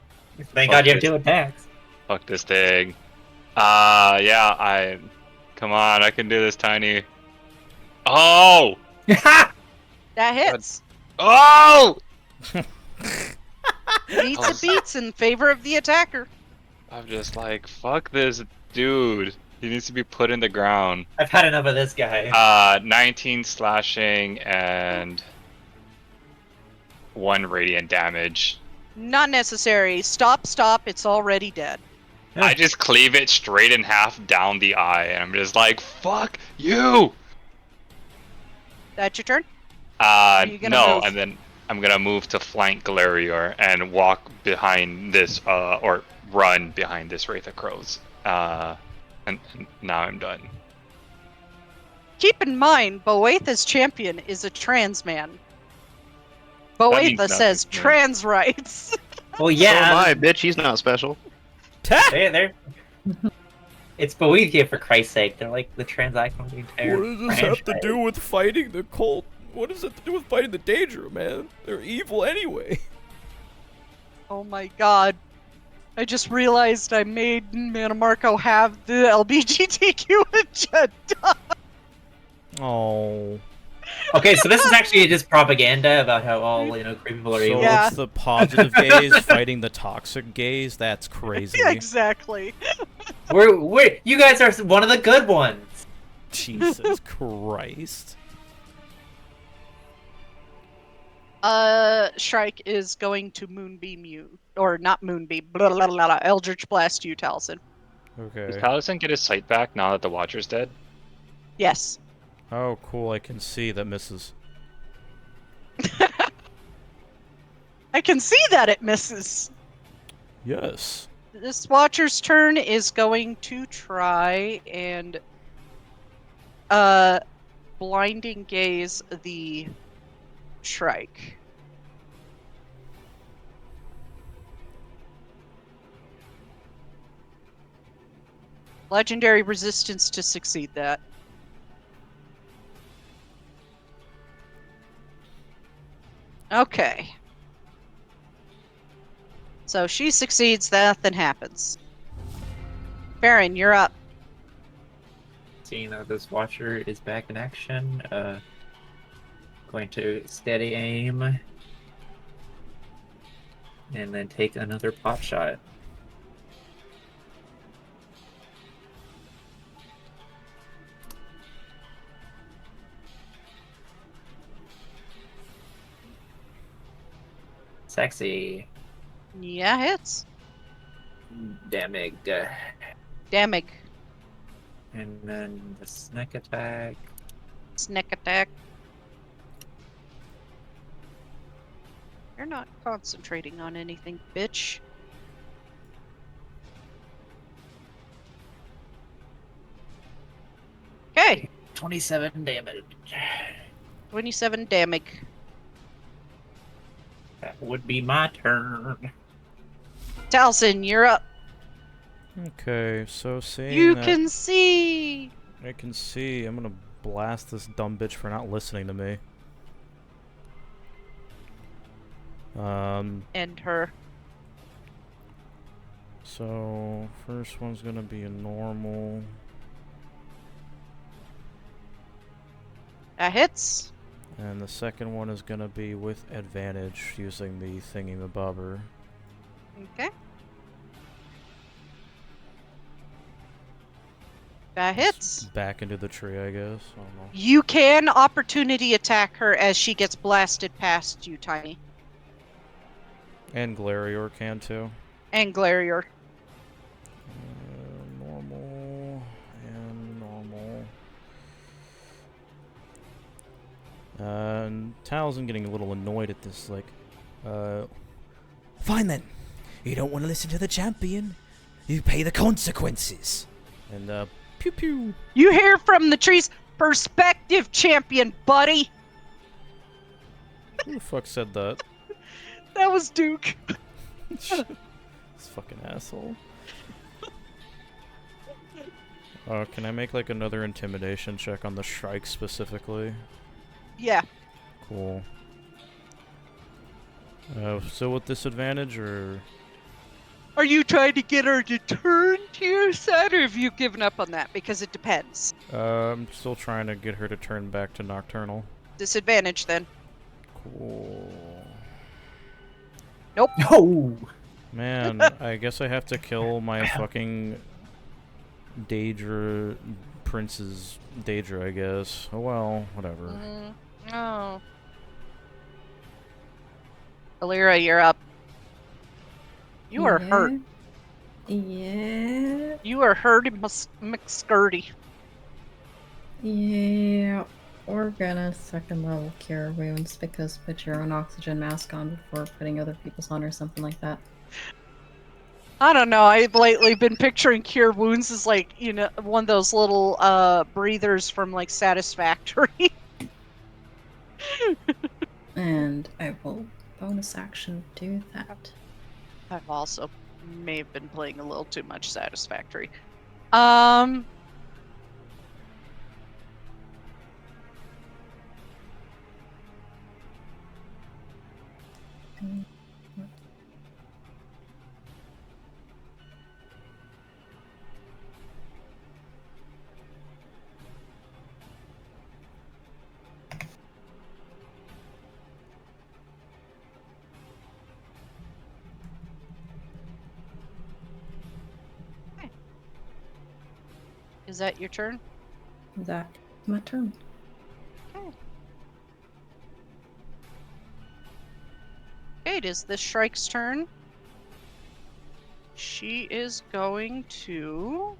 D: Thank God you have 2 attacks.
C: Fuck this thing. Yeah, come on, I can do this, Tiny. Oh!
A: That hits.
C: Oh!
A: Beats it beats in favor of the attacker.
C: I'm just like, fuck this dude. He needs to be put in the ground.
D: I've had enough of this guy.
C: 19 slashing and 1 radiant damage.
A: Not necessary. Stop, it's already dead.
C: I just cleave it straight in half down the eye, and I'm just like, fuck you!
A: That's your turn? you gonna
C: No,
A: move?
C: and then I'm gonna move to flank Galerior and walk behind this, or run behind this Wraith of Crows. And now I'm done.
A: Keep in mind, Boetha's champion is a trans man.
C: means
A: Boetha says
C: nothing to me.
A: trans rights.
D: Well,
F: So
D: yeah.
F: am I, bitch. He's not special.
D: They're... It's Boethia, for Christ's sake. They're like the transaction of the entire
B: What does this have to
D: franchise.
B: do with fighting the cult? What does it to do with fighting the Daedra, man? They're evil anyway.
A: Oh my god. I just realized I made Manamarco have the LBGTQ agenda.
B: Oh.
D: Okay, so this is actually just propaganda about how all, queer people are
B: So
D: evil.
A: Yeah.
B: it's the positive gays fighting the toxic gays? That's crazy.
A: Yeah, exactly.
D: You guys are one of the good ones.
B: Jesus Christ.
A: Shrike is going to Moonbeam you. Or not Moonbeam, blah, blah, blah, blah, Eldritch Blast you, Taliesin.
C: Does
B: Okay.
C: Taliesin get his sight back now that the Watcher's dead?
A: Yes.
B: Oh, cool. I can see that misses.
A: I can see that it misses.
B: Yes.
A: This Watcher's turn is going to try and blinding gaze the Shrike. Legendary resistance to succeed that. Okay. So she succeeds, nothing happens. Baron, you're up.
D: Seeing that this Watcher is back in action, going to steady aim and then take another pot shot. Sexy.
A: Yeah, hits.
D: Damage.
A: Damage.
D: And then the sneak attack.
A: Sneak attack. You're not concentrating on anything, bitch. Okay.
D: 27 damage.
A: 27 damage.
D: That would be my turn.
A: Taliesin, you're up.
B: Okay, so seeing
A: You
B: that
A: can see.
B: I can see, I'm gonna blast this dumb bitch for not listening to me.
A: End her.
B: So first one's gonna be a normal.
A: That hits.
B: And the second one is gonna be with advantage using the thingy-mabobber.
A: Okay. That hits.
B: Back into the tree, I guess. I don't know.
A: You can opportunity attack her as she gets blasted past you, Tiny.
B: And Glarior can too.
A: And Glarior.
B: Normal and normal. And Taliesin getting a little annoyed at this, like,
G: Fine then. You don't want to listen to the champion? You pay the consequences.
B: and pew pew.
A: You hear from the trees, perspective champion, buddy.
B: Who the fuck said that?
A: That was Duke.
B: This fucking asshole. Can I make like another intimidation check on the Shrike specifically?
A: Yeah.
B: Cool. Still with disadvantage, or?
A: Are you trying to get her to turn to your side, or have you given up on that? Because it depends.
B: I'm still trying to get her to turn back to Nocturnal.
A: Disadvantage, then.
B: Cool.
A: Nope.
D: No!
B: Man, I guess I have to kill my fucking Daedra Prince's Daedra, I guess. Oh well, whatever.
A: Oh. Alira, you're up. You are hurt.
E: Yeah.
A: You are hurt in McScurdy.
E: Yeah. We're gonna second level cure wounds because put your own oxygen mask on before putting other people's on or something like that.
A: I don't know. I've lately been picturing cure wounds as like, you know, one of those little breathers from like Satisfactory.
E: And I will bonus action do that.
A: I've also may have been playing a little too much Satisfactory. Is that your turn?
E: That's my turn.
A: Okay. Okay, it is this Shrike's turn. She is going to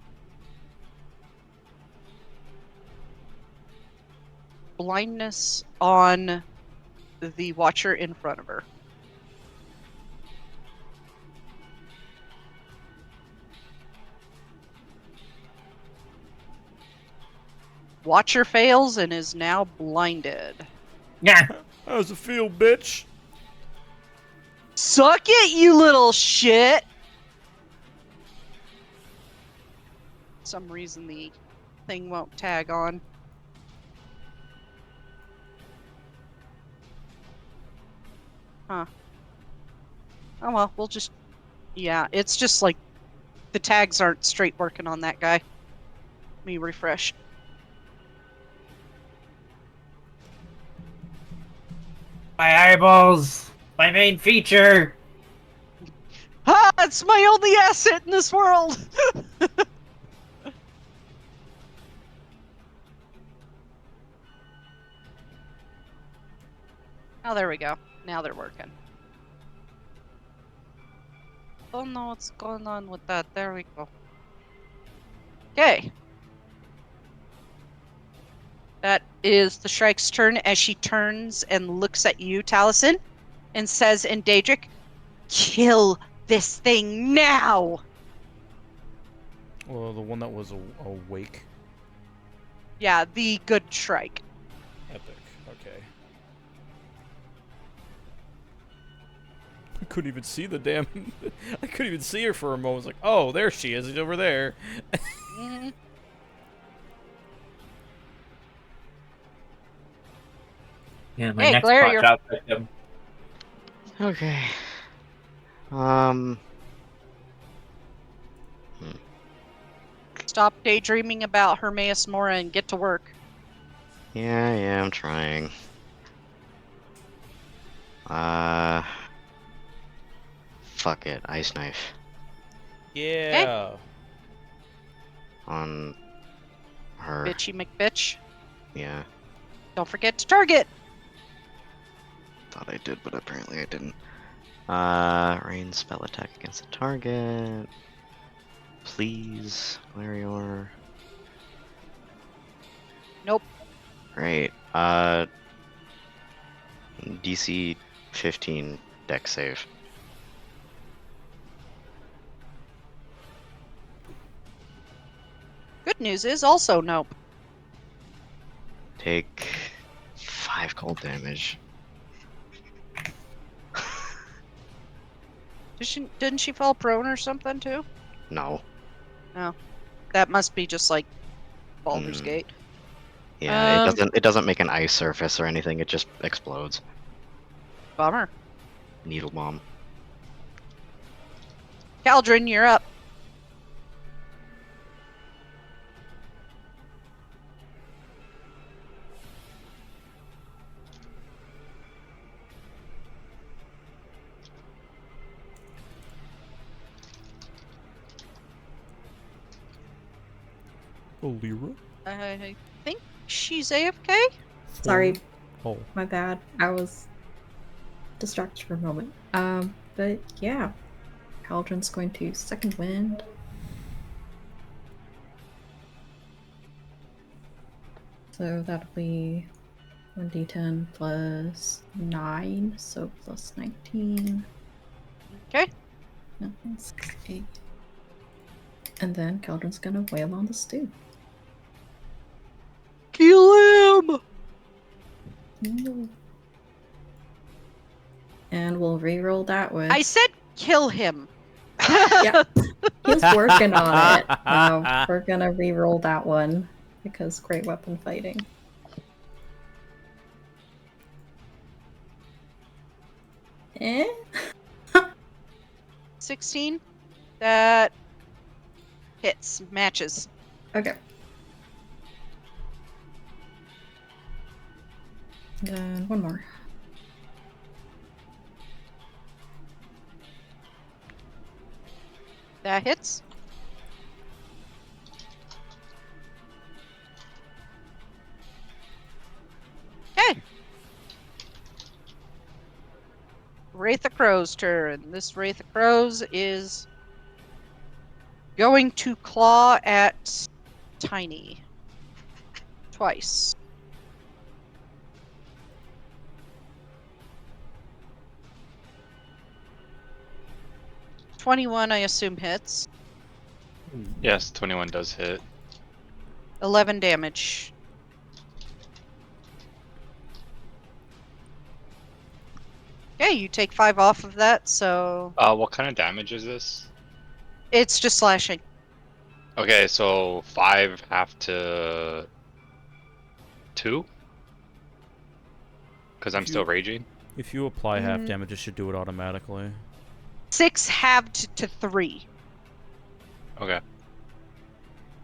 A: blindness on the Watcher in front of her. Watcher fails and is now blinded.
D: Yeah.
B: How's it feel, bitch?
A: Suck it, you little shit! For some reason the thing won't tag on. Huh. Oh well, we'll just... Yeah, it's just like the tags aren't straight working on that guy. Let me refresh.
D: My eyeballs! My main feature!
A: Ah, it's my only asset in this world! Oh, there we go. Now they're working. Oh no, what's going on with that? There we go. Okay. That is the Shrike's turn as she turns and looks at you, Taliesin, and says in Daedric, "Kill this thing now!"
B: Well, the one that was awake.
A: Yeah, the good Shrike.
B: Epic. Okay. I couldn't even see the damn... I couldn't even see her for a moment. I was like, oh, there she is. She's over there.
A: Mhm.
D: Yeah, my
A: Hey,
D: next
A: Claire,
D: pot
A: you're-
D: shot victim.
F: Okay.
A: Stop daydreaming about Hermaeus Mora and get to work.
F: Yeah, I'm trying. Fuck it. Ice knife
B: Yeah.
F: on her.
A: Bitchy McBitch.
F: Yeah.
A: Don't forget to target!
F: Thought I did, but apparently I didn't. Rain spell attack against the target. Please, Glarior.
A: Nope.
F: Great. DC 15 deck save.
A: Good news is also nope.
F: Take 5 cold damage.
A: Didn't she fall prone or something too?
F: No.
A: No. That must be just like Baldur's Gate.
F: Yeah, it doesn't make an ice surface or anything, it just explodes.
A: Bummer.
F: Needle bomb.
A: Caldrin, you're up.
B: Alira?
A: I think she's AFK?
E: Sorry,
B: Oh.
E: my bad. I was distracted for a moment. But yeah. Cauldron's going to second wind. So that'll be 1d10 plus 9, so plus 19.
A: Okay.
E: No, 6, 8. And then Cauldron's gonna wail on the stew.
A: Kill him!
E: No. And we'll re-roll that with...
A: I said kill him.
E: Yeah. He's working on it. We're gonna re-roll that one because great weapon fighting. Eh?
A: 16. That hits. Matches.
E: Okay. Then one more.
A: That hits. Okay. Wraith of Crow's turn. This Wraith of Crow's is going to claw at Tiny. Twice. .21, I assume, hits.
C: Yes, 21 does hit.
A: 11 damage. Yeah, you take 5 off of that, so
C: What kind of damage is this?
A: it's just slashing.
C: Okay, so 5 half to 2? Because I'm
B: If
C: still
B: you
C: raging?
B: if you apply half
A: Mm.
B: damage, it should do it automatically.
A: 6 halved to 3.
C: Okay.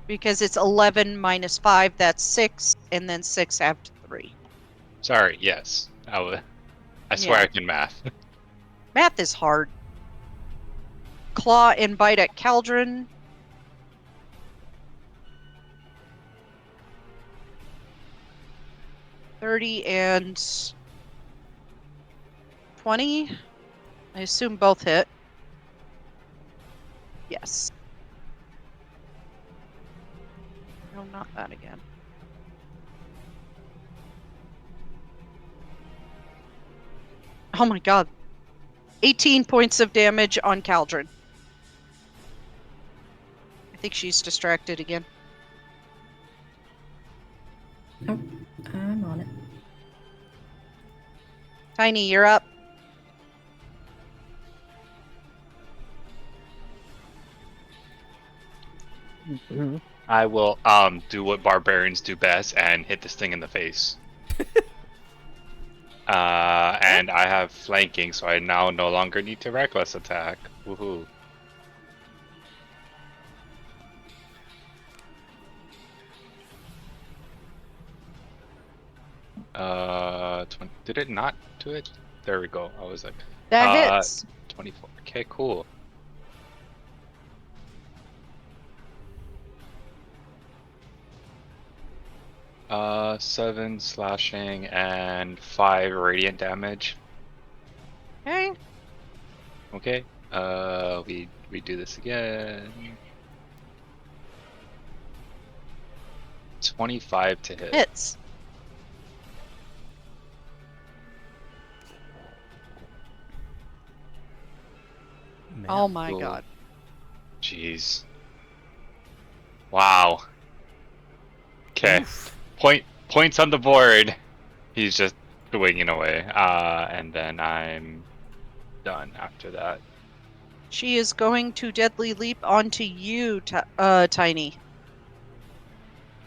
A: Because it's 11 minus 5, that's 6, and then 6 halved to 3.
C: Sorry, yes. I swear
A: Yeah.
C: I can math.
A: Math is hard. Claw and bite at Caldron. $30 and $20. I assume both hit. Yes. No, not that again. Oh my god. 18 points of damage on Caldron. I think she's distracted again.
E: Oh, I'm on it.
A: Tiny, you're up.
C: I will do what barbarians do best and hit this thing in the face. And I have flanking, so I now no longer need to reckless attack. Woohoo. 20, did it not do it? There we go. I was like,
A: That hits.
C: 24. Okay, cool. Seven slashing and 5 radiant damage.
A: Okay.
C: Okay. We do this again. 25 to hit.
A: Hits.
B: Man.
A: Oh my
C: Cool.
A: god.
C: Jeez. Wow. Okay.
B: Oof.
C: Points on the board. He's just swinging away. And then I'm done after that.
A: She is going to deadly leap onto you, Tiny.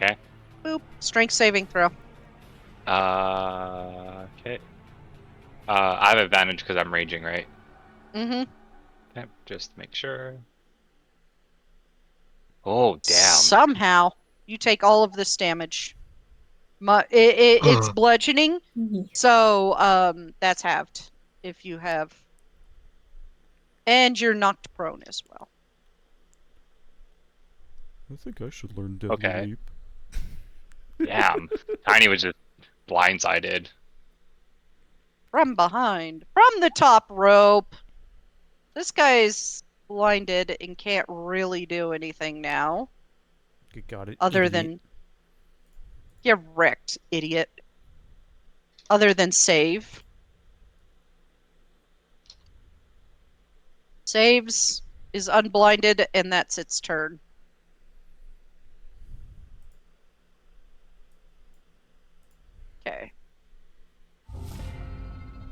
C: Okay.
A: Boop. Strength saving throw.
C: Okay. I have advantage because I'm raging, right?
A: Mm-hmm.
C: Okay, just make sure. Oh, damn.
A: Somehow, you take all of this damage. It's bludgeoning, so that's halved if you have, and you're knocked prone as well.
B: I think I should learn Deadly
C: Okay.
B: Leap.
C: Damn. Tiny was just blindsided.
A: From behind, from the top rope. This guy's blinded and can't really do anything now,
B: Got it.
A: other
B: idiot.
A: than get wrecked, idiot. Other than save. Saves, is unblinded, and that's its turn. Okay.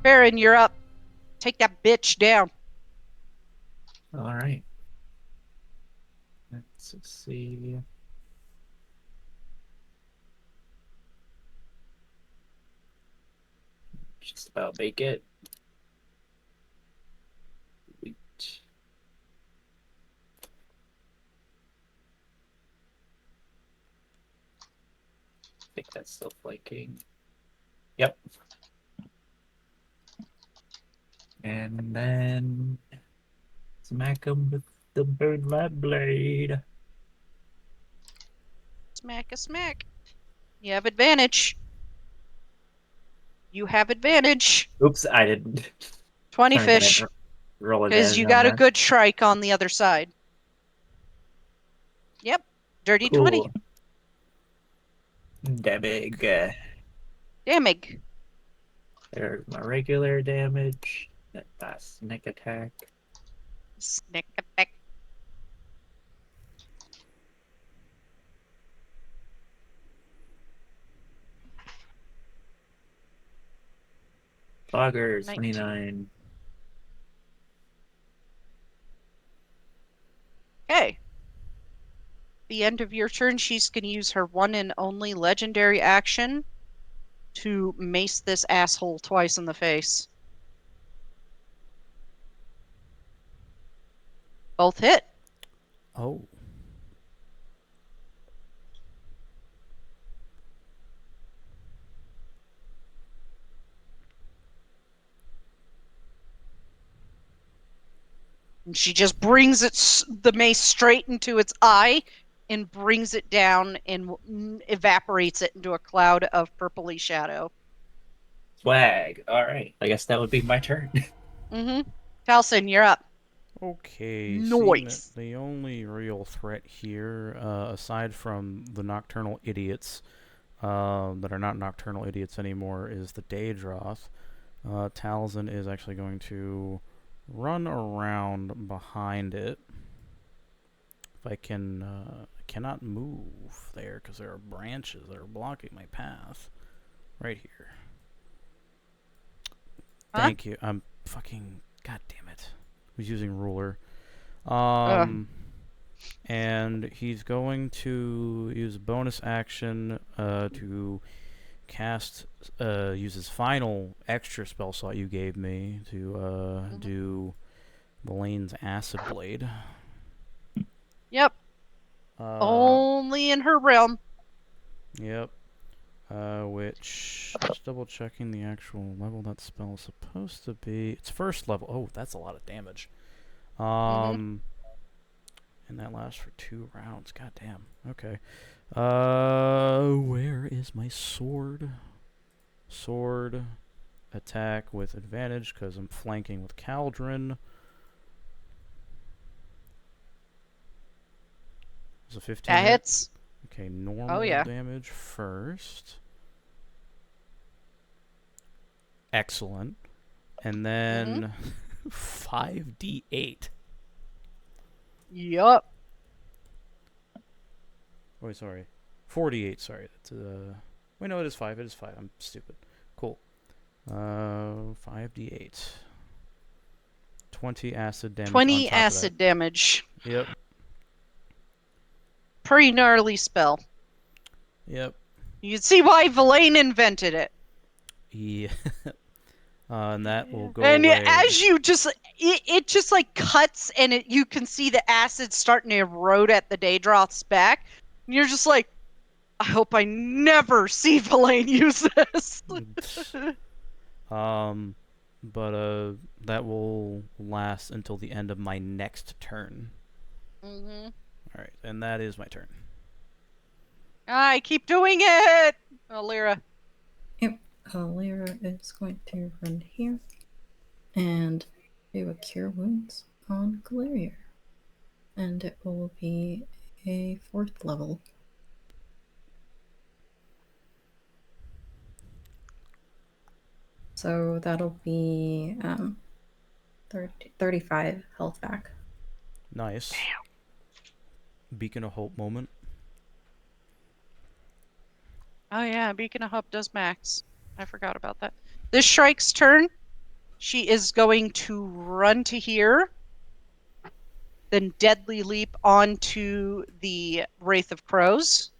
A: Baron, you're up. Take that bitch down.
D: All right. Let's see. Just about make it. Wait. I think that's still flanking. Yep. And then smack him with the bird light blade.
A: Smack a smack. You have advantage. You have advantage.
D: Oops, I didn't.
A: 20
D: Sorry, I didn't
A: fish.
D: roll a
A: Because
D: damage
A: you
D: on
A: got a
D: that.
A: good strike on the other side. Yep. Dirty 20.
D: Cool. Damage.
A: Damage.
D: There's my regular damage. That's sneak attack.
A: Snick attack.
D: Boggers,
A: 19.
D: 29.
A: Okay. The end of your turn, she's going to use her one and only legendary action to mace this asshole twice in the face. Both hit.
B: Oh.
A: And she just brings the mace straight into its eye and brings it down and evaporates it into a cloud of purpley shadow.
D: Swag. Alright. I guess that would be my turn.
A: Mm-hmm. Talson, you're up.
B: Okay, seeing that
A: Noise.
B: the only real threat here, aside from the Nocturnal Idiots, that are not Nocturnal Idiots anymore, is the Daedroth. Talzin is actually going to run around behind it. If I can, cannot move there because there are branches that are blocking my path. Right here.
A: Huh?
B: Thank you. I'm fucking. God damn it. I was using ruler. And he's going to use a bonus action to cast, use his final extra spell slot you gave me to do Blaine's Acid Blade.
A: Yep. Only in her realm.
B: Yep. Which, just double checking the actual level that spell is supposed to be. It's first level. Oh, that's a lot of damage. And that lasts for 2 rounds. God damn. Okay. Where is my sword? Sword. Attack with advantage because I'm flanking with Caldron. Is a 15
A: That
B: hit?
A: hits.
B: Okay, normal damage first. Excellent. And then 5d8.
A: Yup.
B: Wait, sorry. 48, sorry. That's wait, no, it is 5. It is 5. I'm stupid. Cool. 5d8. 20 acid damage
A: 20
B: on top
A: acid
B: of
A: damage.
B: that. Yep.
A: Pretty gnarly spell.
B: Yep.
A: You can see why Verlaine invented it.
B: Yeah. And that will go
A: and
B: away.
A: As you just, it just like cuts and you can see the acid starting to erode at the Daedroth's back. And you're just like, I hope I never see Verlaine use this.
B: But that will last until the end of my next turn. Alright, and that is my turn.
A: I keep doing it! Oh, Lyra.
E: Yep. Lyra is going to run here and do a Cure Wounds on Galerier. And it will be a 4th level. So that'll be 35 health back.
B: Nice. Damn. Beacon of Hope moment.
A: Oh yeah, Beacon of Hope does max. I forgot about that. This Shrike's turn. She is going to run to here, then deadly leap onto the Wraith of Crows.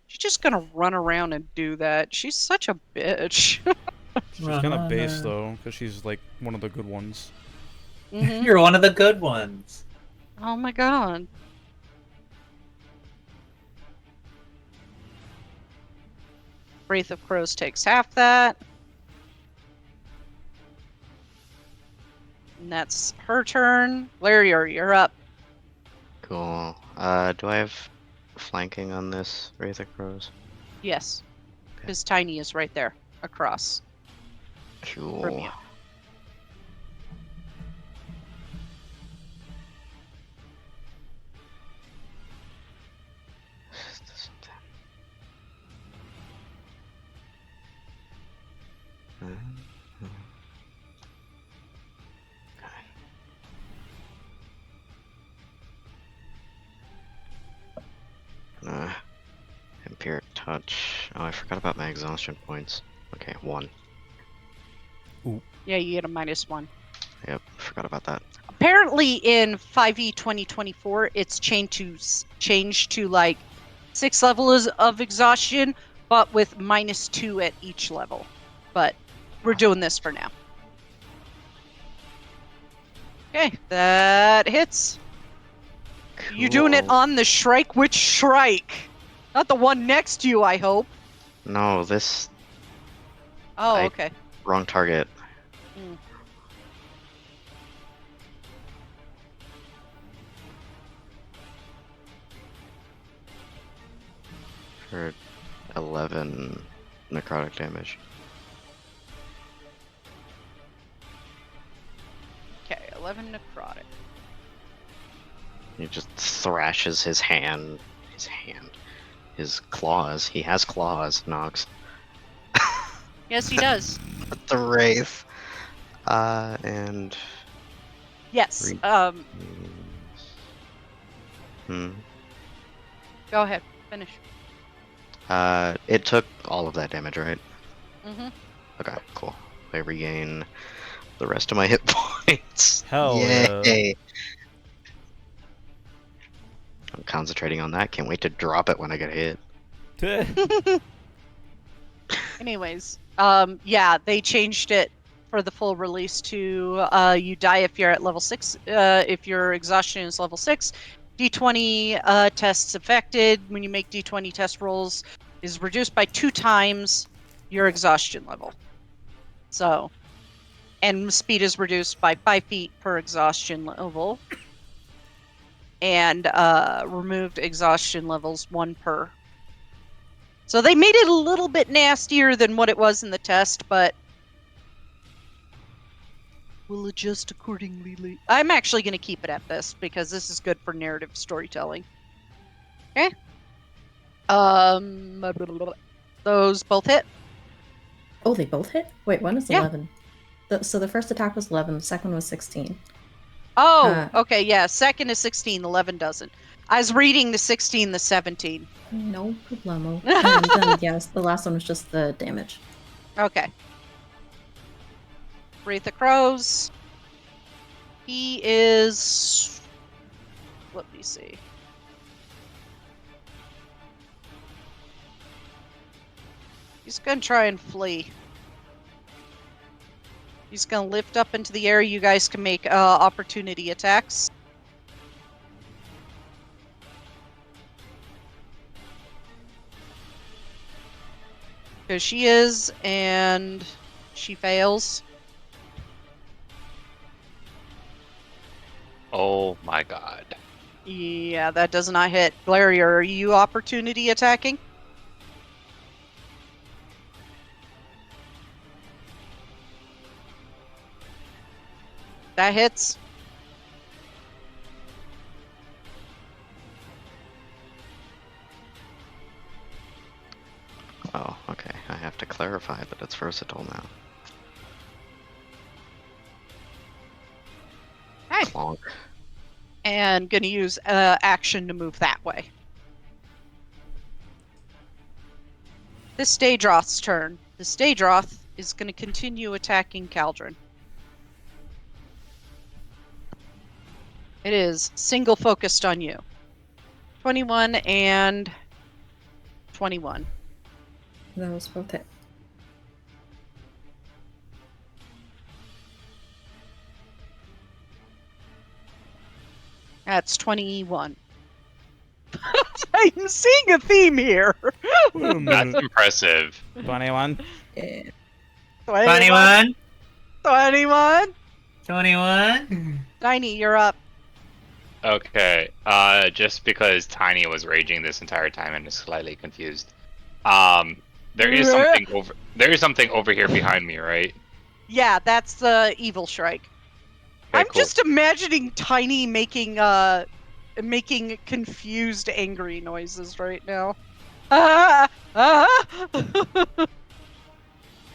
A: She's just gonna run around and do that. She's such a bitch.
B: She's kind of base though, because she's like one of the good ones.
D: You're one of the good ones.
A: Oh my god. Wraith of Crows takes half that. And that's her turn. Larry, you're up.
F: Cool. Do I have flanking on this Wraith of Crows?
A: Yes. Because Tiny is right there, across.
F: Cool.
A: From you.
F: Empiric touch. Oh, I forgot about my exhaustion points. Okay, 1.
A: Yeah, you get a -1.
F: Yep, forgot about that.
A: Apparently, in 5e 2024, it's changed to like 6 levels of exhaustion, but with -2 at each level. But we're doing this for now. Okay, that hits. You doing it
F: Cool.
A: on the Shrike? Which Shrike? Not the one next to you, I hope.
F: No, this
A: Oh,
F: I-
A: okay.
F: wrong target.
A: Hmm.
F: For 11 necrotic damage.
A: Okay, 11 necrotic.
F: He just thrashes his claws. He has claws, Nox.
A: Yes, he does.
F: The Wraith. And...
A: Yes.
F: Hmm.
A: Go ahead. Finish.
F: It took all of that damage, right?
A: Mm-hmm.
F: Okay, cool. I regain the rest of my hit points.
B: Hell
F: Yay! I'm concentrating on that. Can't wait to drop it when I get hit.
B: yeah.
A: Anyways, yeah, they changed it for the full release to you die if you're at level 6. If your exhaustion is level 6, D20 tests affected when you make D20 test rolls is reduced by 2 times your exhaustion level. So, and speed is reduced by 5 feet per exhaustion level. And removed exhaustion levels 1 per. So they made it a little bit nastier than what it was in the test, but we'll adjust accordingly. I'm actually going to keep it at this because this is good for narrative storytelling. Okay. Those both hit.
E: Oh, they both hit? Wait, one is
A: Yeah.
E: 11. So the first attack was 11, the second one was 16.
A: Oh, okay, yeah. Second is 16, 11 doesn't. I was reading the 16, the 17.
E: No problemo. And then, yes, the last one was just the damage.
A: Okay. Wraith of Crows. He is... Let me see. He's going to try and flee. He's going to lift up into the air. You guys can make opportunity attacks. Because she is, and she fails.
C: Oh my god.
A: Yeah, that does not hit. Glary, are you opportunity attacking? That hits.
F: Oh, okay. I have to clarify that it's versatile now.
A: Hey.
F: Clonk.
A: And gonna use action to move that way. This Daedroth's turn. This Daedroth is gonna continue attacking Caldron. It is single focused on you. 21 and 21.
E: Those both hit.
A: That's 21. I'm seeing a theme here.
C: That's impressive.
B: 21.
E: Yeah.
D: 21?
A: 21.
D: 21?
A: Tiny, you're up.
C: Okay. Just because Tiny was raging this entire time and is slightly confused. There is something over here behind me, right?
A: Yeah, that's the evil Shrike.
C: Okay,
A: I'm
C: cool.
A: just imagining Tiny making confused, angry noises right now.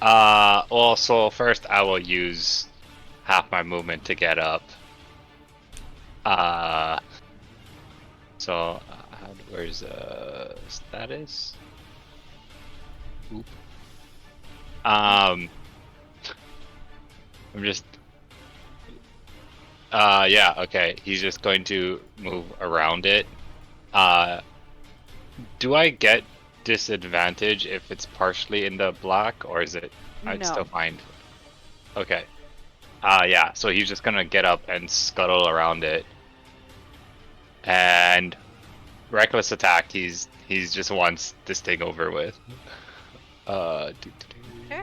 C: Well, so first I will use half my movement to get up. So where's status? Oop. I'm just. Yeah. Okay. He's just going to move around it. Do I get disadvantage if it's partially in the black, or is it? I'd
A: No.
C: still find. Okay. Yeah. So he's just gonna get up and scuttle around it, and reckless attack. He's just wants this thing over with.
A: Okay.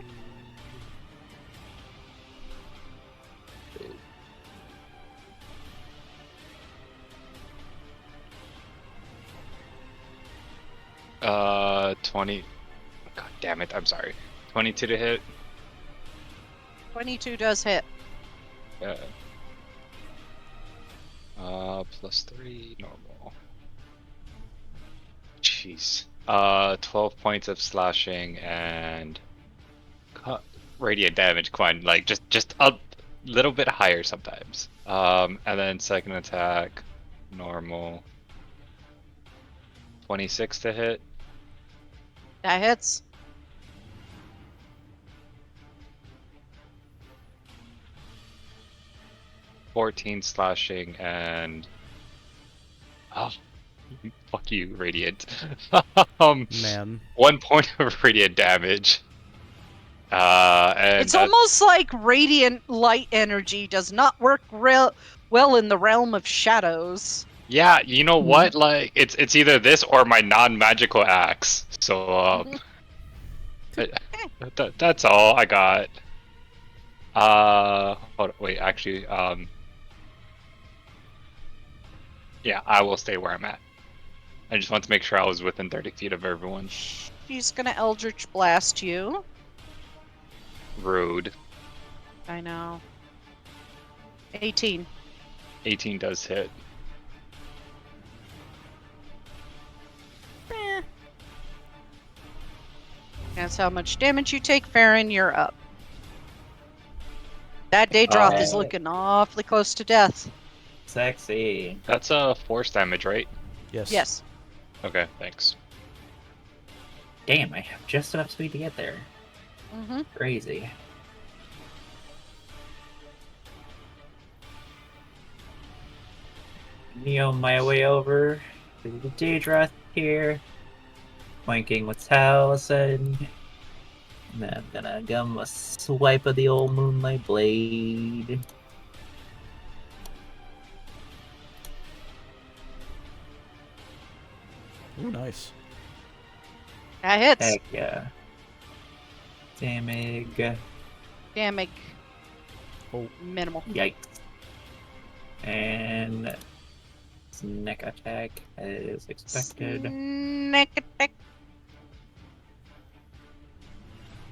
C: Uh, 20. God damn it! I'm sorry. 22 to hit.
A: 22 does hit.
C: Yeah. +3 normal. Jeez. 12 points of slashing and radiant damage. Quine, like just a little bit higher sometimes. And then second attack, normal. 26 to hit.
A: That hits.
C: .14 slashing and fuck you, radiant.
B: Man.
C: 1 point of radiant damage. And
A: It's almost like radiant light energy does not work well in the realm of shadows.
C: yeah, you know what? Like it's either this or my non-magical axe. So that's all I got. Hold on, wait, actually, yeah, I will stay where I'm at. I just want to make sure I was within 30 feet of everyone.
A: She's gonna Eldritch Blast you.
C: Rude.
A: I know. 18.
C: 18 does hit.
A: That's how much damage you take, Farron. You're up. That Daedroth is looking awfully close to death.
D: Sexy.
C: That's force damage, right?
B: Yes.
A: Yes.
C: Okay, thanks.
D: Damn, I have just enough speed to get there.
A: Mm-hmm.
D: Crazy. Me on my way over to the Daedroth here. Flanking with Taliesin. And then I'm gonna give him a swipe of the old Moonlight Blade.
B: Ooh, nice.
A: That hits.
D: Heck yeah. Damage.
A: Damage.
B: Oh.
A: Minimal.
D: Yikes. And neck attack as expected.
A: Snack attack.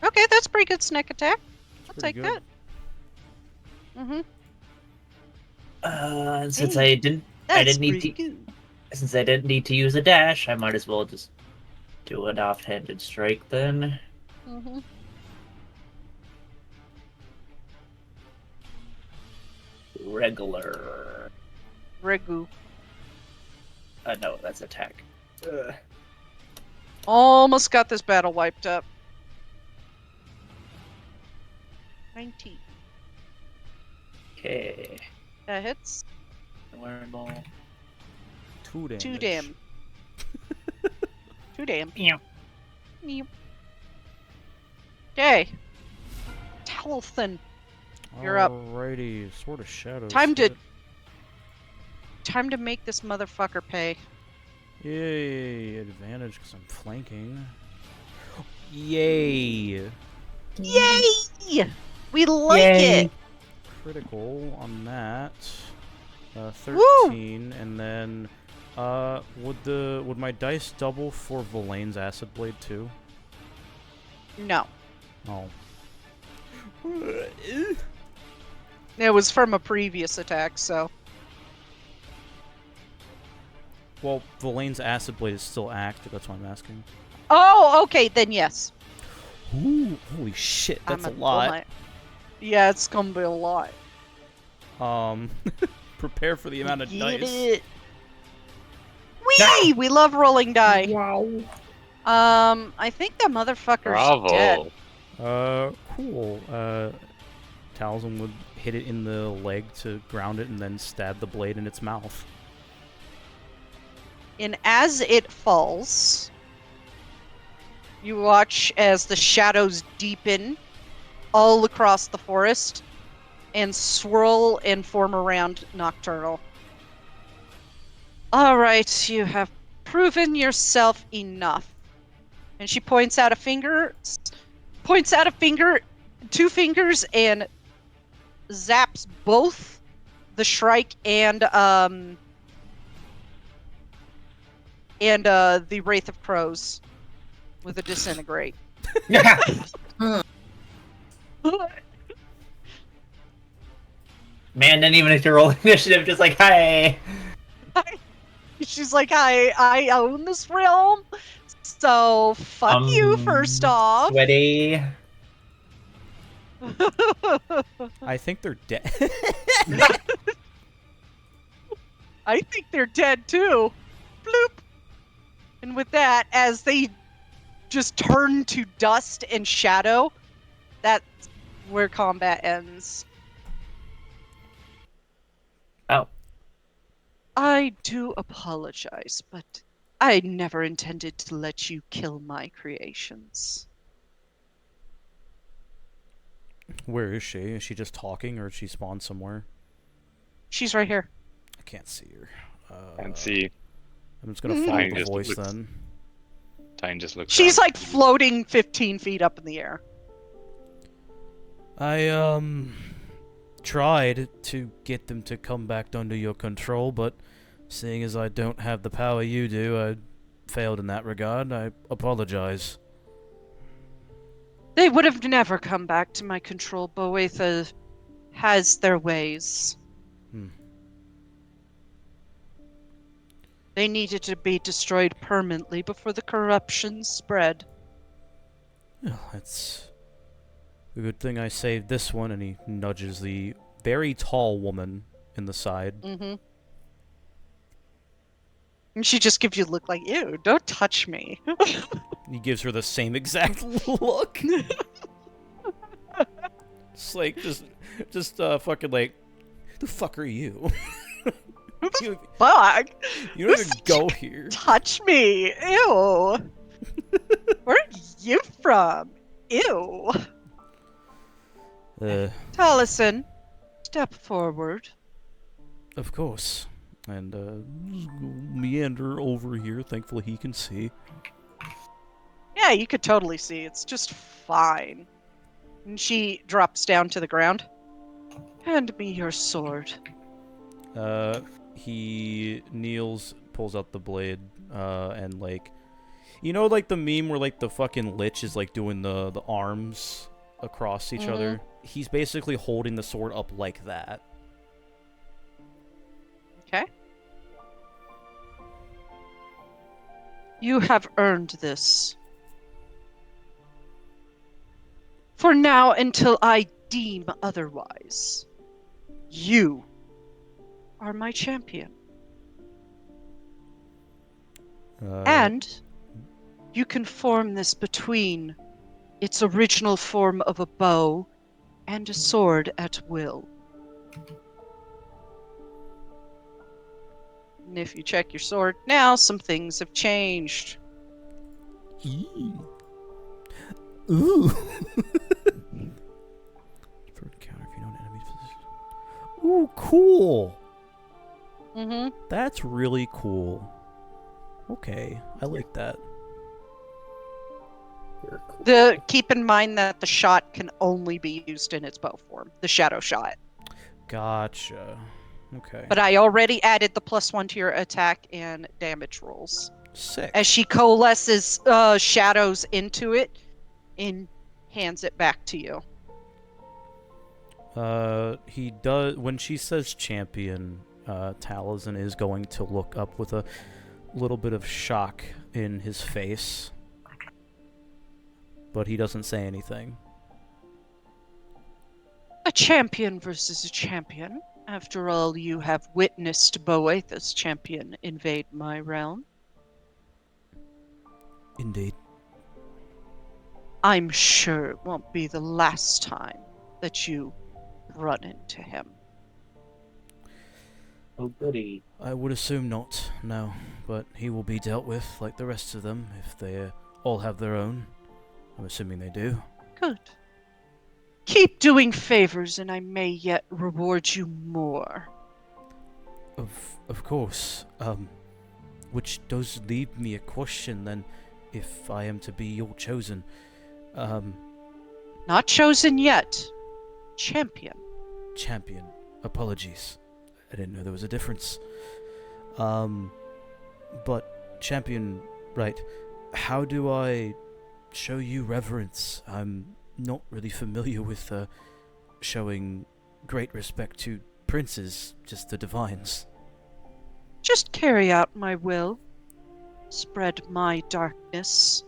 A: Okay, that's pretty good snack attack. I'll
B: pretty
A: take
B: good.
A: that. Mm-hmm.
D: Since
A: Hey,
D: I didn't need to,
A: good.
D: since I didn't need to use a dash, I might as well just do an offhanded strike then.
A: Mm-hmm.
D: Regular.
A: Regu.
D: No, that's attack.
A: Almost got this battle wiped up. 19.
D: Okay.
A: That hits.
D: Normal.
B: 2 damage.
A: 2 damn. 2 damn.
D: Meow.
A: Meow. Okay. Taliesin. You're up.
B: Alrighty, Sword of Shadows.
A: Time to
B: hit.
A: Time to make this motherfucker pay.
B: Yay, advantage because I'm flanking. Yay!
A: Yay! We like
D: Yay.
A: it.
B: Critical on that. 13,
A: Woo!
B: and then would my dice double for Verlaine's Acid Blade too?
A: No.
B: Oh.
A: It was from a previous attack, so.
B: Well, Verlaine's Acid Blade is still active, that's why I'm asking.
A: Oh, okay, then yes.
B: Ooh, holy shit, that's a lot.
A: Yeah, it's gonna be a lot.
B: Prepare for the amount of
A: Get
B: dice.
A: it. Whee! We love rolling die.
D: Wow.
A: I think that motherfucker's dead.
C: Bravo.
B: Cool. Taliesin would hit it in the leg to ground it and then stab the blade in its mouth.
A: And as it falls, you watch as the shadows deepen all across the forest and swirl and form around Nocturnal. All right, you have proven yourself enough. And she points out a finger, two fingers, and zaps both the Shrike and the Wraith of Crows with a disintegrate.
D: Man didn't even have to roll initiative, just like, hi.
A: She's like, I own this realm, so fuck you, first off.
D: Sweaty.
B: I think they're dead.
A: I think they're dead too. Bloop. And with that, as they just turn to dust and shadow, that's where combat ends.
D: Oh.
A: I do apologize, but I never intended to let you kill my creations.
B: Where is she? Is she just talking, or did she spawn somewhere?
A: She's right here.
B: I can't see her.
C: And see,
B: I'm just gonna follow
C: Tiny
B: the
C: just
B: voice
C: looks-
B: then.
C: Tyne just looks.
A: She's
C: around.
A: like floating 15 feet up in the air.
B: I tried to get them to come back under your control, but seeing as I don't have the power you do, I failed in that regard. I apologize.
A: They would have never come back to my control. Boetha has their ways.
B: Hmm.
A: They needed to be destroyed permanently before the corruption spread.
B: Well, it's a good thing I saved this one, and he nudges the very tall woman in the side.
A: Mm-hmm. And she just gives you a look like, ew, don't touch me.
B: He gives her the same exact look. It's like, just fucking like, the fuck are you? you,
A: Fuck!
B: you don't
A: Who
B: even
A: said
B: go
A: you
B: here.
A: Touch me! Ew! Where are you from? Ew! Taliesin, step forward.
B: Of course. And, meander over here. Thankfully he can see.
A: Yeah, you could totally see. It's just fine. And she drops down to the ground. Hand me your sword.
B: He kneels, pulls out the blade, and like, you know, like the meme where like the fucking lich is like doing the arms across each other? He's basically holding the sword up like that.
A: Okay. You have earned this. For now, until I deem otherwise, you are my champion. And you can form this between its original form of a bow and a sword at will. And if you check your sword now, some things have changed.
G: Ooh.
B: For encounter if you know an enemy's position. Ooh, cool.
A: Mm-hmm.
B: That's really cool. Okay, I like that.
A: Keep in mind that the shot can only be used in its bow form, the shadow shot.
B: Gotcha. Okay.
A: But I already added the +1 to your attack and damage rolls.
B: Sick.
A: As she coalesces shadows into it and hands it back to you.
B: He does. When she says champion, Taliesin is going to look up with a little bit of shock in his face. But he doesn't say anything.
A: A champion versus a champion. After all, you have witnessed Boetha's champion invade my realm.
B: Indeed.
A: I'm sure it won't be the last time that you run into him.
D: Oh, goody.
B: I would assume not, no. But he will be dealt with like the rest of them if they all have their own. I'm assuming they do.
A: Good. Keep doing favors, and I may yet reward you more.
B: Of course. Which does leave me a question then, if I am to be your chosen.
A: Not chosen yet. Champion.
B: Champion. Apologies. I didn't know there was a difference. But champion, right, how do I show you reverence? I'm not really familiar with showing great respect to princes, just the divines.
A: Just carry out my will. Spread my darkness.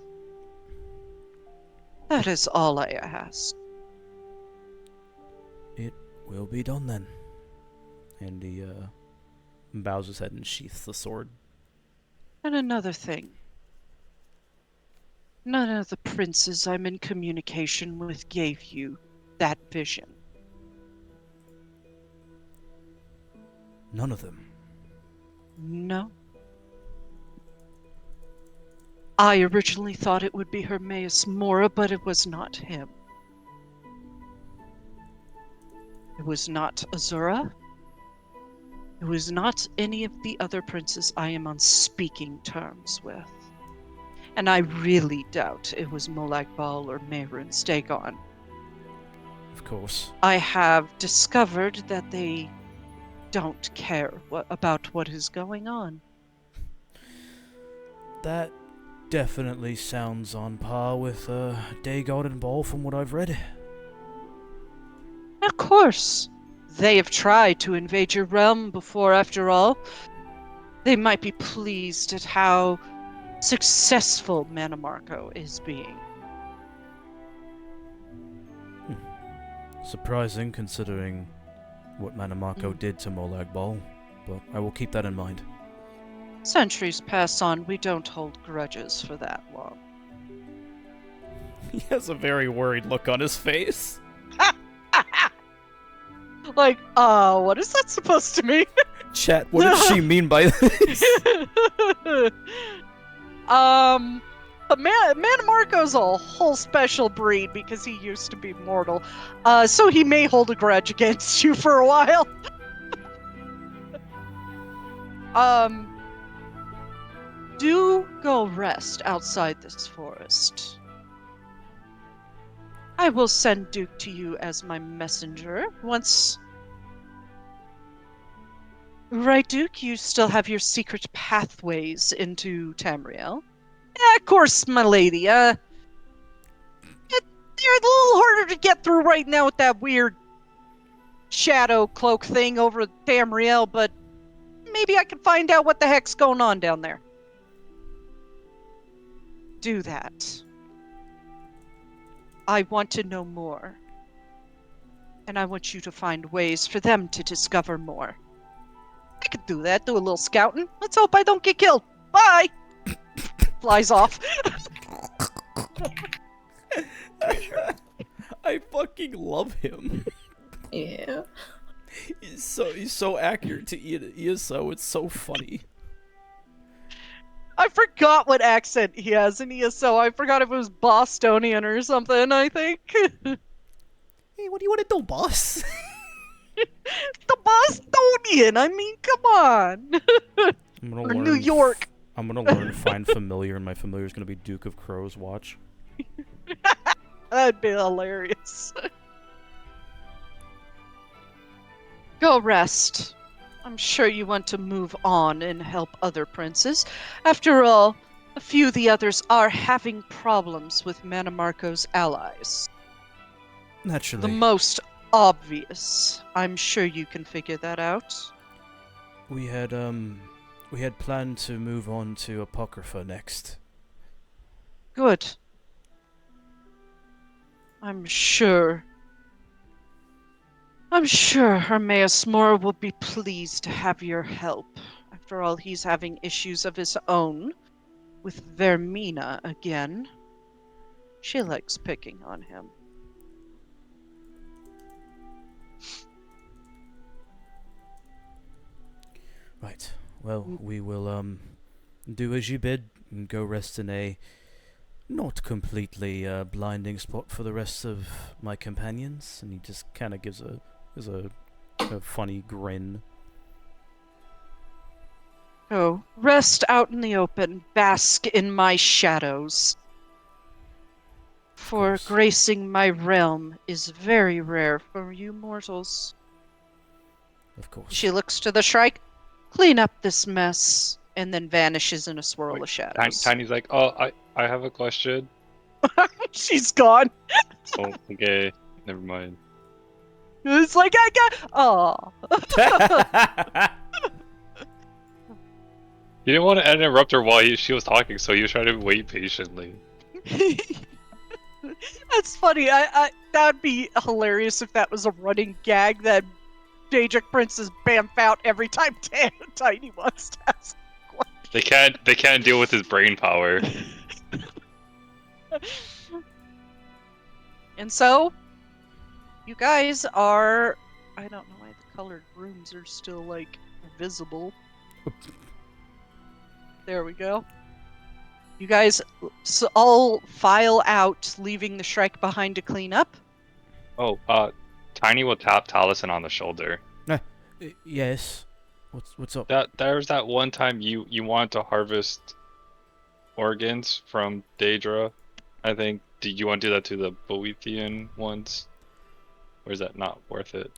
A: That is all I ask.
B: It will be done then. And he bows his head and sheaths the sword.
A: And another thing. None of the princes I'm in communication with gave you that vision.
B: None of them.
A: No. I originally thought it would be Hermaeus Mora, but it was not him. It was not Azura. It was not any of the other princes I am on speaking terms with. And I really doubt it was Molag Bal or Mehrunes Dagon.
B: Of course.
A: I have discovered that they don't care about what is going on.
B: That definitely sounds on par with Dagon and Ball from what I've read.
A: Of course. They have tried to invade your realm before, after all. They might be pleased at how successful Manamarco is being.
B: Surprising considering what Manamarco did to Molag Bal, but I will keep that in mind.
A: Centuries pass on, we don't hold grudges for that long.
B: He has a very worried look on his face.
A: Like, what is that supposed to mean?
B: Chat, what did she mean by this?
A: But Manamarco's a whole special breed because he used to be mortal. So he may hold a grudge against you for a while. Do go rest outside this forest. I will send Duke to you as my messenger once... Right, Duke? You still have your secret pathways into Tamriel? Yeah, of course, my lady. They're a little harder to get through right now with that weird shadow cloak thing over at Tamriel, but maybe I can find out what the heck's going on down there. Do that. I want to know more. And I want you to find ways for them to discover more. I could do that, do a little scouting. Let's hope I don't get killed. Bye! Flies off.
B: I fucking love him.
E: Yeah.
B: He's so accurate to ESO, it's so funny.
A: I forgot what accent he has in ESO. I forgot if it was Bostonian or something, I think.
G: Hey, what do you want to do, boss?
A: The Bostonian! I mean, come on!
B: I'm gonna
A: Or
B: learn
A: New York.
B: I'm gonna learn Find Familiar, and my familiar is gonna be Duke of Crow's Watch.
A: That'd be hilarious. Go rest. I'm sure you want to move on and help other princes. After all, a few of the others are having problems with Manamarco's allies.
B: Naturally.
A: The most obvious. I'm sure you can figure that out.
B: We had planned to move on to Apocrypha next.
A: Good. I'm sure Hermaeus Mora will be pleased to have your help. After all, he's having issues of his own with Vermina again. She likes picking on him.
B: Right. Well, we will do as you bid and go rest in a not completely blinding spot for the rest of my companions. And he just kind of gives a funny grin.
A: Oh, rest out in the open, bask in my shadows. For
B: course.
A: gracing my realm is very rare for you mortals.
B: Of course.
A: She looks to the Shrike, clean up this mess, and then vanishes in a swirl of shadows.
C: Tiny's like, oh, I have a question.
A: She's gone.
C: Oh, okay. Never mind.
A: It's like, I got. Aw.
C: You didn't want to interrupt her while she was talking, so you tried to wait patiently.
A: That's funny. I that'd be hilarious if that was a running gag that Daedric Princes bamf out every time Tiny wants to ask a question.
C: They can't deal with his brain power.
A: And so, you guys are. I don't know why the colored rooms are still like visible. There we go. You guys all file out, leaving the Shrike behind to clean up.
C: Oh, Tiny will tap Taliesin on the shoulder.
B: Yes. What's up?
C: There's that one time you wanted to harvest organs from Daedra. I think. Did you want to do that to the Boethian ones? Or is that not worth it?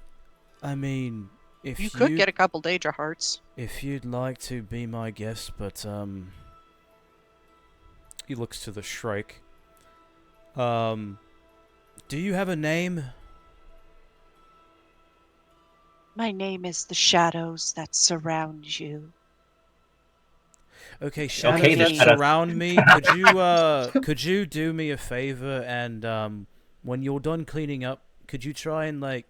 B: I mean, if
A: You could get a couple Daedra hearts.
B: If you'd like to be my guest, but he looks to the Shrike. Do you have a name?
A: My name is the shadows that surround you.
B: Okay, shadows
D: Okay,
B: that
D: the shadows.
B: surround me. Could you do me a favor and when you're done cleaning up, could you try and like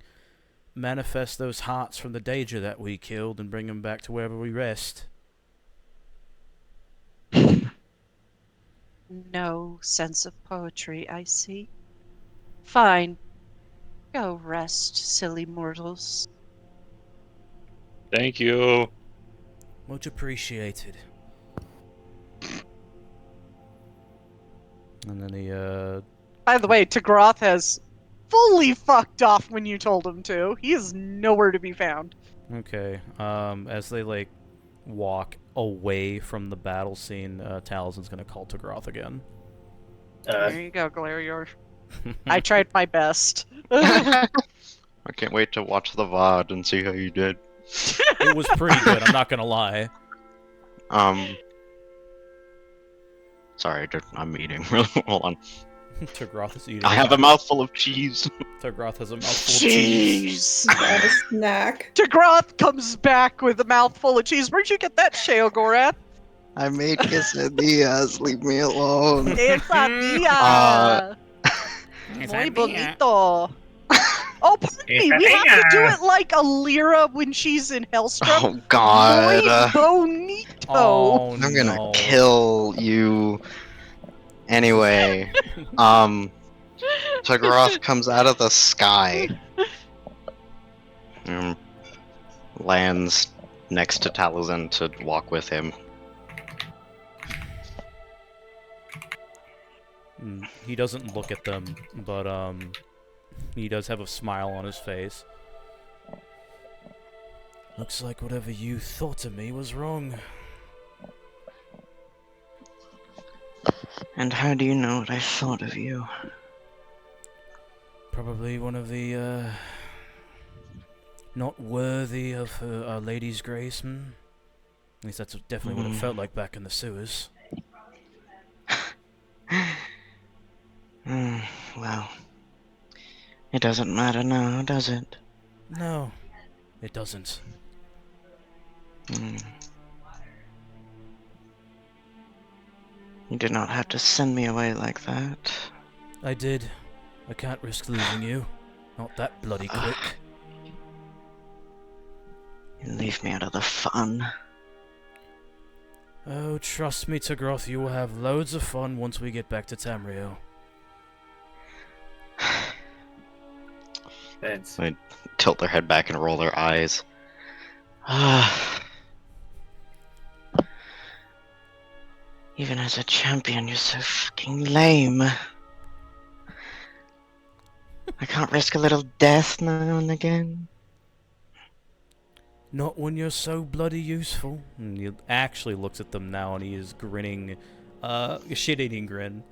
B: manifest those hearts from the Daedra that we killed and bring them back to wherever we rest?
A: No sense of poetry, I see. Fine. Go rest, silly mortals.
C: Thank you.
B: Much appreciated. And then he
A: By the way, Tagroth has fully fucked off when you told him to. He is nowhere to be found.
B: okay. As they like walk away from the battle scene, Talisen's gonna call Tagroth again.
A: There you go, Galarior. I tried my best.
F: I can't wait to watch the VOD and see how you did.
B: It was pretty good, I'm not gonna lie.
F: Sorry, I'm eating. Hold on.
B: Tagroth is eating.
F: I have a mouthful of cheese.
B: Tagroth has a mouthful of cheese.
A: Jeez.
E: Got a snack.
A: Tagroth comes back with a mouthful of cheese. Where'd you get that, Sheogorath?
F: I made quesadillas. Leave me alone.
A: Quesadilla. Muy bonito. Oh, pardon me. We have to do it like Alira when she's in Hellstrom.
F: Oh God.
A: Muy bonito.
B: Oh,
F: I'm gonna
B: no.
F: kill you. Anyway, Tagroth comes out of the sky. Lands next to Taliesin to walk with him.
B: He doesn't look at them, but he does have a smile on his face. Looks like whatever you thought of me was wrong.
F: And how do you know what I thought of you?
B: Probably one of the, not worthy of Our Lady's grace, At least that's definitely what it felt like back in the sewers.
F: Well, it doesn't matter now, does it?
B: No, it doesn't.
F: You did not have to send me away like that.
B: I did. I can't risk losing you. Not that bloody quick.
F: You leave me out of the fun.
B: Oh, trust me, Tagroth, you will have loads of fun once we get back to Tamriel.
D: Thanks.
F: They tilt their head back and roll their eyes. Even as a champion, you're so fucking lame. I can't risk a little death now and again.
B: Not when you're so bloody useful. And he actually looks at them now and he is grinning, a shit-eating grin.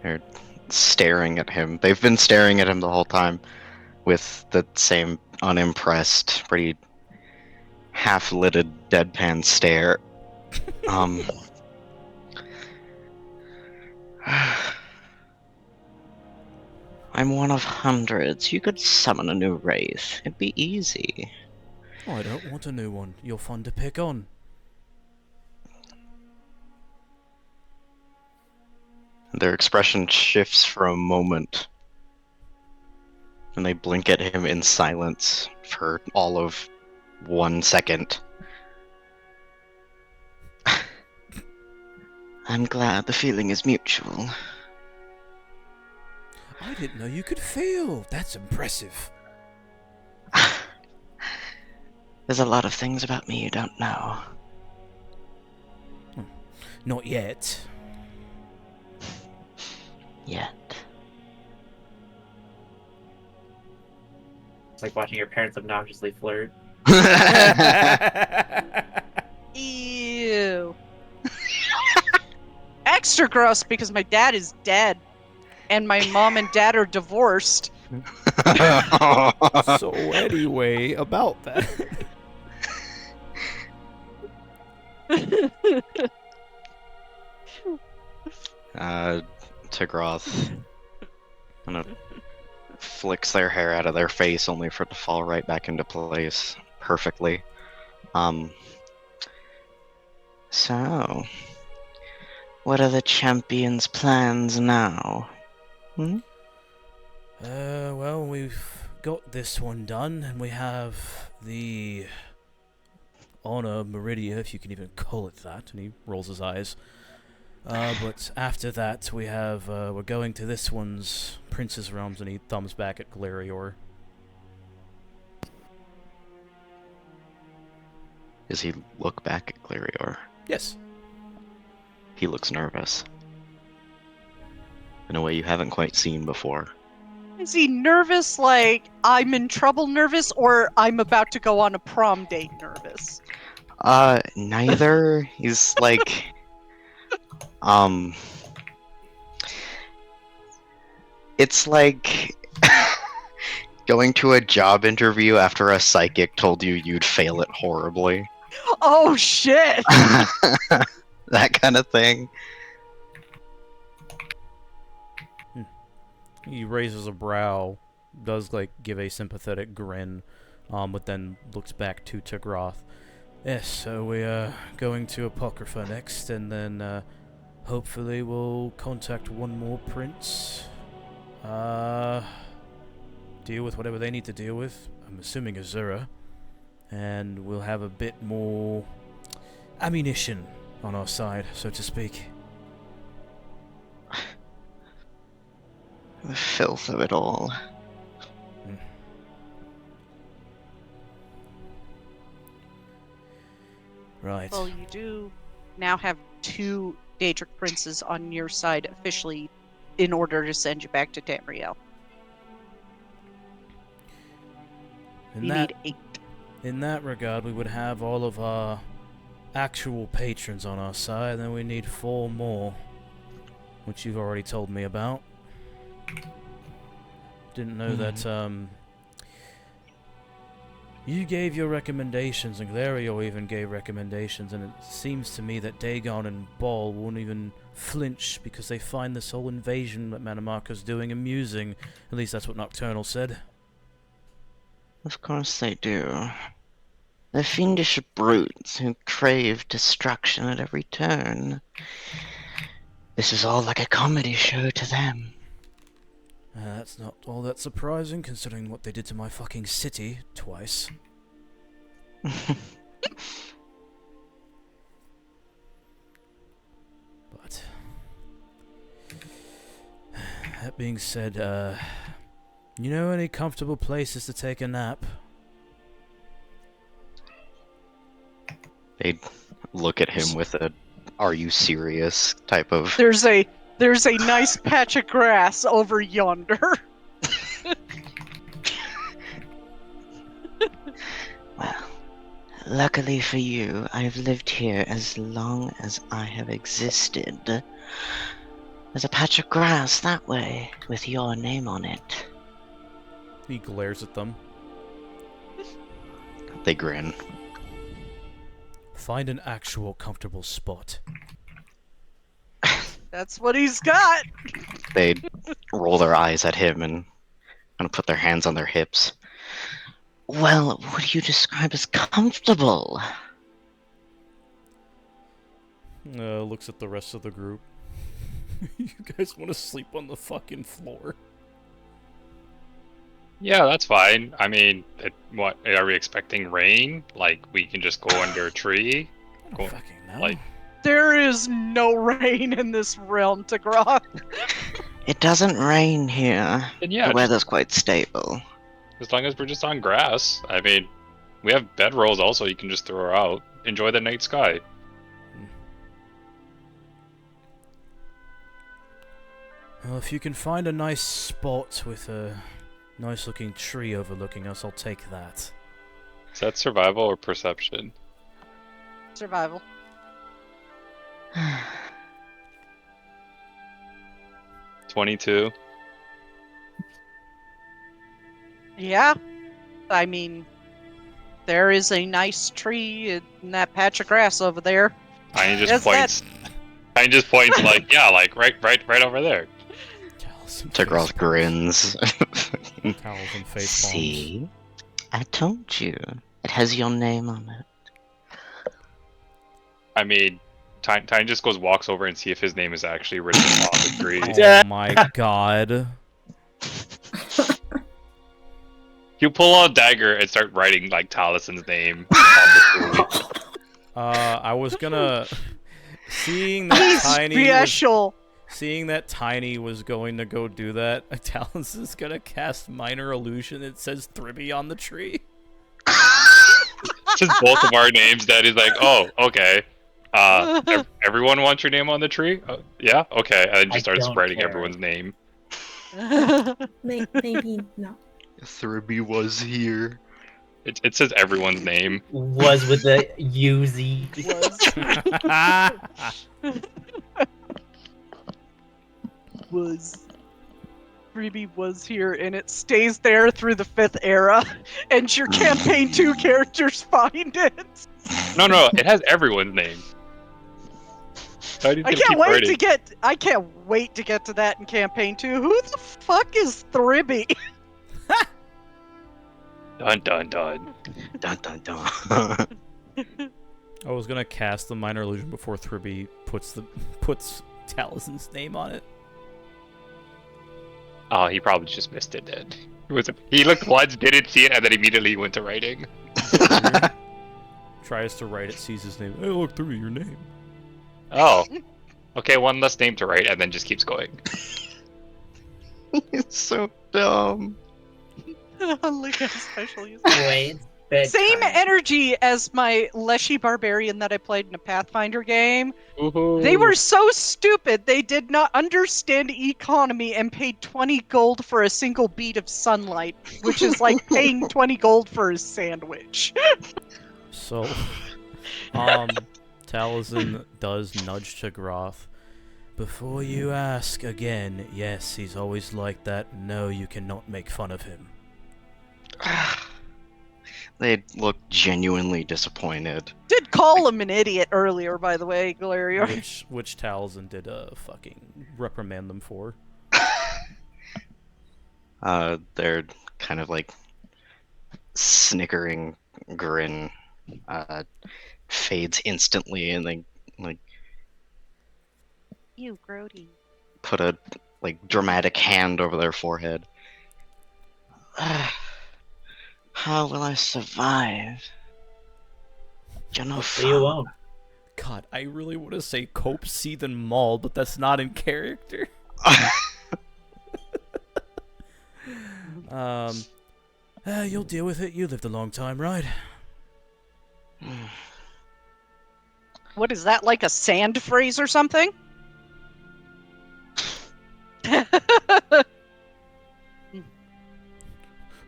F: They're staring at him. They've been staring at him the whole time with the same unimpressed, pretty half-lidded deadpan stare. I'm one of hundreds. You could summon a new wraith. It'd be easy.
B: I don't want a new one. You're fun to pick on.
F: Their expression shifts for a moment, and they blink at him in silence for all of 1 second. I'm glad the feeling is mutual.
B: I didn't know you could feel. That's impressive.
F: There's a lot of things about me you don't know.
B: Not yet.
F: Yet.
D: It's like watching your parents obnoxiously flirt.
A: Ew. Extra gross because my dad is dead. And my mom and dad are divorced.
B: So anyway, about that.
F: Tigroth kind of flicks their hair out of their face only for it to fall right back into place perfectly. So, what are the champion's plans now?
B: Well, we've got this one done, and we have the Honor Meridia, if you can even call it that, and he rolls his eyes. But after that, we have, we're going to this one's Prince's Realms, and he thumbs back at Galerior.
F: Does he look back at Glarior?
B: Yes.
F: He looks nervous. In a way you haven't quite seen before.
A: Is he nervous like I'm in trouble nervous or I'm about to go on a prom date nervous?
F: Neither. He's like... It's like... going to a job interview after a psychic told you you'd fail it horribly.
A: Oh shit!
F: That kind of thing.
B: He raises a brow, does like give a sympathetic grin, but then looks back to Tigroth. Yes, so we are going to Apocrypha next, and then hopefully we'll contact one more prince. Deal with whatever they need to deal with. I'm assuming Azura, and we'll have a bit more ammunition on our side, so to speak.
F: The filth of it all.
B: Right.
A: Well, you do now have 2 Daedric princes on your side officially in order to send you back to Tamriel. You need 8.
B: In that regard, we would have all of our actual patrons on our side, and then we need 4 more, which you've already told me about. Didn't know that, you gave your recommendations, and Glario even gave recommendations, and it seems to me that Dagon and Ball won't even flinch because they find this whole invasion that Manamaka's doing amusing. At least that's what Nocturnal said.
F: Of course they do. They're fiendish brutes who crave destruction at every turn. This is all like a comedy show to them.
B: That's not all that surprising, considering what they did to my fucking city twice. But that being said, You know any comfortable places to take a nap?
F: They'd look at him with a "Are you serious?" type of.
A: There's a nice patch of grass over yonder.
F: Well, luckily for you, I've lived here as long as I have existed. There's a patch of grass that way with your name on it.
B: He glares at them.
F: They grin.
B: Find an actual comfortable spot.
A: That's what he's got.
F: They roll their eyes at him and kind of put their hands on their hips. Well, what do you describe as comfortable?
B: Looks at the rest of the group. You guys want to sleep on the fucking floor?
C: Yeah, that's fine. I mean, what are we expecting? Rain? Like we can just go under a tree?
B: I don't
C: Go-
B: fucking know.
C: like-
A: There is no rain in this realm, Tigroth.
F: It doesn't rain here.
C: And yeah,
F: The weather's quite stable.
C: as long as we're just on grass. I mean, we have bedrolls also. You can just throw out. Enjoy the night sky.
B: Well, if you can find a nice spot with a nice-looking tree overlooking us, I'll take that.
C: Is that survival or perception?
A: Survival.
C: 22.
A: Yeah. I mean, there is a nice tree in that patch of grass over there.
C: Tiny just
A: Yes,
C: points. Tiny just points like, yeah, like right over there.
B: Talisman
F: Tigroth grins.
B: Talisman face
F: See? I told you. It has your name on it.
C: I mean, Tiny just walks over and see if his name is actually written on the tree.
B: Oh my god.
C: You pull out a dagger and start writing like Talison's name on the tree.
B: I was gonna... Seeing that Tiny was going to go do that, Talison's gonna cast Minor Illusion. It says Thribby on the tree.
C: Just both of our names. That is like, oh, okay. Everyone wants your name on the tree? Yeah, okay. And then
D: I
C: just starts
D: don't
C: writing
D: care.
C: everyone's name.
E: Maybe not.
F: Thribby was here.
C: It says everyone's name.
D: Was with the UZ.
A: Freebie was here, and it stays there through the 5th era, and your campaign 2 characters find it.
C: No, it has everyone's name.
A: I can't wait to get to that in campaign 2. Who the fuck is Thribby?
C: Dun dun dun.
F: Dun dun dun.
B: I was gonna cast the Minor Illusion before Thribby puts Talison's name on it.
C: Oh, he probably just missed it then. He looked once, didn't see it, and then immediately went to writing.
B: Tries to write it, sees his name. Hey, look, Thribby, your name.
C: Oh. Okay, one less name to write, and then just keeps going.
F: It's so dumb.
A: Look how special he is.
D: Wait, it's
A: Same
D: bedtime.
A: energy as my Leshy Barbarian that I played in a Pathfinder game.
C: Woohoo.
A: They were so stupid they did not understand economy and paid 20 gold for a single bead of sunlight, which is like paying 20 gold for a sandwich.
B: So, Taliesin does nudge Tigroth. Before you ask again, yes, he's always like that. No, you cannot make fun of him.
F: They look genuinely disappointed.
A: Did call him an idiot earlier, by the way, Galerior.
B: Which Taliesin did fucking reprimand them for.
F: Their kind of like snickering grin fades instantly, and they like
A: You grody.
F: put a like dramatic hand over their forehead. How will I survive?
D: Hopefully you won't.
B: God, I really want to say cope, seethe, and maul, but that's not in character.
G: You'll deal with it. You lived a long time, right?
A: What is that, like a sand phrase or something?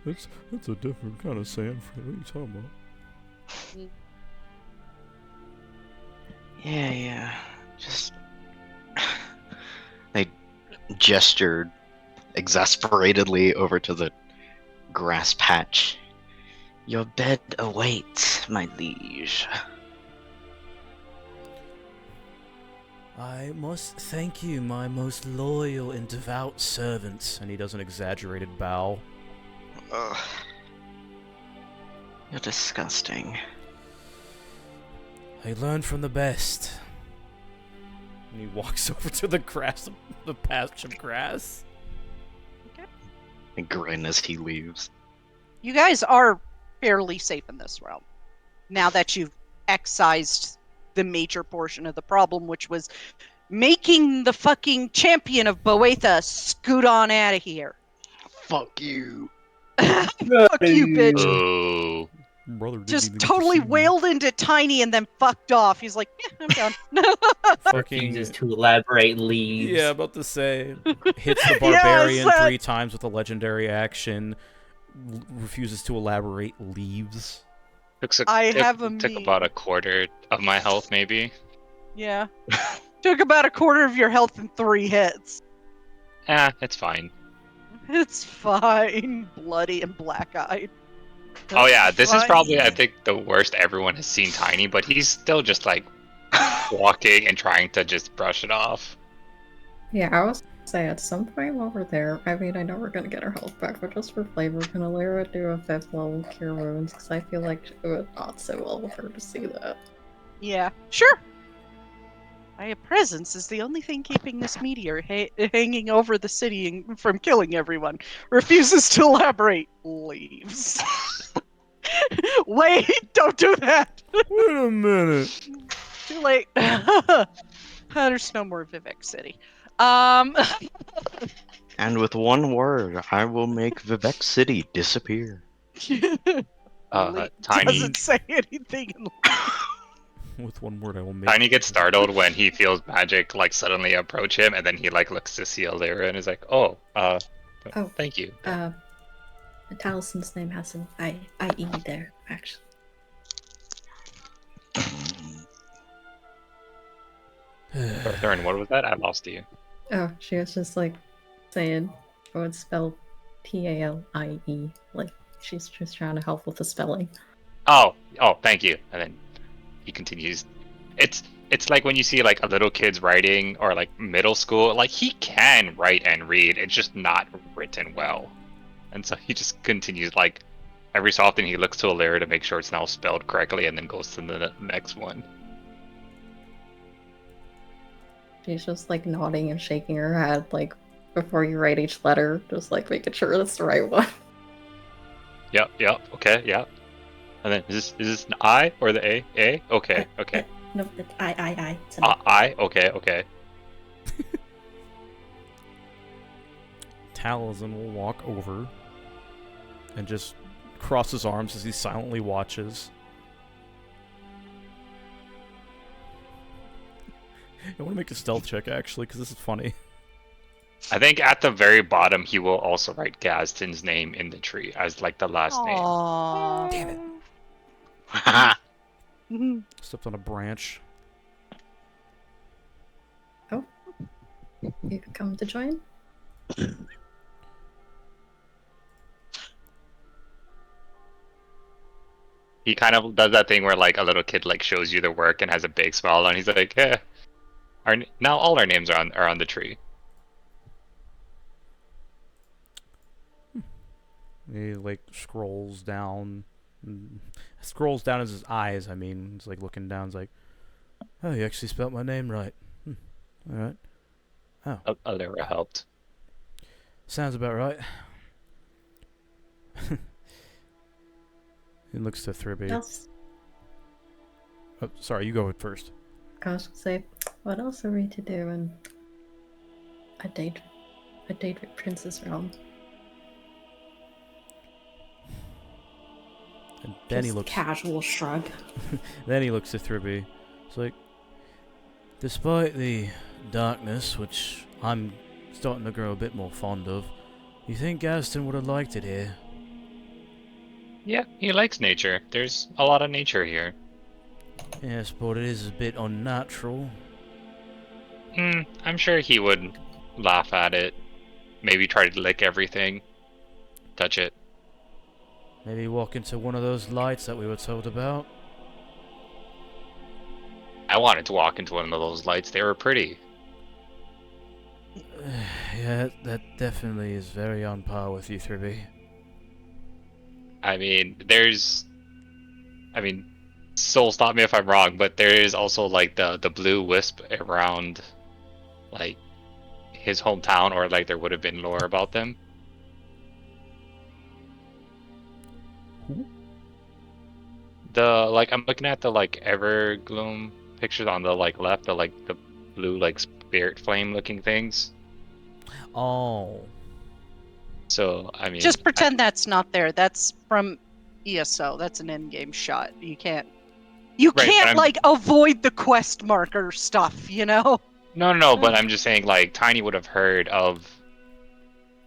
B: That's a different kind of sand. What are you talking about?
F: Yeah. Just. They gestured exasperatedly over to the grass patch. Your bed awaits, my liege.
G: I must thank you, my most loyal and devout servant.
B: And he does an exaggerated bow.
F: Ugh. You're disgusting.
G: I learned from the best.
B: And he walks over to the grass, the patch of grass.
F: I grin as he leaves.
A: You guys are fairly safe in this realm. Now that you've excised the major portion of the problem, which was making the fucking champion of Boetha scoot on out of here.
F: Fuck you.
A: Fuck you, bitch.
C: Oh.
B: Brother didn't
A: Just
B: even get to
A: totally
B: see me.
A: wailed into Tiny and then fucked off. He's like, yeah, I'm done.
D: Refuses to elaborate, leaves.
B: Yeah, about to say. Hits the
A: Yes,
B: barbarian
A: that-
B: 3 times with a legendary action. Refuses to elaborate, leaves.
C: Took
A: meme.
C: about a quarter of my health, maybe.
A: Yeah. Took about a quarter of your health in 3 hits.
C: It's fine.
A: It's fine. Bloody and black-eyed.
C: Oh yeah, this is
A: Fine.
C: probably, I think, the worst everyone has seen Tiny, but he's still just like walking and trying to just brush it off.
E: Yeah, I was gonna say at some point while we're there, I mean, I know we're gonna get our health back, but just for flavor, can Alira do a 5th level cure wounds? Because I feel like it would not sit well with her to see that.
A: Yeah, sure. My presence is the only thing keeping this meteor hanging over the city from killing everyone. Refuses to elaborate. Leaves. Wait, don't do that.
B: Wait a minute.
A: Too late. There's no more Vivek City.
F: And with one word, I will make Vivek City disappear.
A: Lee
C: Tiny
A: doesn't say anything.
B: With one word, I will make.
C: Tiny gets startled when he feels magic like suddenly approach him, and then he like looks to see Alira and is like,
E: Oh.
C: thank you.
E: Talison's name has an IE there, actually.
C: Thurn, what was that? I lost you.
E: Oh, she was just like saying, oh, it's spelled PALIE. Like, she's just trying to help with the spelling.
C: Oh, thank you. And then he continues. It's like when you see like a little kid's writing or like middle school, like he can write and read, it's just not written well. And so he just continues, like every so often he looks to Alira to make sure it's now spelled correctly and then goes to the next one.
E: She's just like nodding and shaking her head, like before you write each letter, just like making sure that's the right one.
C: Yep, okay, yeah. And then is this an I or the A? A? Okay.
E: No, it's I. It's an
C: I? Okay.
B: Taliesin will walk over and just cross his arms as he silently watches. I want to make a stealth check, actually, because this is funny.
C: I think at the very bottom he will also write Gazdin's name in the tree as like the last name.
A: Aww.
G: Damn it.
B: Stepped on a branch.
E: You could come to join?
C: He kind of does that thing where like a little kid like shows you the work and has a big smile and he's like, now all our names are on the tree.
B: He like scrolls down. Scrolls down as his eyes, I mean. He's like looking down, he's like, oh, you actually spelled my name right. Alright.
C: Alira helped.
B: Sounds about right. He looks to Thribby. Oh, sorry, you go first.
E: I was gonna say, what else are we to do in a Daedric Prince's realm?
B: Then he
E: Just
B: looks.
E: casual shrug.
B: Then he looks at Thribby. It's like, despite the darkness, which I'm starting to grow a bit more fond of, you think Gaston would have liked it here?
C: Yeah, he likes nature. There's a lot of nature here.
B: Yes, but it is a bit unnatural.
C: I'm sure he would laugh at it. Maybe try to lick everything. Touch it.
B: Maybe walk into one of those lights that we were told about.
C: I wanted to walk into one of those lights. They were pretty.
B: Yeah, that definitely is very on par with you, Thribby.
C: I mean, Soul, stop me if I'm wrong, but there is also like the blue wisp around, like, his hometown, or like there would have been lore about them.
B: Who?
C: I'm looking at the like Evergloam pictures on the like left, the blue like spirit flame looking things.
B: Oh.
C: So I mean,
A: Just pretend that's not there. That's from ESO. That's an in-game shot. You can't
C: Right, but
A: can't
C: I'm-
A: like avoid the quest marker stuff, you know?
C: No, but I'm just saying, like, Tiny would have heard of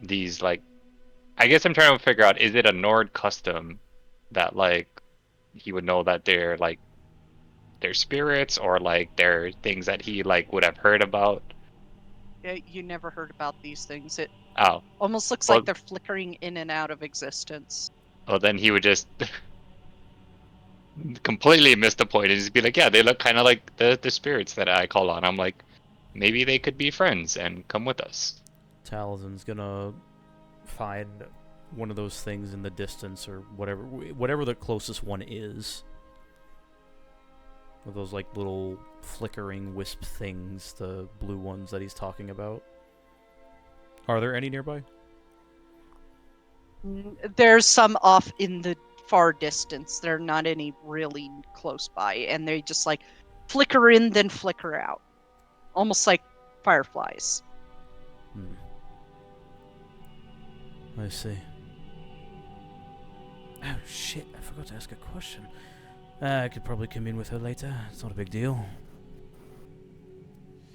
C: these, like, I guess I'm trying to figure out, is it a Nord custom that, like, he would know that they're, like, they're spirits, or, like, they're things that he, like, would have heard about?
A: Yeah, you never heard about these things. It
C: Oh,
A: almost looks
C: Well-
A: like they're flickering in and out of existence.
C: well, then he would just completely miss the point and just be like, yeah, they look kind of like the spirits that I call on. I'm like, maybe they could be friends and come with us.
B: Talzin's gonna find one of those things in the distance, or whatever the closest one is. Of those like little flickering wisp things, the blue ones that he's talking about. Are there any nearby?
A: There's some off in the far distance. There are not any really close by, and they just like flicker in, then flicker out. Almost like fireflies.
B: I see. Oh shit, I forgot to ask a question. I could probably come in with her later. It's not a big deal.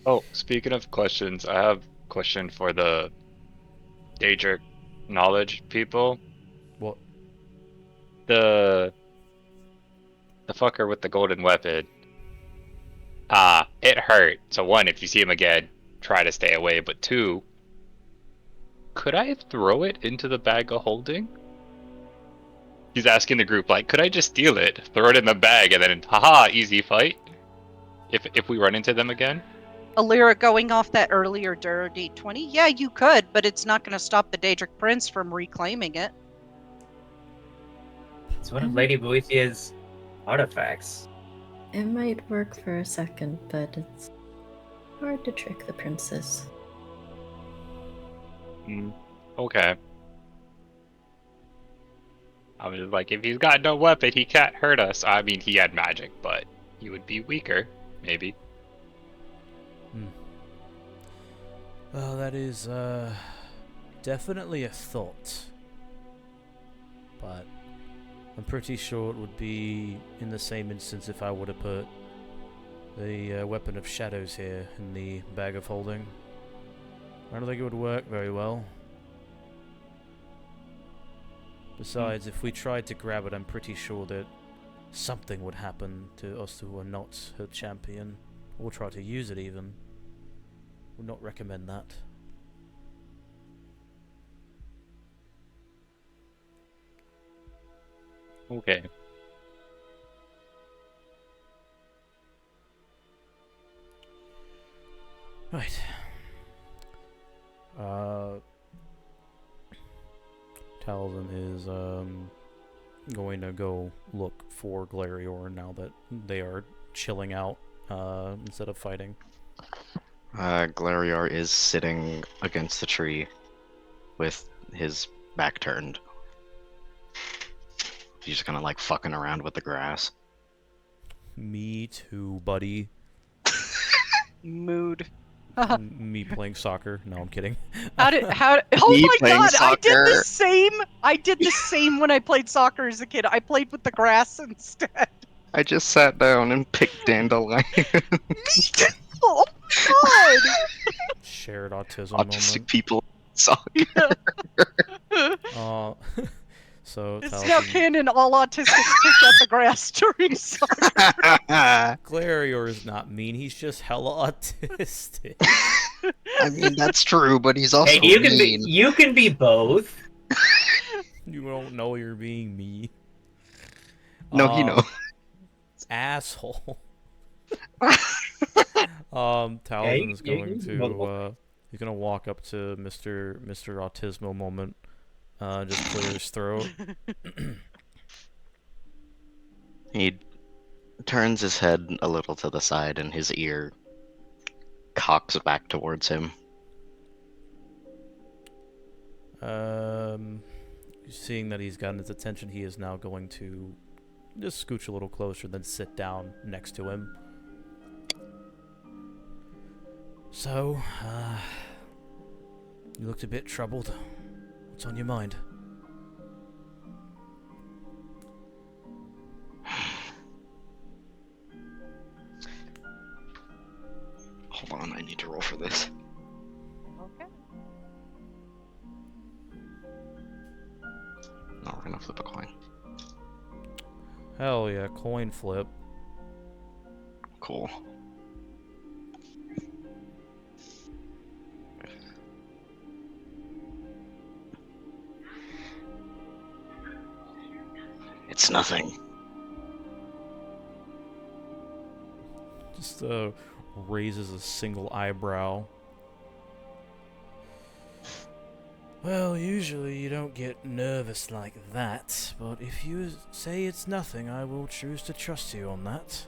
C: Oh, speaking of questions, I have a question for the Daedric knowledge people.
B: What?
C: The fucker with the golden weapon. It hurt. So one, if you see him again, try to stay away. But two, could I throw it into the bag of holding? He's asking the group, like, could I just steal it, throw it in the bag, and then, haha, easy fight? If we run into them again?
A: Alira going off that earlier Dura D20? Yeah, you could, but it's not going to stop the Daedric Prince from reclaiming it.
D: It's one of Lady Boethia's artifacts.
E: It might work for a second, but it's hard to trick the princess.
C: Okay. I was like, if he's got no weapon, he can't hurt us. I mean, he had magic, but he would be weaker, maybe.
B: Well, that is, definitely a thought. But I'm pretty sure it would be in the same instance if I would have put the weapon of shadows here in the bag of holding. I don't think it would work very well. Besides, if we tried to grab it, I'm pretty sure that something would happen to us who are not her champion, or try to use it even. Would not recommend that.
C: Okay.
B: Right. Talzin is going to go look for Glarior now that they are chilling out instead of fighting.
F: Glarior is sitting against the tree with his back turned. He's just kind of like fucking around with the grass.
B: Me too, buddy.
A: Mood.
B: Me playing soccer. No, I'm kidding.
A: Oh
F: Me
A: my
F: playing
A: god, I did the
F: soccer.
A: same. I did the same when I played soccer as a kid. I played with the grass instead.
F: I just sat down and picked dandelion.
A: Me too. Oh my
B: Shared autism
F: Autistic
B: moment.
F: people soccer.
A: god.
B: So
A: It's now
B: Taliesin,
A: canon all autistics pick at the grass during soccer.
B: Glarior is not mean. He's just hella autistic.
F: I mean, that's true, but he's also
D: Hey,
F: mean.
D: you can be both.
B: You don't know you're being me.
F: No, he knows.
B: Asshole.
D: Yeah,
B: Taliesin is going
D: you can
B: to he's gonna walk up to Mr. Autismo moment. Just clear his throat.
F: He turns his head a little to the side and his ear cocks back towards him.
B: Seeing that he's gotten his attention, he is now going to just scooch a little closer, then sit down next to him. So, you looked a bit troubled. What's on your mind?
F: Hold on, I need to roll for this.
A: Okay.
F: No, we're gonna flip a coin.
B: Hell yeah, coin flip.
F: Cool. It's nothing.
B: Just raises a single eyebrow. Well, usually you don't get nervous like that, but if you say it's nothing, I will choose to trust you on that.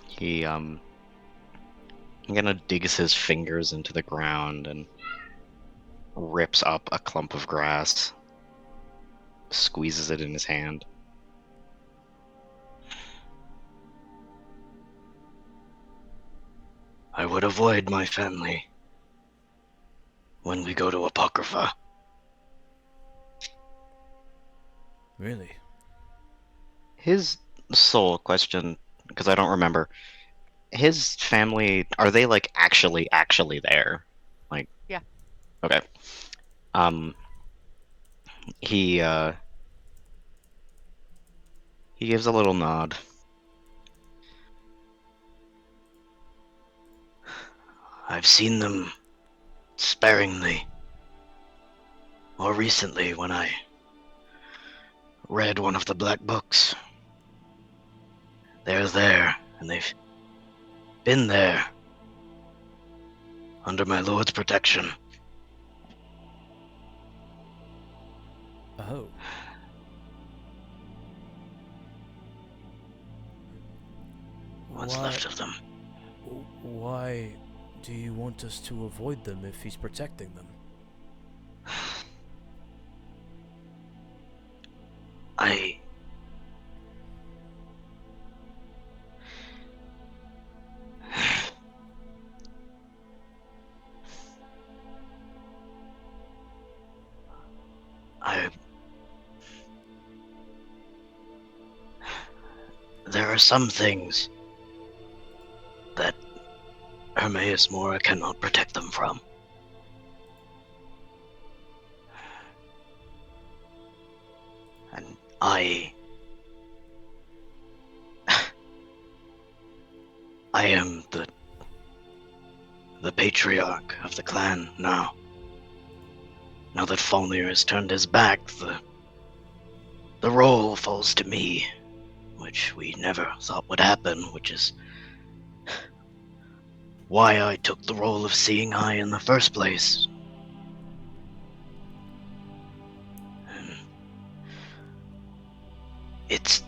F: He, kind of digs his fingers into the ground and rips up a clump of grass, squeezes it in his hand. I would avoid my family when we go to Apocrypha.
B: Really?
F: His sole question, because I don't remember, his family, are they like actually there? Like,
A: Yeah.
F: Okay. He gives a little nod. I've seen them sparingly. More recently, when I read one of the black books. They're there, and they've been there under my lord's protection.
B: Oh.
F: What's left of them?
B: Why do you want us to avoid them if he's protecting them?
F: There are some things that Hermaeus Mora cannot protect them from. And I am the patriarch of the clan now. Now that Falnir has turned his back, the role falls to me, which we never thought would happen, which is why I took the role of Seeing Eye in the first place. And it's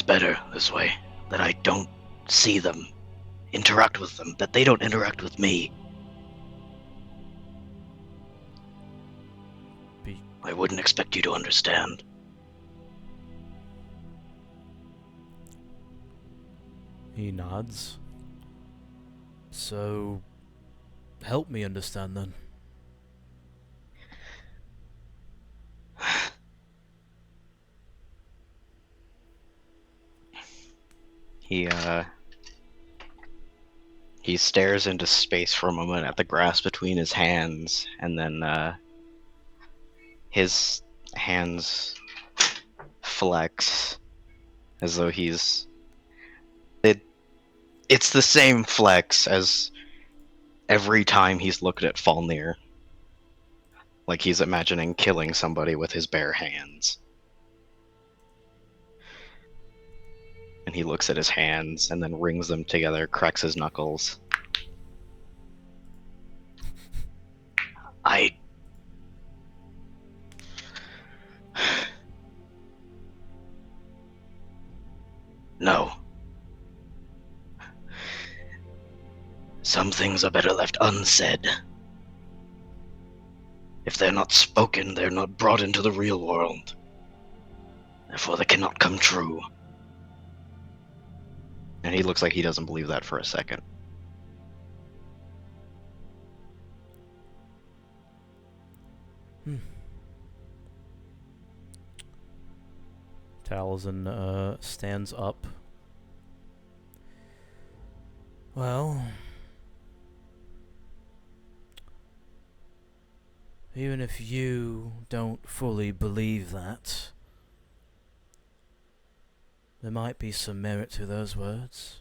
F: better this way, that I don't see them, interact with them, that they don't interact with me. I wouldn't expect you to understand.
B: He nods. So, help me understand then.
F: He stares into space for a moment at the grass between his hands, and then his hands flex as though he's it's the same flex as every time he's looked at Falnir. Like he's imagining killing somebody with his bare hands. And he looks at his hands and then rings them together, cracks his knuckles. No. Some things are better left unsaid. If they're not spoken, they're not brought into the real world. Therefore, they cannot come true. And he looks like he doesn't believe that for a second.
B: Taliesin stands up. Well, even if you don't fully believe that, there might be some merit to those words.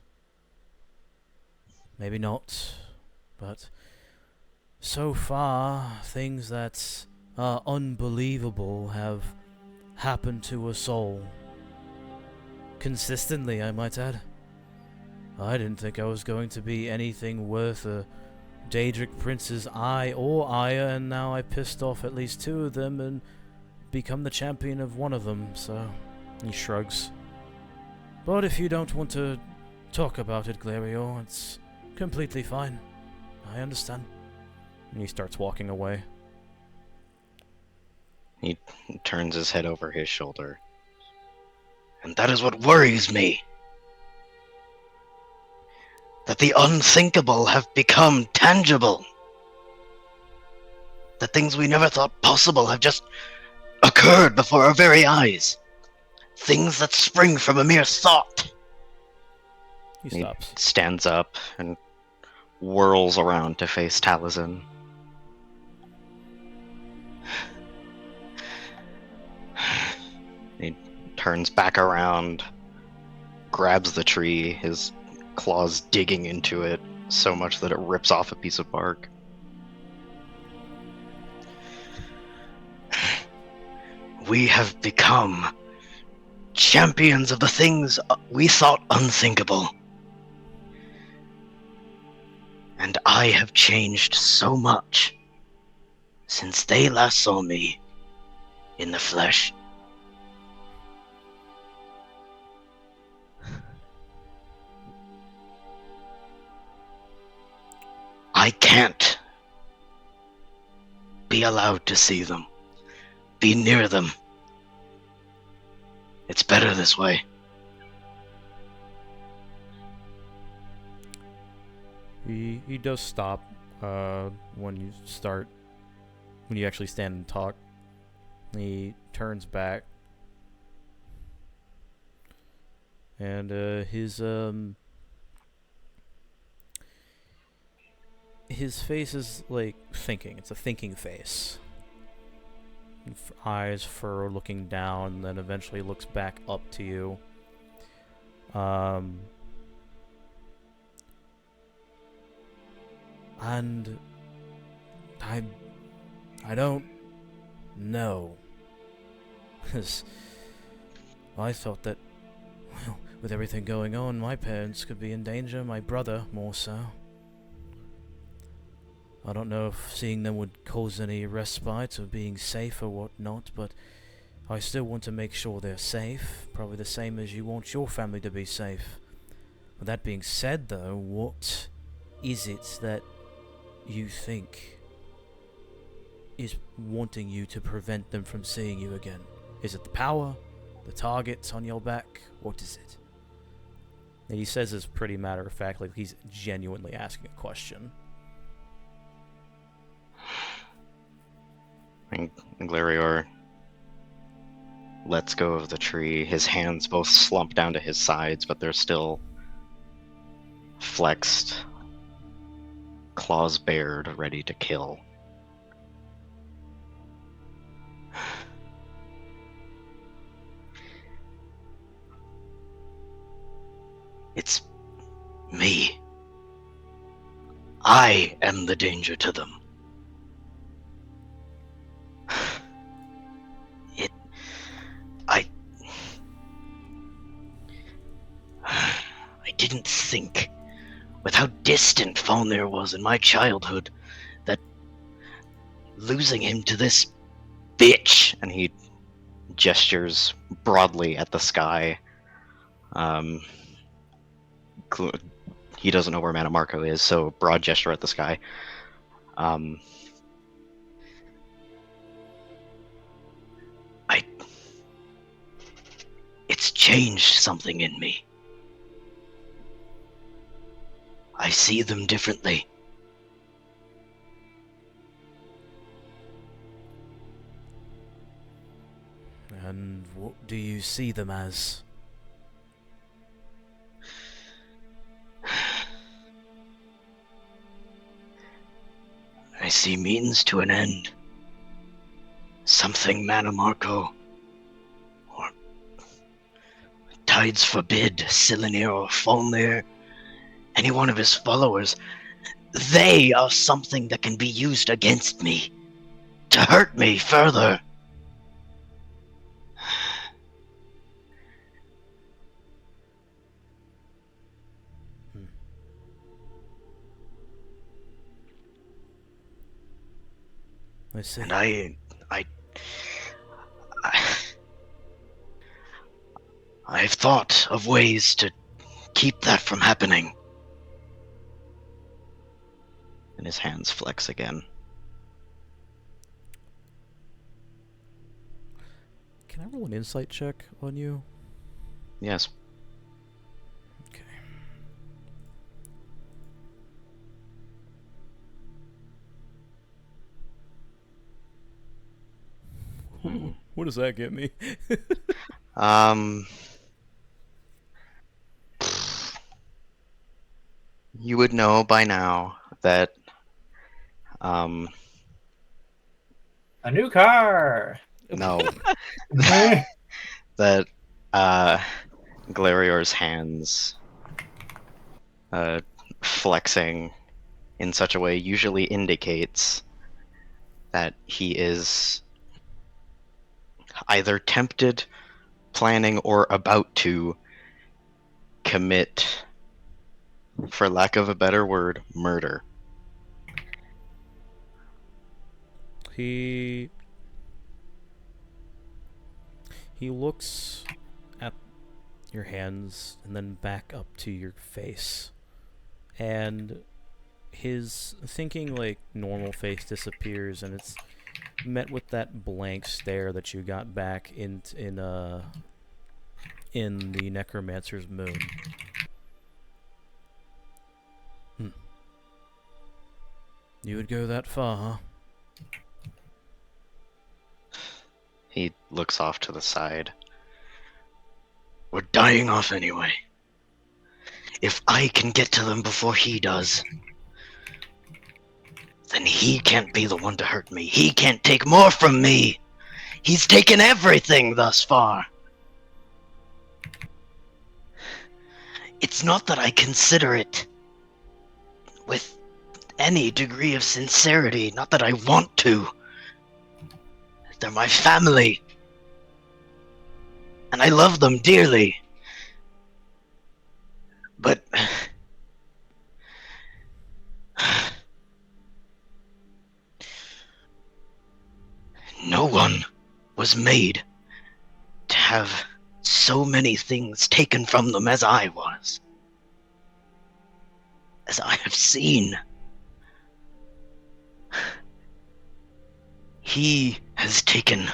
B: Maybe not, but so far, things that are unbelievable have happened to us all. Consistently, I might add. I didn't think I was going to be anything worth a Daedric Prince's eye or ire, and now I pissed off at least two of them and become the champion of one of them, so he shrugs. But if you don't want to talk about it, Glario, it's completely fine. I understand. And he starts walking away.
F: He turns his head over his shoulder. And that is what worries me. That the unthinkable have become tangible. That things we never thought possible have just occurred before our very eyes. Things that spring from a mere thought.
B: He stops.
F: He stands up and whirls around to face Taliesin. He turns back around, grabs the tree, his claws digging into it so much that it rips off a piece of bark. We have become champions of the things we thought unthinkable. And I have changed so much since they last saw me in the flesh. I can't be allowed to see them, be near them. It's better this way.
B: He does stop when you actually stand and talk. He turns back, and his face is like thinking. It's a thinking face. Eyes furrowed, looking down, and then eventually looks back up to you. And I don't know. Because I thought that, well, with everything going on, my parents could be in danger, my brother more so. I don't know if seeing them would cause any respite or being safe or whatnot, but I still want to make sure they're safe, probably the same as you want your family to be safe. With that being said, though, what is it that you think is wanting you to prevent them from seeing you again? Is it the power? The targets on your back? What is it? And he says this pretty matter of fact, like he's genuinely asking a question.
F: And Glarior lets go of the tree. His hands both slump down to his sides, but they're still flexed, claws bared, ready to kill. It's me. I am the danger to them. I didn't think, with how distant Falnir was in my childhood, that losing him to this bitch, and he gestures broadly at the sky. He doesn't know where Manamarco is, so broad gesture at the sky. It's changed something in me. I see them differently.
G: And what do you see them as?
F: I see means to an end. Something Manamarco, or Tides forbid, Silenir or Falnir, any one of his followers, they are something that can be used against me, to hurt me further.
G: I see.
F: And I've thought of ways to keep that from happening. And his hands flex again.
B: Can I roll an insight check on you?
F: Yes.
B: Okay. What does that get me?
F: You would know by now that,
D: A new car!
F: no, that, Glarior's hands, flexing in such a way usually indicates that he is either tempted, planning, or about to commit, for lack of a better word, murder.
B: He looks at your hands and then back up to your face, and his thinking like normal face disappears, and it's met with that blank stare that you got back in the Necromancer's Moon. You would go that far, huh?
F: He looks off to the side. We're dying off anyway. If I can get to them before he does, then he can't be the one to hurt me. He can't take more from me. He's taken everything thus far. It's not that I consider it with any degree of sincerity, not that I want to. They're my family, and I love them dearly. But no one was made to have so many things taken from them as I was. As I have seen. He has taken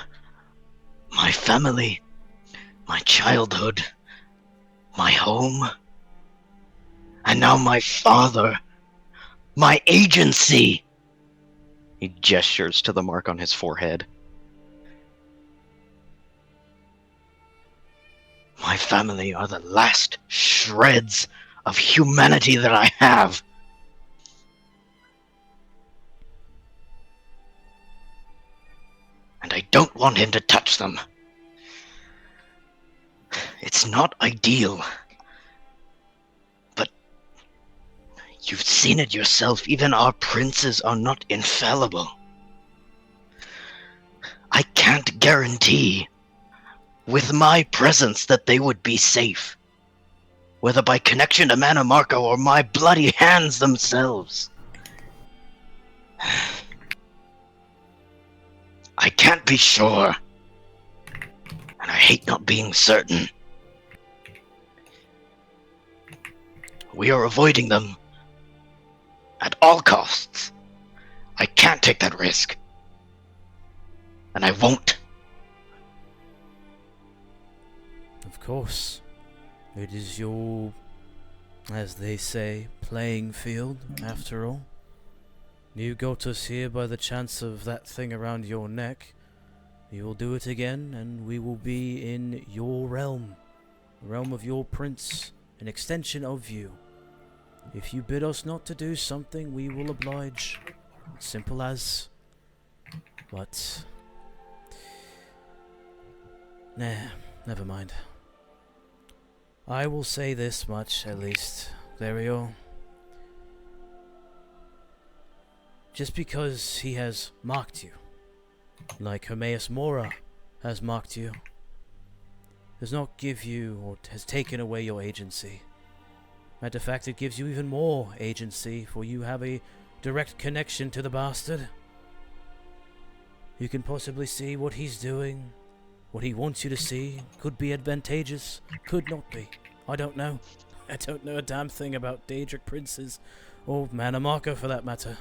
F: my family, my childhood, my home, And now my father, my agency. He gestures to the mark on his forehead. My family are the last shreds of humanity that I have. And I don't want him to touch them. It's not ideal. But you've seen it yourself, even our princes are not infallible. I can't guarantee with my presence that they would be safe, whether by connection to Mana Marco or my bloody hands themselves. I can't be sure, and I hate not being certain. We are avoiding them at all costs. I can't take that risk, and I won't.
G: Of course. It is your, as they say, playing field, after all. You got us here by the chance of that thing around your neck. You will do it again, and we will be in your realm. The realm of your prince, an extension of you. If you bid us not to do something, we will oblige. Simple as. But... nah, never mind. I will say this much, at least. Glario. Just because he has mocked you, like Hermaeus Mora has mocked you, does not give you, or has taken away your agency. Matter of fact, it gives you even more agency, for you have a direct connection to the bastard. You can possibly see what he's doing, what he wants you to see. Could be advantageous, could not be. I don't know. I don't know a damn thing about Daedric princes, or Mana Marco for that matter.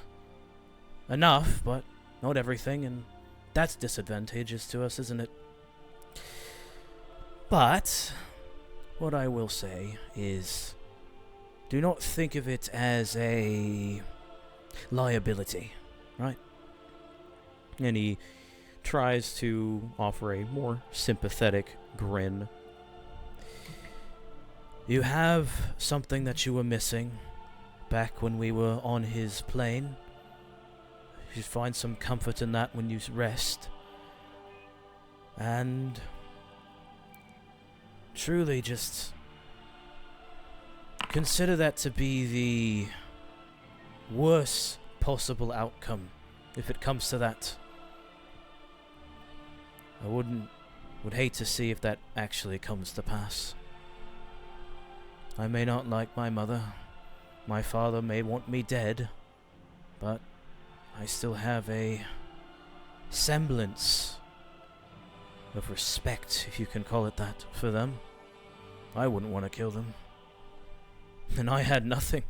G: Enough, but not everything, and that's disadvantageous to us, isn't it? But what I will say is, do not think of it as a liability, right? And he tries to offer a more sympathetic grin. You have something that you were missing back when we were on his plane. You find some comfort in that when you rest. And truly just consider that to be the worst possible outcome if it comes to that. I would hate to see if that actually comes to pass. I may not like my mother. My father may want me dead, but I still have a semblance of respect, if you can call it that, for them. I wouldn't want to kill them. And I had nothing,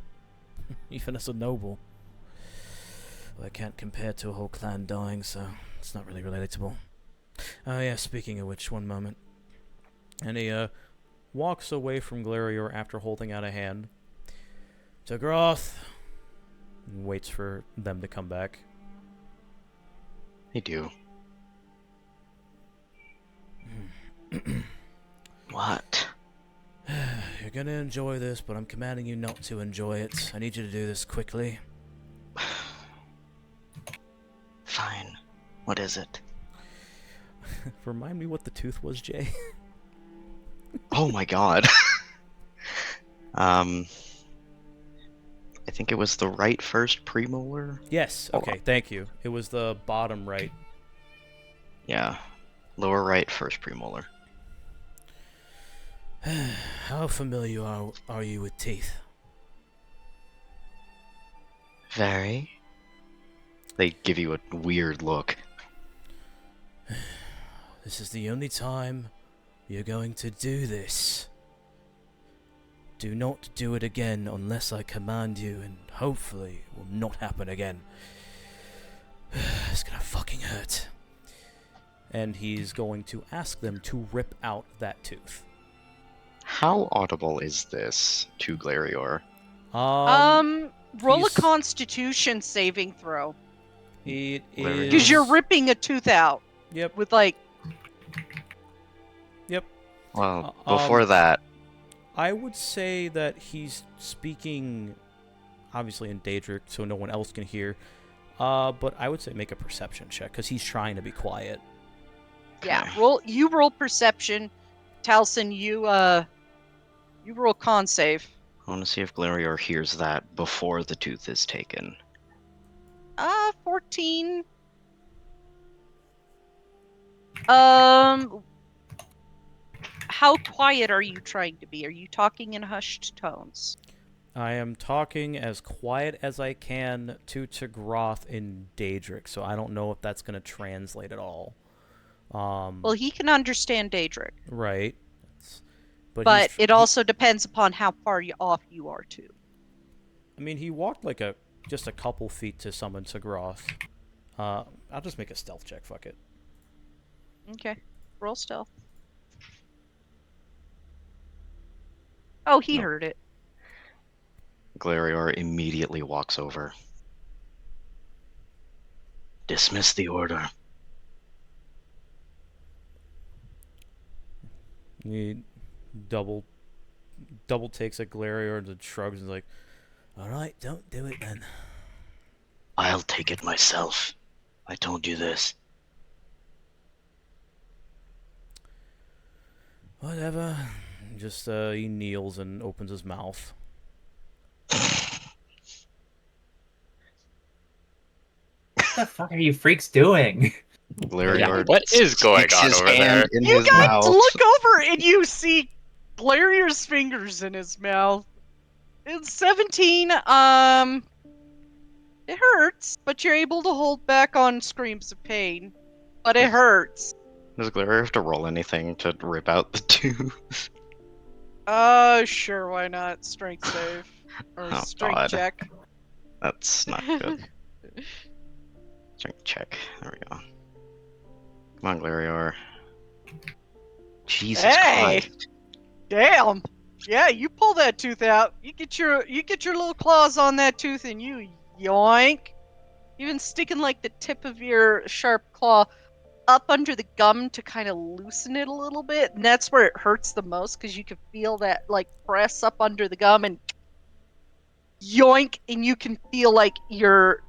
G: even as a noble. I can't compare to a whole clan dying, so it's not really relatable. Oh yeah, speaking of which, one moment. And he walks away from Glarior after holding out a hand to Groth. And waits for them to come back.
F: They do. What?
G: You're gonna enjoy this, but I'm commanding you not to enjoy it. I need you to do this quickly.
F: Fine. What is it?
G: Remind me what the tooth was, Jay.
F: Oh my god. I think it was the right first premolar?
G: Yes, okay, thank you. It was the bottom right.
F: Yeah. Lower right first premolar.
G: How familiar are you with teeth?
F: Very. They give you a weird look.
G: This is the only time you're going to do this. Do not do it again unless I command you, and hopefully it will not happen again. It's gonna fucking hurt. And he's going to ask them to rip out that tooth.
F: How audible is this to Glarior?
A: Roll a
B: he's-
A: Constitution saving throw.
B: It
F: Larry
B: is.
A: Because you're ripping a tooth out
B: Yep.
A: with like.
B: Yep.
F: Well, before that,
B: I would say that he's speaking, obviously in Daedric, so no one else can hear. But I would say make a perception check because he's trying to be quiet.
A: Yeah,
F: Okay.
A: You roll perception. Taliesin, you roll con save.
F: I want to see if Glarior hears that before the tooth is taken.
A: 14. How quiet are you trying to be? Are you talking in hushed tones?
B: I am talking as quiet as I can to Tigroth in Daedric, so I don't know if that's going to translate at all.
A: Well, he can understand Daedric,
B: Right.
A: but
B: he's
A: it also depends upon how far off you are too.
B: I mean, he walked like just a couple feet to summon Tigroth. I'll just make a stealth check, fuck it.
A: Okay, roll stealth. Oh, he
F: No.
A: heard it.
F: Glarior immediately walks over. Dismiss the order.
B: He double takes a Glarior and shrugs and is like, alright, don't do it then.
F: I'll take it myself. I told you this.
B: Whatever. Just, he kneels and opens his mouth.
D: What the fuck are you freaks doing?
F: Glarior
C: Yeah, what is going
F: sticks
C: on
F: his
C: over
F: hand
C: there?
F: in
A: You
F: his
A: guys
F: mouth.
A: look over and you see Glarior's fingers in his mouth. It's 17. It hurts, but you're able to hold back on screams of pain. But it hurts.
F: Does Glarior have to roll anything to rip out the tooth?
A: Sure, why not? Strength save. Or
F: Oh,
A: strength
F: God.
A: check.
F: That's not good. Strength check. There we go. Come on, Glarior. Jesus
A: Hey!
F: Christ.
A: Damn! Yeah, you pull that tooth out. You get your little claws on that tooth and you yoink. Even sticking like the tip of your sharp claw up under the gum to kind of loosen it a little bit, and that's where it hurts the most because you can feel that like press up under the gum and yoink, and you can feel like your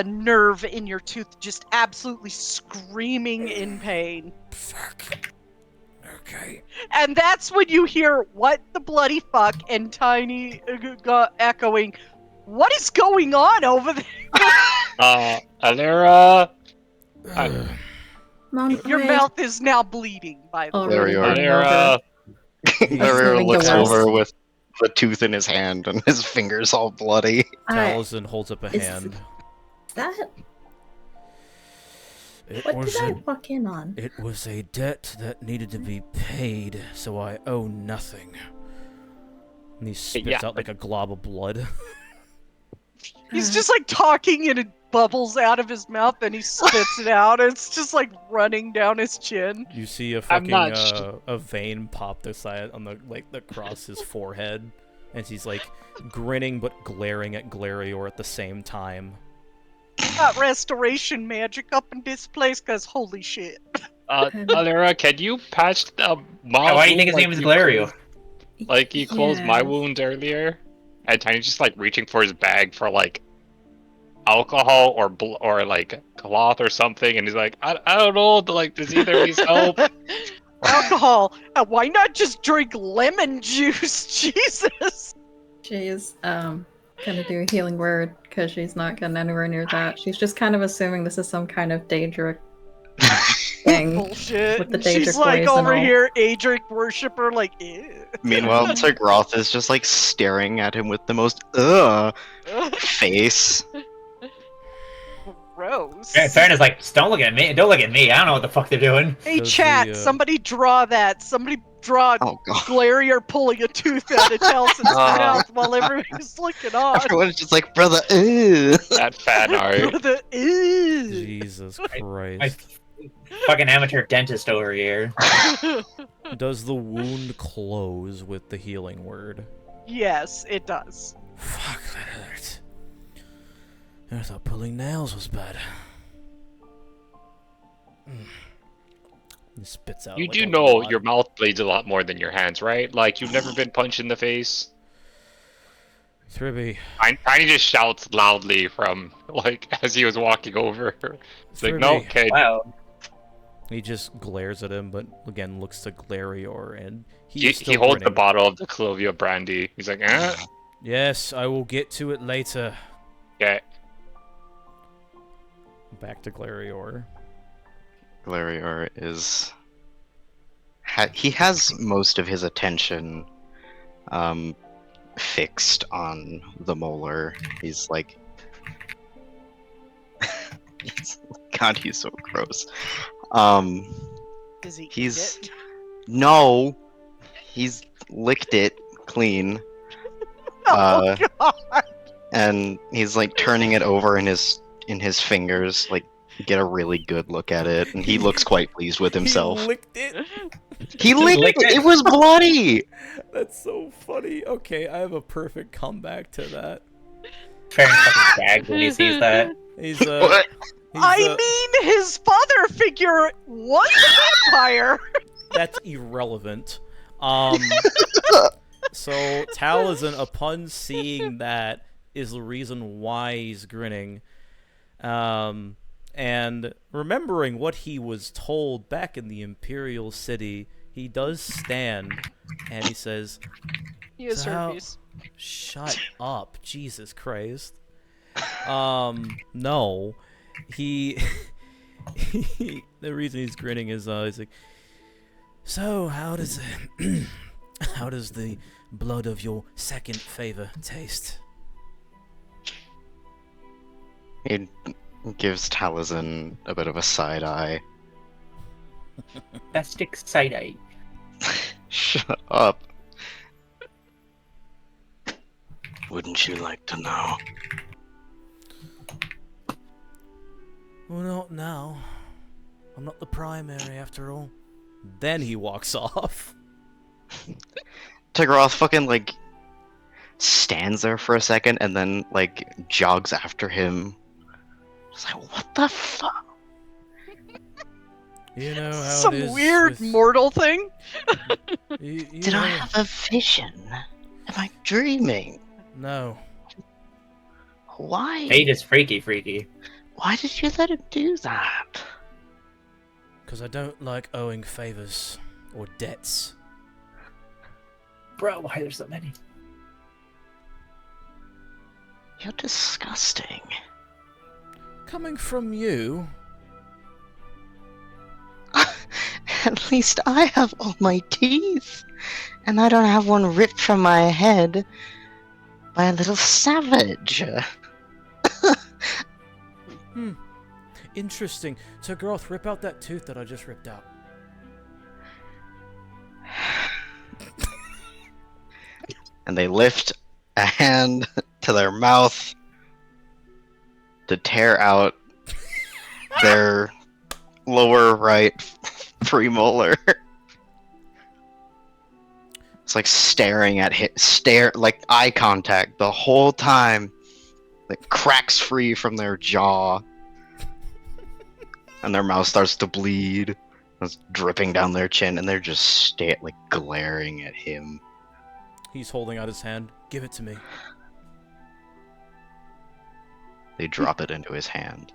A: nerve in your tooth just absolutely screaming in pain.
G: Fuck. Okay.
A: And that's when you hear what the bloody fuck and Tiny echoing, what is going on over there?
C: Alera,
A: Your mouth is now bleeding, by the way.
E: Already
F: Glarior.
E: bending over.
C: Alera.
F: Glarior
E: moving
F: looks
E: to Wes.
F: over with the tooth in his hand and his fingers all bloody.
B: Taliesin holds up a
E: is-
B: hand.
E: That
G: It
E: what
G: was
E: did I
G: a
E: walk in on?
G: It was a debt that needed to be paid, so I owe nothing.
B: And he spits
C: Yeah,
B: out like a glob of blood.
A: He's just like talking and it bubbles out of his mouth and he spits it out. It's just like running down his chin.
B: You see a
C: I'm
B: fucking
C: not
B: a vein pop the side on the across his forehead, and he's like grinning but glaring at Glarior at the same time.
A: Got restoration magic up in this place, cause holy shit.
C: Alera, can you patch the
D: Why do you think his name is Glario?
C: Like you closed my
E: Yeah.
C: wound earlier, and Tiny's just like reaching for his bag for like alcohol or like cloth or something, and he's like, I don't know, like does either needs help?
A: Alcohol. Why not just drink lemon juice? Jesus.
E: She's gonna do a healing word because she's not getting anywhere near that. She's just kind of assuming this is some kind of Daedric thing.
A: Bullshit.
E: With the
A: She's
E: Daedric
A: like
E: ways and
A: over
E: all.
A: here, Adric worshiper, like, ew.
F: Meanwhile, Tigroth is just like staring at him with the most face.
A: Gross.
D: Farron's like, don't look at me. Don't look at me. I don't know what the fuck they're doing.
A: Hey,
B: Does
A: chat,
B: the,
A: somebody draw that. Somebody draw
F: Oh god.
A: Glarior pulling a tooth out of Talison's
F: Oh.
A: mouth while everybody's looking on.
F: Everyone's just like, brother, ew.
C: That fan art.
A: The ew.
B: Jesus
D: My
B: Christ.
D: fucking amateur dentist over here.
B: Does the wound close with the healing word?
A: Yes, it does.
G: Fuck, that hurt. I thought pulling nails was bad. He spits out
C: You
G: like
C: do
G: a
C: know
G: wad.
C: your mouth bleeds a lot more than your hands, right? Like, you've never been punched in the face?
G: Thribby.
C: Tiny just shouts loudly from, like, as he was walking over. It's like, no,
G: Thribby.
C: kid.
D: Wow.
B: He just glares at him, but again looks to Glarior, and
C: He
B: he's still
C: holds the
B: grinning.
C: bottle of the Clovia brandy. He's like, eh?
G: Yes, I will get to it later.
C: Okay.
B: Back to Glarior.
F: Glarior is. He has most of his attention fixed on the molar. He's like. God, he's so gross.
A: Does he
F: He's.
A: eat it?
F: No! He's licked it clean.
A: Oh, God.
F: And he's like turning it over in his fingers, like get a really good look at it, and he looks quite pleased with himself.
B: He licked it.
F: He
D: Just
F: licked
D: licked
F: it.
D: it.
F: It was bloody.
B: That's so funny. Okay, I have a perfect comeback to that.
D: Farron fucking gags when he sees that.
B: He's
F: What?
A: I mean, his father figure was a vampire.
B: That's irrelevant. So Taliesin, upon seeing that, is the reason why he's grinning. And remembering what he was told back in the Imperial City, he does stand and he says,
A: He is
B: So how-
A: herpes.
B: "Shut up, Jesus Christ." No, he, the reason he's grinning is he's like, "So how does how does the blood of your second favor taste?"
F: He gives Taliesin a bit of a side eye.
D: Fastic side eye.
F: Shut up. Wouldn't you like to know?
G: Well, not now. I'm not the primary after all.
B: Then he walks off.
F: Tigroth fucking like stands there for a second and then like jogs after him. Just like, what the fuck?
G: You know how
A: Some
G: it is
A: weird
G: with-
A: mortal thing.
G: you
F: Did I
G: know-
F: have a vision? Am I dreaming?
G: No.
F: Why?
D: Fate is freaky.
F: Why did you let him do that?
G: Because I don't like owing favors or debts.
D: Bro, why there's so many?
F: You're disgusting.
G: Coming from you,
F: At least I have all my teeth, and I don't have one ripped from my head by a little savage.
G: interesting. So, Groth, rip out that tooth that I just ripped out.
F: And they lift a hand to their mouth to tear out their lower right premolar. It's like staring at him, like eye contact the whole time. Like cracks free from their jaw, and their mouth starts to bleed. It's dripping down their chin, and they're just like glaring at him.
B: He's holding out his hand.
G: Give it to me.
F: They drop it into his hand.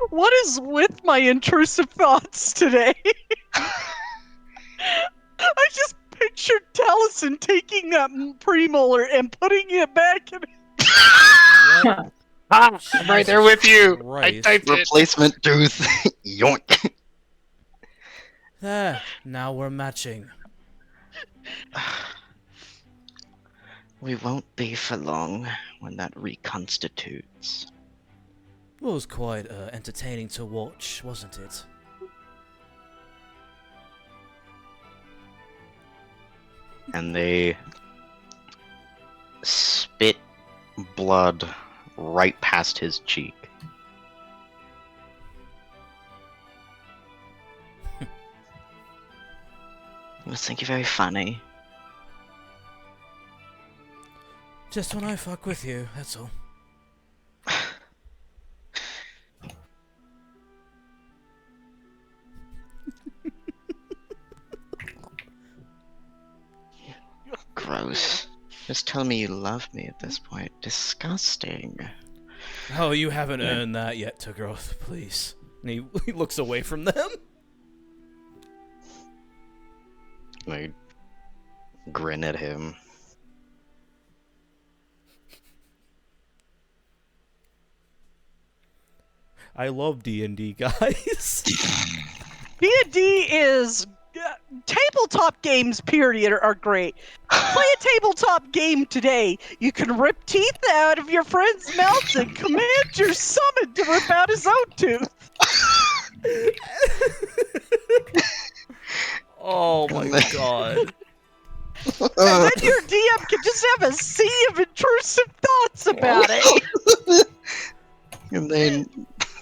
A: What is with my intrusive thoughts today? I just pictured Taliesin taking that premolar and putting it back in.
G: What?
C: I'm right there with you.
B: Christ.
C: I typed it.
F: Replacement tooth. Yoink.
G: There. Now we're matching.
F: We won't be for long when that reconstitutes.
G: It was quite entertaining to watch, wasn't it?
F: And they spit blood right past his cheek. I just think you're very funny.
G: Just when I fuck with you, that's all.
F: Gross. Just tell me you love me at this point. Disgusting.
G: Oh, you haven't earned that yet, Tagroth, please. And he looks away from them.
F: I grin at him.
B: I love D&D, guys.
A: D&D is tabletop games. Period are great. Play a tabletop game today. You can rip teeth out of your friend's mouths and command your summon to rip out his own tooth.
B: Oh my god.
A: And then your DM can just have a sea of intrusive thoughts about it.
F: And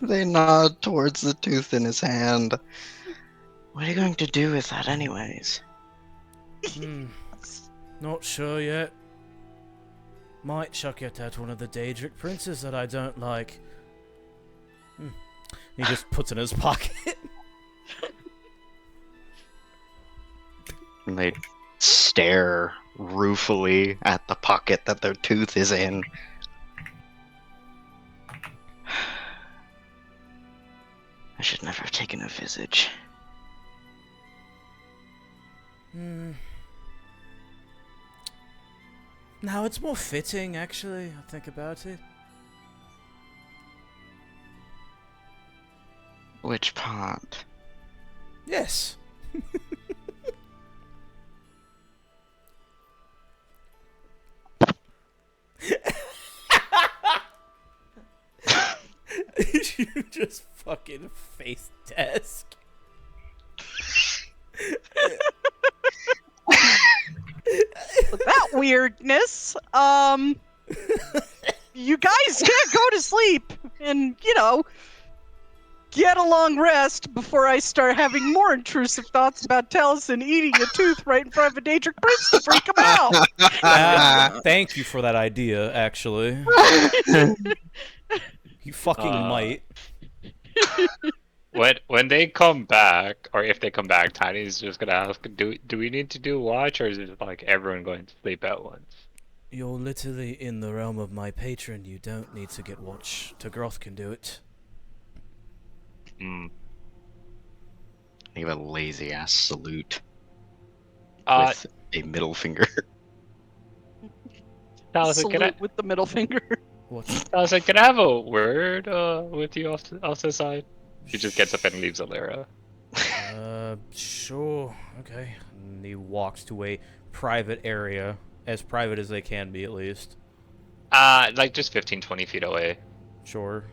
F: they nod towards the tooth in his hand. What are you going to do with that anyways?
G: Not sure yet. Might chuck it at one of the Daedric princes that I don't like.
B: He just puts it in his pocket.
F: And they stare ruefully at the pocket that their tooth is in. I should never have taken a visage.
G: Now it's more fitting, actually. I think about it.
F: Which part?
G: Yes.
B: You just fucking face desk.
A: That weirdness. You guys can't go to sleep and, get a long rest before I start having more intrusive thoughts about Taliesin eating a tooth right in front of a Daedric prince to freak him out.
B: Thank you for that idea, actually. You fucking might.
C: When they come back, or if they come back, Tiny's just gonna ask, do we need to do watch, or is it like everyone going to sleep at once?
G: You're literally in the realm of my patron. You don't need to get watch. Tagroth can do it.
F: Give a lazy ass salute
C: Uh,
F: with a middle finger.
C: Taliesin, can I,
A: Salute with the middle finger.
G: What?
C: Taliesin, can I have a word with you off to the side? He just gets up and leaves Alira.
G: Sure. Okay.
B: And he walks to a private area, as private as they can be, at least.
C: Like just 15-20 feet away.
B: Sure.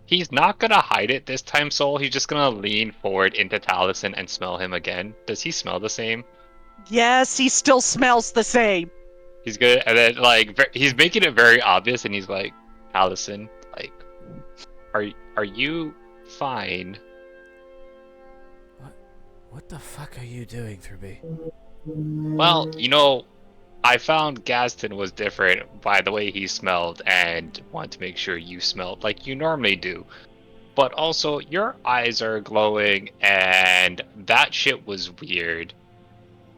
C: He's not gonna hide it this time, Soul. He's just gonna lean forward into Taliesin and smell him again. Does he smell the same?
A: Yes, he still smells the same.
C: He's good, and then he's making it very obvious, and he's like, Taliesin, like, are you fine?
G: What the fuck are you doing, 3B?
C: Well, I found Gaston was different by the way he smelled, and wanted to make sure you smelled like you normally do. But also, your eyes are glowing, and that shit was weird.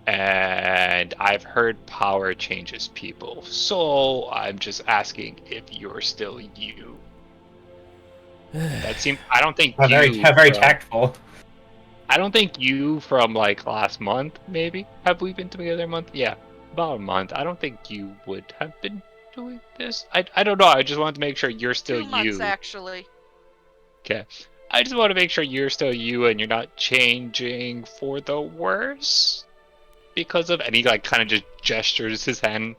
C: And I've heard power changes people, so I'm just asking if you're still you. That seemed. I don't think
D: How very tactful.
C: I don't think you from like last month, maybe. Have we been together a month? Yeah, about a month. I don't think you would have been doing this. I don't know. I just wanted to make sure you're still
A: 2 months,
C: you.
A: actually.
C: Okay. I just want to make sure you're still you and you're not changing for the worse because of. And he like kind of just gestures his hand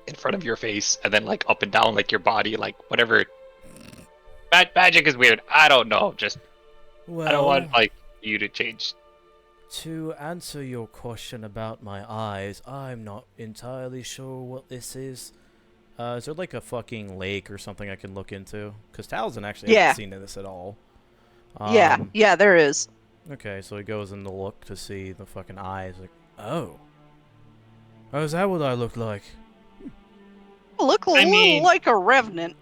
C: in front of your face and then like up and down like your body, like whatever. Magic is weird. I don't know. Just
G: Well,
C: I don't want like you to change.
G: to answer your question about my eyes, I'm not entirely sure what this is.
B: Is there like a fucking lake or something I can look into? Because Taliesin actually
A: Yeah.
B: hasn't seen this at all.
A: Yeah, there is.
B: Okay, so he goes in to look to see the fucking eyes. Like,
G: Oh. Oh, is that what I look like?
A: Look a
C: I
A: little
C: mean-
A: like a revenant.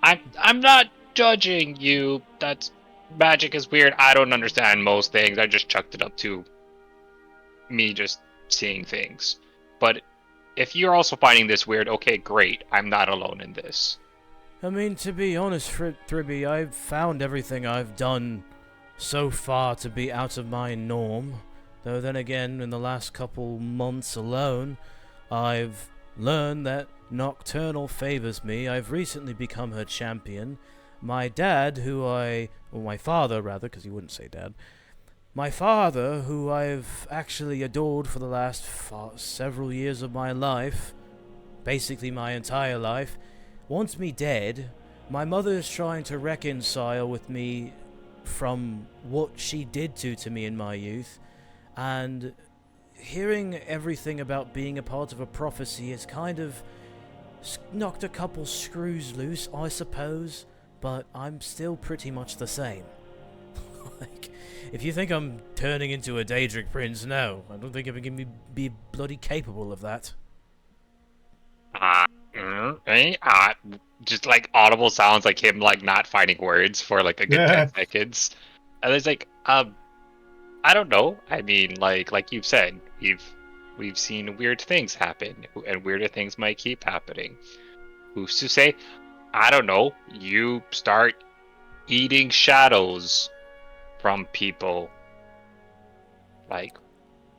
C: I'm not judging you. That's magic is weird. I don't understand most things. I just chucked it up to me just seeing things. But if you're also finding this weird, okay, great. I'm not alone in this.
G: I mean, to be honest, Thribby, I've found everything I've done so far to be out of my norm. Though then again, in the last couple months alone, I've learned that Nocturnal favors me. I've recently become her champion. My dad, my father rather, because he wouldn't say dad. My father, who I've actually adored for the last several years of my life, basically my entire life, wants me dead. My mother is trying to reconcile with me from what she did to me in my youth, and hearing everything about being a part of a prophecy has kind of knocked a couple screws loose, I suppose, but I'm still pretty much the same. Like, if you think I'm turning into a Daedric prince, no, I don't think I'm gonna be bloody capable of that.
C: Just like audible sounds like him like not finding words for like a good 10 seconds. And it's like, I don't know. I mean, like you've said, we've seen weird things happen, and weirder things might keep happening. Who's to say? I don't know. You start eating shadows from people. Like,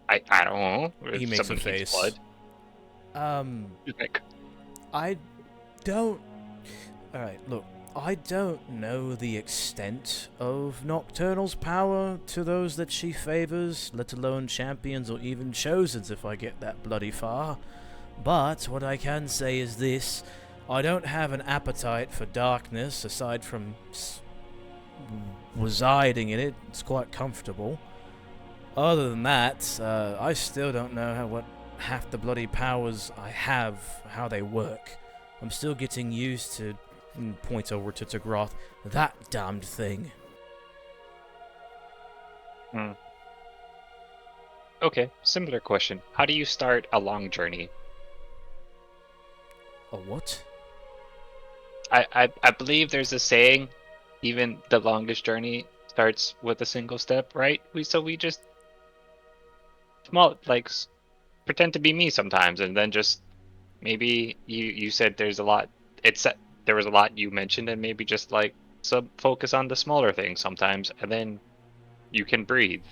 C: I don't know.
G: He
C: If
G: makes a
C: someone eats
G: face.
C: Like,
G: I don't... Alright, look. I don't know the extent of Nocturnal's power to those that she favors, let alone champions or even chosens if I get that bloody far. But what I can say is this. I don't have an appetite for darkness, aside from residing in it. It's quite comfortable. Other than that, I still don't know what half the bloody powers I have, how they work. I'm still getting used to, point over to Tagroth, that damned thing.
C: okay, similar question. How do you start a long journey?
G: A what?
C: I believe there's a saying, even the longest journey starts with a single step, right? We just pretend to be me sometimes, and then just maybe you said there's a lot. There was a lot you mentioned, and maybe just like focus on the smaller things sometimes, and then you can breathe,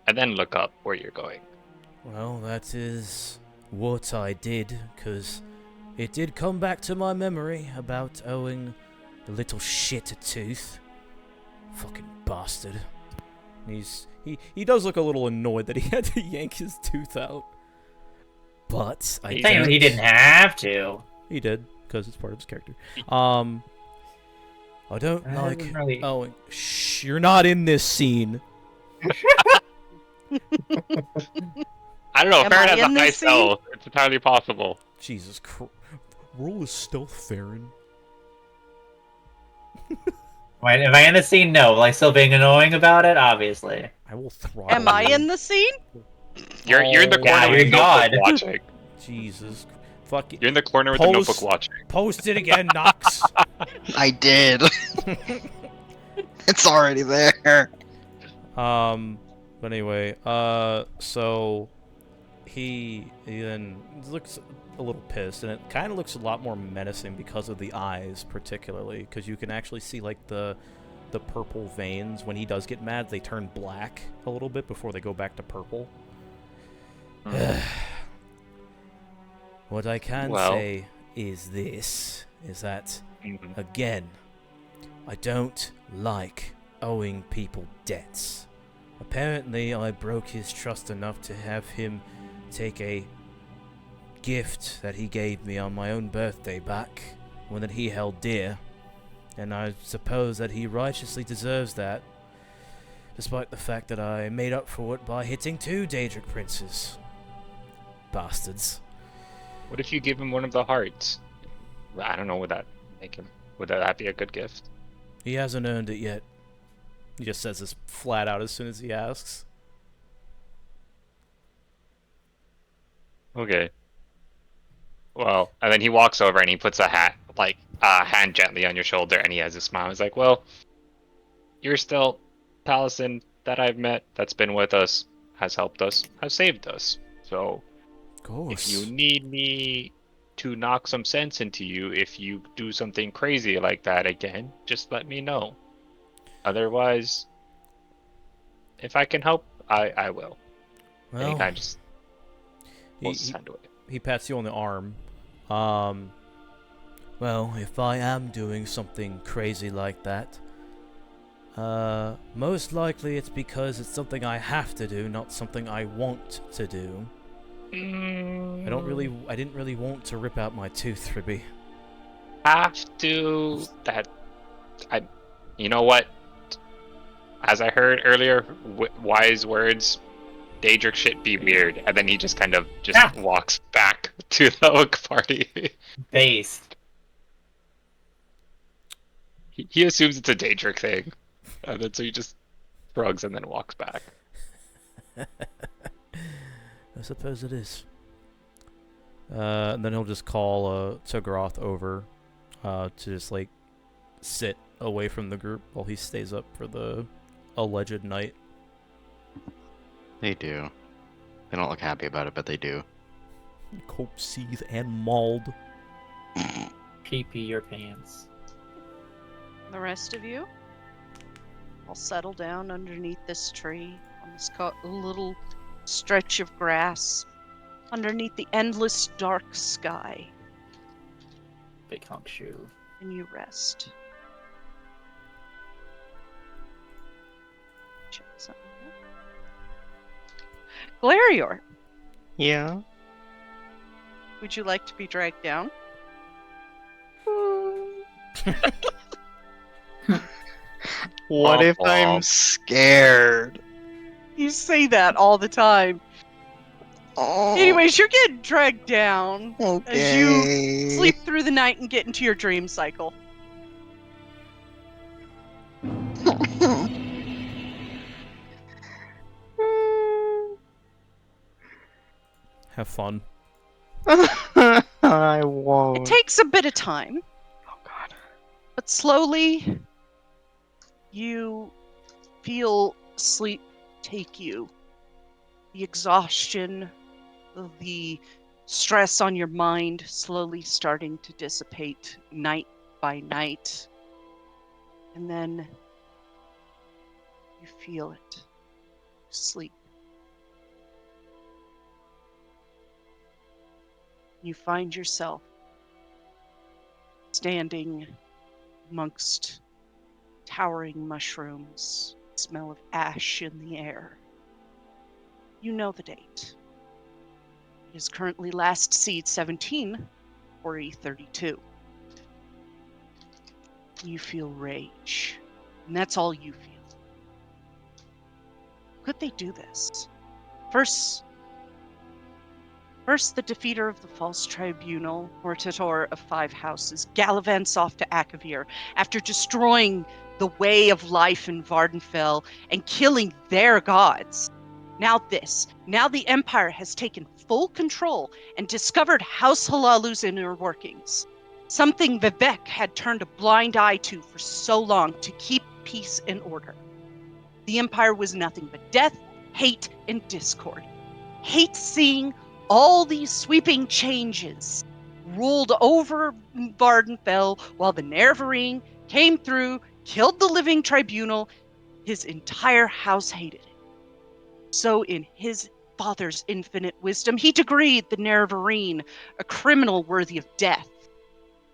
C: and then look up where you're going.
G: Well, that is what I did, because it did come back to my memory about owing the little shit a tooth. Fucking bastard. He does look a little annoyed that he had to yank his tooth out. But I
D: Saying he didn't have to.
B: He did, because it's part of his character.
G: I don't
D: I
G: like...
D: haven't really-
G: Oh, shh, you're not in this scene.
C: I don't know.
A: Am
C: Farron
A: I
C: has a
A: in
C: high
A: this scene?
C: stealth. It's entirely possible.
B: Jesus Christ. Roll is stealth, Farron.
D: Am I in the scene? No. Like, still being annoying about it? Obviously.
B: I will throttle
A: Am I
B: you.
A: in the scene?
C: You're in the
B: Oh,
C: corner
D: yeah,
C: with
D: you're
C: the
D: God.
C: notebook watching.
B: Jesus. Fuck it.
C: You're in the corner with the
B: Post-
C: notebook watching.
G: Post it again, Nox.
F: I did. It's already there.
B: But anyway, so he then looks a little pissed, and it kind of looks a lot more menacing because of the eyes, particularly, because you can actually see like the purple veins. When he does get mad, they turn black a little bit before they go back to purple.
G: What I can
C: Well-
G: say is this, is that,
C: Mhm.
G: again, I don't like owing people debts. Apparently, I broke his trust enough to have him take a gift that he gave me on my own birthday back, one that he held dear, and I suppose that he righteously deserves that, despite the fact that I made up for it by hitting 2 Daedric princes. Bastards.
C: What if you give him one of the hearts? I don't know. Would that make him? Would that be a good gift?
G: He hasn't earned it yet.
B: He just says this flat out as soon as he asks.
C: Okay. Well, and then he walks over and he puts a hand gently on your shoulder, and he has a smile. He's like, "Well, you're still Taliesin that I've met, that's been with us, has helped us, has saved us. So
G: Of course.
C: if you need me to knock some sense into you, if you do something crazy like that again, just let me know. Otherwise, if I can help, I will." And he
G: Well,
C: kind of just
B: He,
C: pulls his
B: he,
C: hand away.
B: he pats you on the arm.
G: well, if I am doing something crazy like that, most likely it's because it's something I have to do, not something I want to do. I didn't really want to rip out my tooth, Ribby.
C: Have to. You know what? As I heard earlier, wise words. Daedric shit be weird, and then he just kind of walks back to the oak party.
D: Based.
C: He assumes it's a Daedric thing, and then so he just shrugs and then walks back.
G: I suppose it is.
B: And then he'll just call Togroth over to just like sit away from the group while he stays up for the alleged night.
F: They do. They don't look happy about it, but they do.
B: Cope, seethe, and mauled.
D: PP your pants.
A: The rest of you all settle down underneath this tree on this little stretch of grass underneath the endless dark sky,
D: Big honk shoe.
A: and you rest. Check something out. Glarior,
F: Yeah.
A: would you like to be dragged down?
F: What if I'm scared?
A: You say that all the time.
F: Oh,
A: Anyways, you're getting dragged down
F: okay.
A: as you sleep through the night and get into your dream cycle.
B: Have fun.
F: I
A: It
F: won't.
A: takes a bit of time,
F: Oh god.
A: but slowly you feel sleep take you. The exhaustion, the stress on your mind slowly starting to dissipate night by night. And then you feel it. You sleep. You find yourself standing amongst towering mushrooms, smell of ash in the air. You know the date. It is currently last seed 17 or E32. You feel rage, and that's all you feel. Could they do this? First, the defeater of the false tribunal, Hortator of Five Houses, gallivants off to Akavir after destroying the way of life in Vardenfell and killing their gods. Now the Empire has taken full control and discovered House Halalu's inner workings. Something Vivek had turned a blind eye to for so long to keep peace and order. The Empire was nothing but death, hate, and discord. Hate seeing all these sweeping changes ruled over Vardenfell while the Nerevarine came through, killed the living tribunal. His entire house hated it. So in his father's infinite wisdom, he decreed the Nerevarine a criminal worthy of death.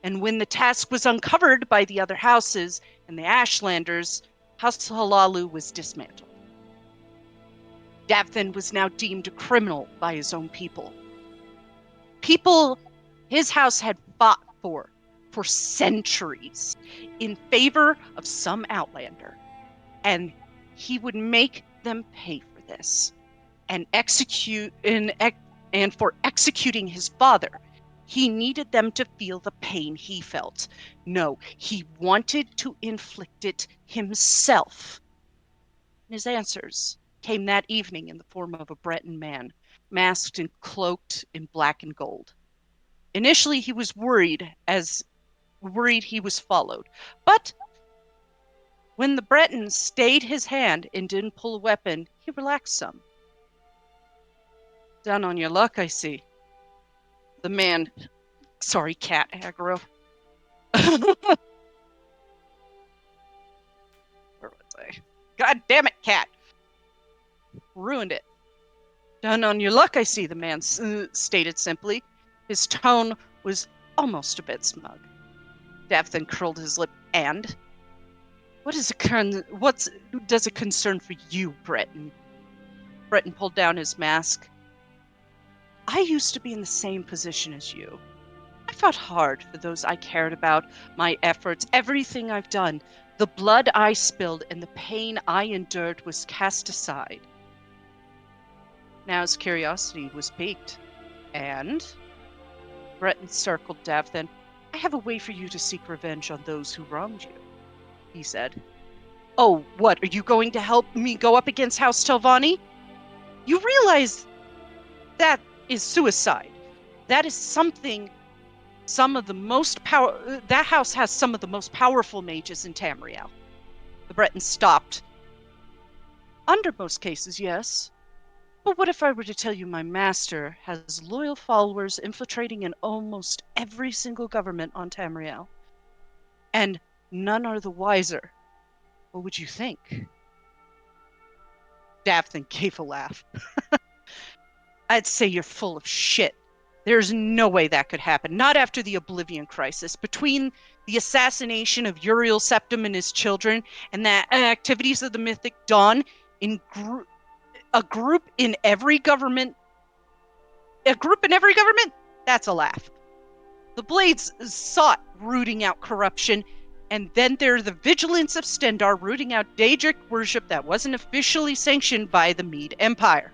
A: And when the task was uncovered by the other houses and the Ashlanders, House Halalu was dismantled. Davthan was now deemed a criminal by his own people. People his house had fought for centuries in favor of some outlander. And he would make them pay for this. And for executing his father, he needed them to feel the pain he felt. No, he wanted to inflict it himself. His answers came that evening in the form of a Breton man, masked and cloaked in black and gold. Initially, he was worried he was followed, but when the Breton stayed his hand and didn't pull a weapon, he relaxed some. Down on your luck, I see. The man, sorry, cat aggro. Where was I? God damn it, cat! Ruined it. Down on your luck, I see, the man stated simply. His tone was almost a bit smug. Dav then curled his lip. And? What does it concern for you, Breton? Breton pulled down his mask. I used to be in the same position as you. I fought hard for those I cared about, my efforts, everything I've done. The blood I spilled and the pain I endured was cast aside. Now his curiosity was piqued. And? Breton circled Dav then. I have a way for you to seek revenge on those who wronged you, he said. Oh, what, are you going to help me go up against House Telvanni? You realize that is suicide. That is something that house has some of the most powerful mages in Tamriel. The Breton stopped. Under most cases, yes. But what if I were to tell you my master has loyal followers infiltrating in almost every single government on Tamriel? And none are the wiser. What would you think? Daphne gave a laugh. I'd say you're full of shit. There's no way that could happen. Not after the Oblivion Crisis. Between the assassination of Uriel Septim and his children and the activities of the Mythic Dawn, a group in every government, that's a laugh. The Blades sought rooting out corruption, and then there's the Vigilance of Stendarr rooting out Daedric worship that wasn't officially sanctioned by the Mede Empire.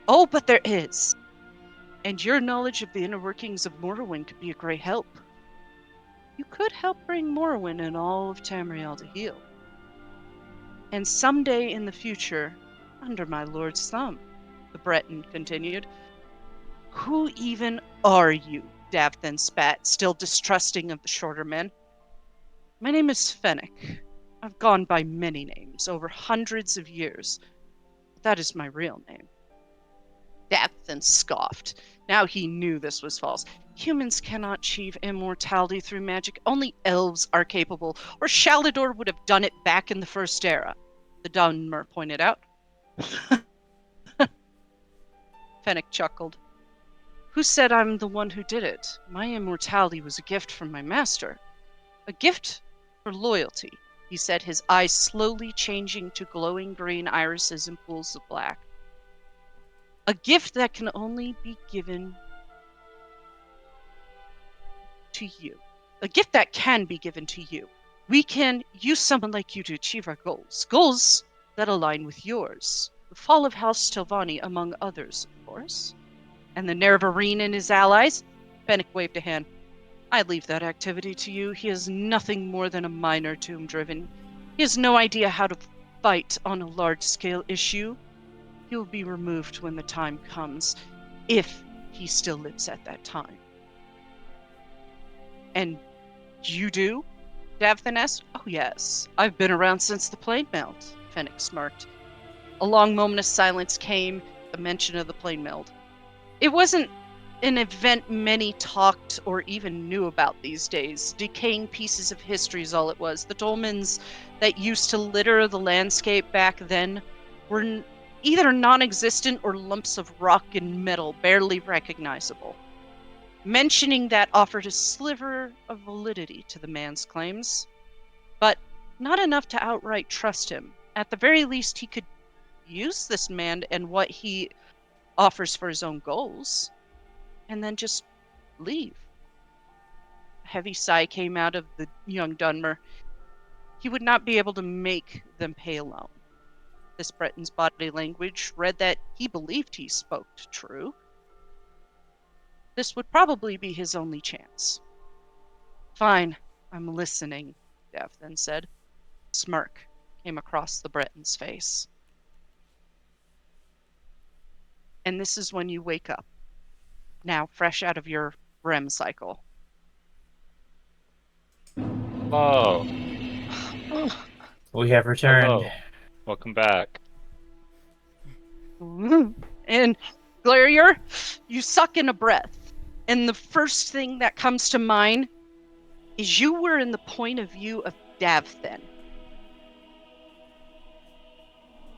A: Oh, but there is. And your knowledge of the inner workings of Morrowind could be a great help. You could help bring Morrowind and all of Tamriel to heel. And someday in the future, under my lord's thumb, the Breton continued. Who even are you? Dav then spat, still distrusting of the shorter men. My name is Fennec. I've gone by many names over hundreds of years, but that is my real name. Dav then scoffed. Now he knew this was false. Humans cannot achieve immortality through magic. Only elves are capable, or Shalador would have done it back in the First Era, the Dunmer pointed out. Fennec chuckled. Who said I'm the one who did it? My immortality was a gift from my master. A gift for loyalty, he said, his eyes slowly changing to glowing green irises and pools of black. A gift that can only be given to you. A gift that can be given to you. We can use someone like you to achieve our goals. Goals that align with yours. The fall of House Telvanni, among others, of course. And the Nerevarine and his allies? Fennec waved a hand. I leave that activity to you. He is nothing more than a minor tomb-driven. He has no idea how to fight on a large-scale issue. He will be removed when the time comes, if he still lives at that time. And you do? Davthan asked. Oh yes, I've been around since the plane melt, Fennec smirked. A long moment of silence came, the mention of the plane melt. It wasn't an event many talked or even knew about these days. Decaying pieces of history is all it was. The dolmens that used to litter the landscape back then were either non-existent or lumps of rock and metal, barely recognizable. Mentioning that offered a sliver of validity to the man's claims, but not enough to outright trust him. At the very least, he could use this man and what he offers for his own goals, and then just leave. A heavy sigh came out of the young Dunmer. He would not be able to make them pay alone. This Breton's body language read that he believed he spoke true. This would probably be his only chance. Fine, I'm listening, Dev then said. A smirk came across the Breton's face. and this is when you wake up. Now, fresh out of your REM cycle.
C: Oh,
D: We have returned.
C: hello. Welcome back.
A: And Glarier, you suck in a breath. And the first thing that comes to mind is you were in the point of view of Davthen.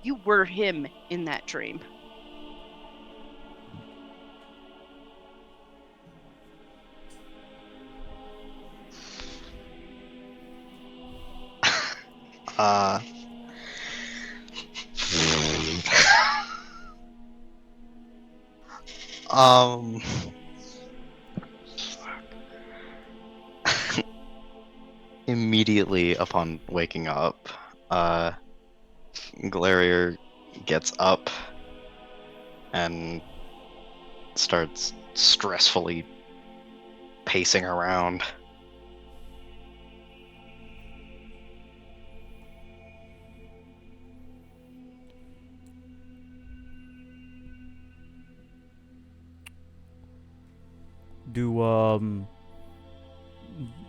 A: You were him in that dream.
F: Uh. um. Immediately upon waking up, Glarier gets up and starts stressfully pacing around.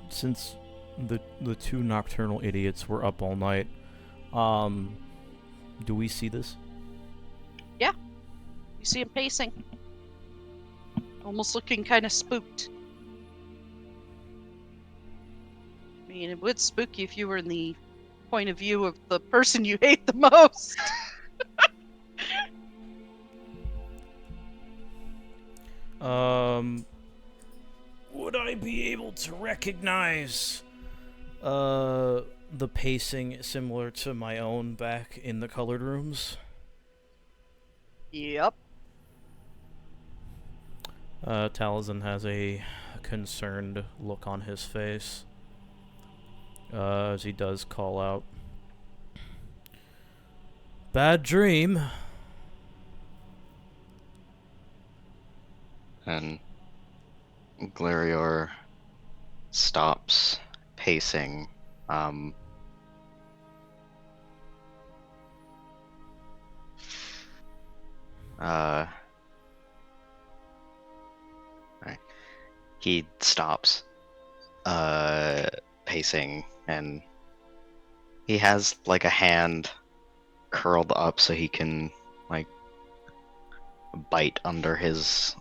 B: Since the two nocturnal idiots were up all night, do we see this?
A: Yeah. You see him pacing. Almost looking kind of spooked. I mean, it would spook you if you were in the point of view of the person you hate the most.
G: Would I be able to recognize
B: the pacing similar to my own back in the colored rooms?
A: Yep.
B: Taliesin has a concerned look on his face as he does call out, "Bad dream."
F: And Glarior stops pacing. Right. He stops pacing, and he has like a hand curled up so he can like bite under his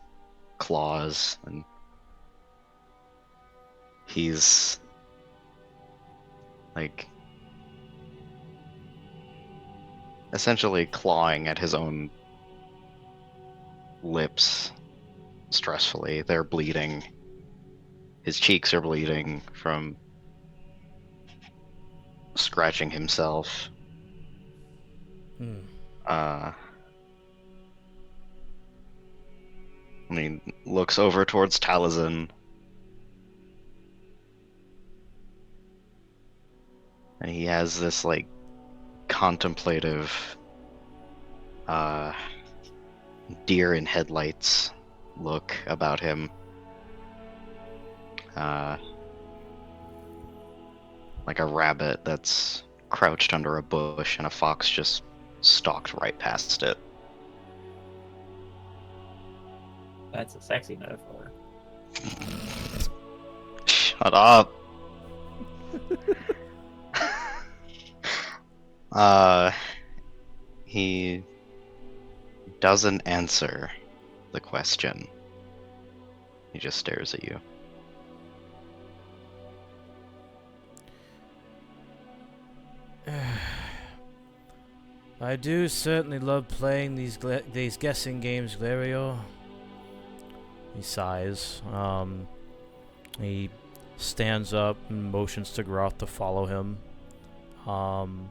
F: claws, and he's like essentially clawing at his own lips stressfully. They're bleeding. His cheeks are bleeding from scratching himself. And he looks over towards Taliesin. And he has this like contemplative deer in headlights look about him. Like a rabbit that's crouched under a bush and a fox just stalked right past it.
D: That's a sexy metaphor.
F: Shut up. He doesn't answer the question. He just stares at you.
G: I do certainly love playing these guessing games, Glario.
B: He sighs. He stands up and motions to Groth to follow him. And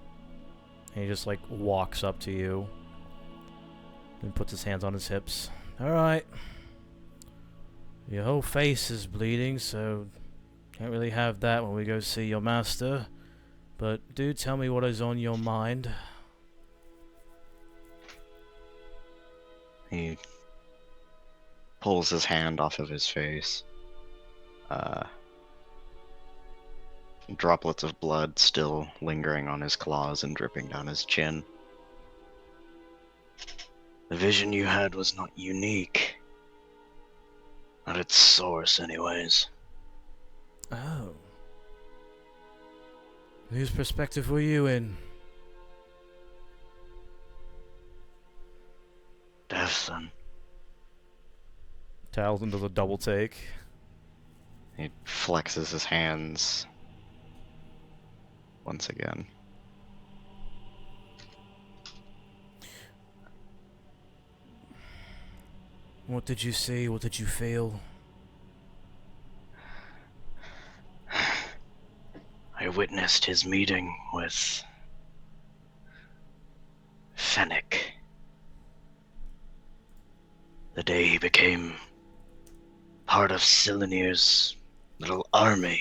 B: he just like walks up to you and puts his hands on his hips.
G: Alright. Your whole face is bleeding, so can't really have that when we go see your master. But do tell me what is on your mind.
F: He pulls his hand off of his face. Droplets of blood still lingering on his claws and dripping down his chin. The vision you had was not unique. Not its source, anyways.
G: Oh. Whose perspective were you in?
F: Deathson.
B: Taliesin does a double take.
H: He flexes his hands once again.
G: What did you see? What did you feel?
F: I witnessed his meeting with Fennec. The day he became part of Silenir's little army.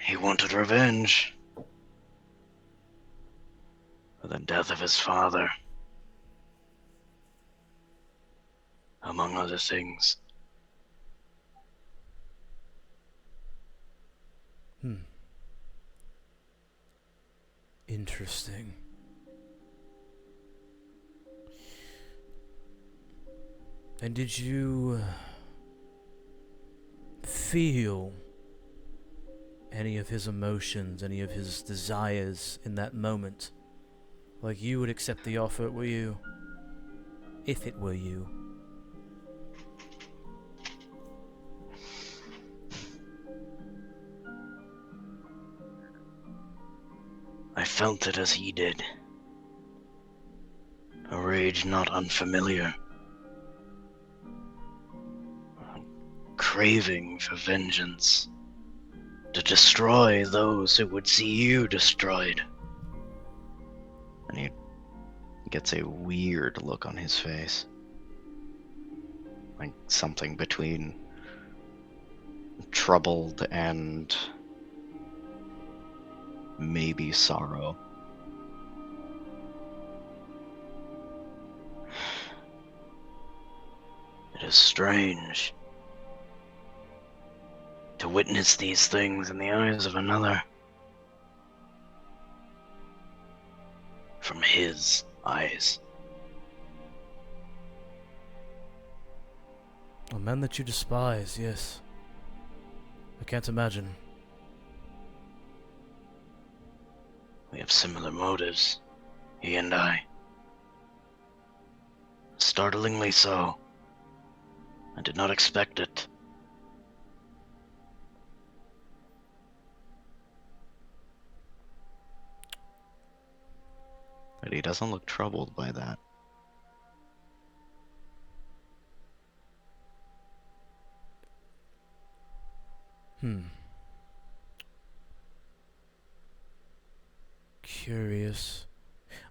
F: He wanted revenge for the death of his father, among other things.
G: Interesting. And did you feel any of his emotions, any of his desires in that moment? Like you would accept the offer, were you? If it were you.
F: I felt it as he did. A rage not unfamiliar. A craving for vengeance. To destroy those who would see you destroyed.
H: And he gets a weird look on his face. Like something between troubled and maybe sorrow.
F: It is strange to witness these things in the eyes of another. From his eyes.
G: A man that you despise, yes. I can't imagine.
F: We have similar motives, he and I. Startlingly so. I did not expect it.
H: But he doesn't look troubled by that.
G: Curious.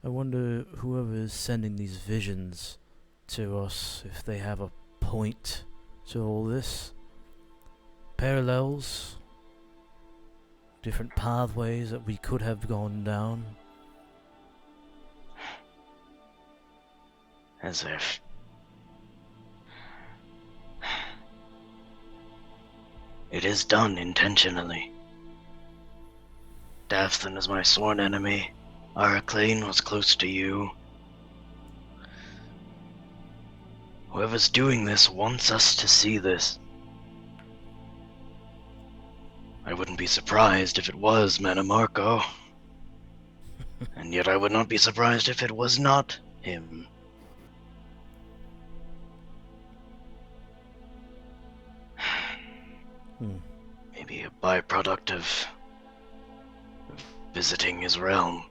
G: I wonder whoever is sending these visions to us, if they have a point to all this. Parallels? Different pathways that we could have gone down?
F: As if. It is done intentionally. Daphne is my sworn enemy. Araclane was close to you. Whoever's doing this wants us to see this. I wouldn't be surprised if it was Manamarco. And yet I would not be surprised if it was not him. Maybe a byproduct of visiting his realm.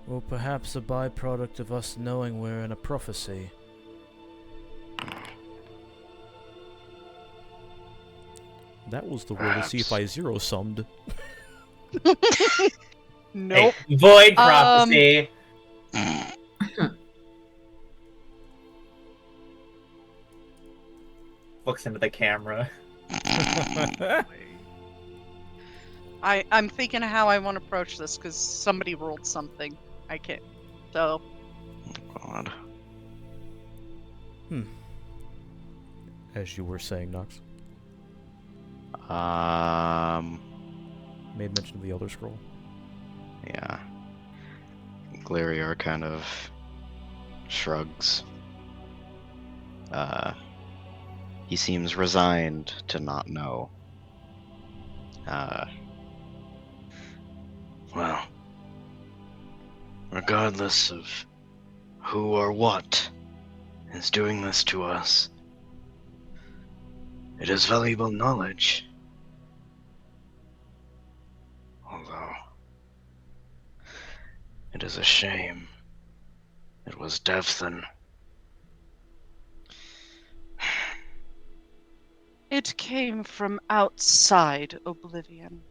G: Or perhaps a byproduct of us knowing we're in a prophecy.
B: That was the roll to see if I zero-summed.
A: Nope.
D: Hey, void prophecy. Looks into the camera.
A: I'm thinking of how I want to approach this because somebody rolled something. I can't. So.
H: God.
B: As you were saying, Nox.
H: Um.
B: Made mention of the Elder Scroll.
H: Yeah. Glarior kind of shrugs. He seems resigned to not know. Well, regardless of who or what is doing this to us, it is valuable knowledge. Although, it is a shame. It was Devthan.
A: It came from outside Oblivion.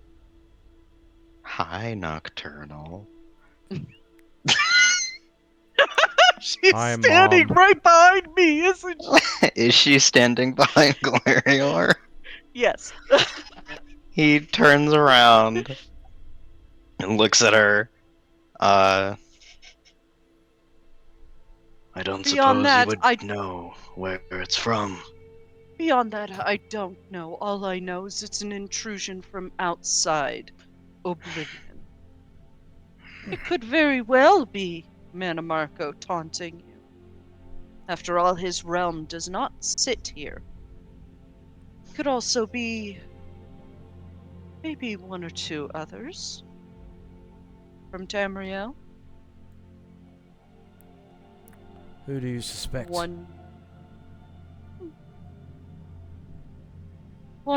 H: Hi, Nocturnal.
A: She's
B: Hi,
A: standing
B: Mom.
A: right behind me, isn't she?
H: Is she standing behind Glarior?
A: Yes.
H: He turns around and looks at her. I don't
A: Beyond
H: suppose you
A: that,
H: would know where it's from.
A: I don't know. All I know is it's an intrusion from outside Oblivion. It could very well be Manamarco taunting you. After all, his realm does not sit here. Could also be maybe one or two others from Tamriel.
G: Who do you suspect?
A: One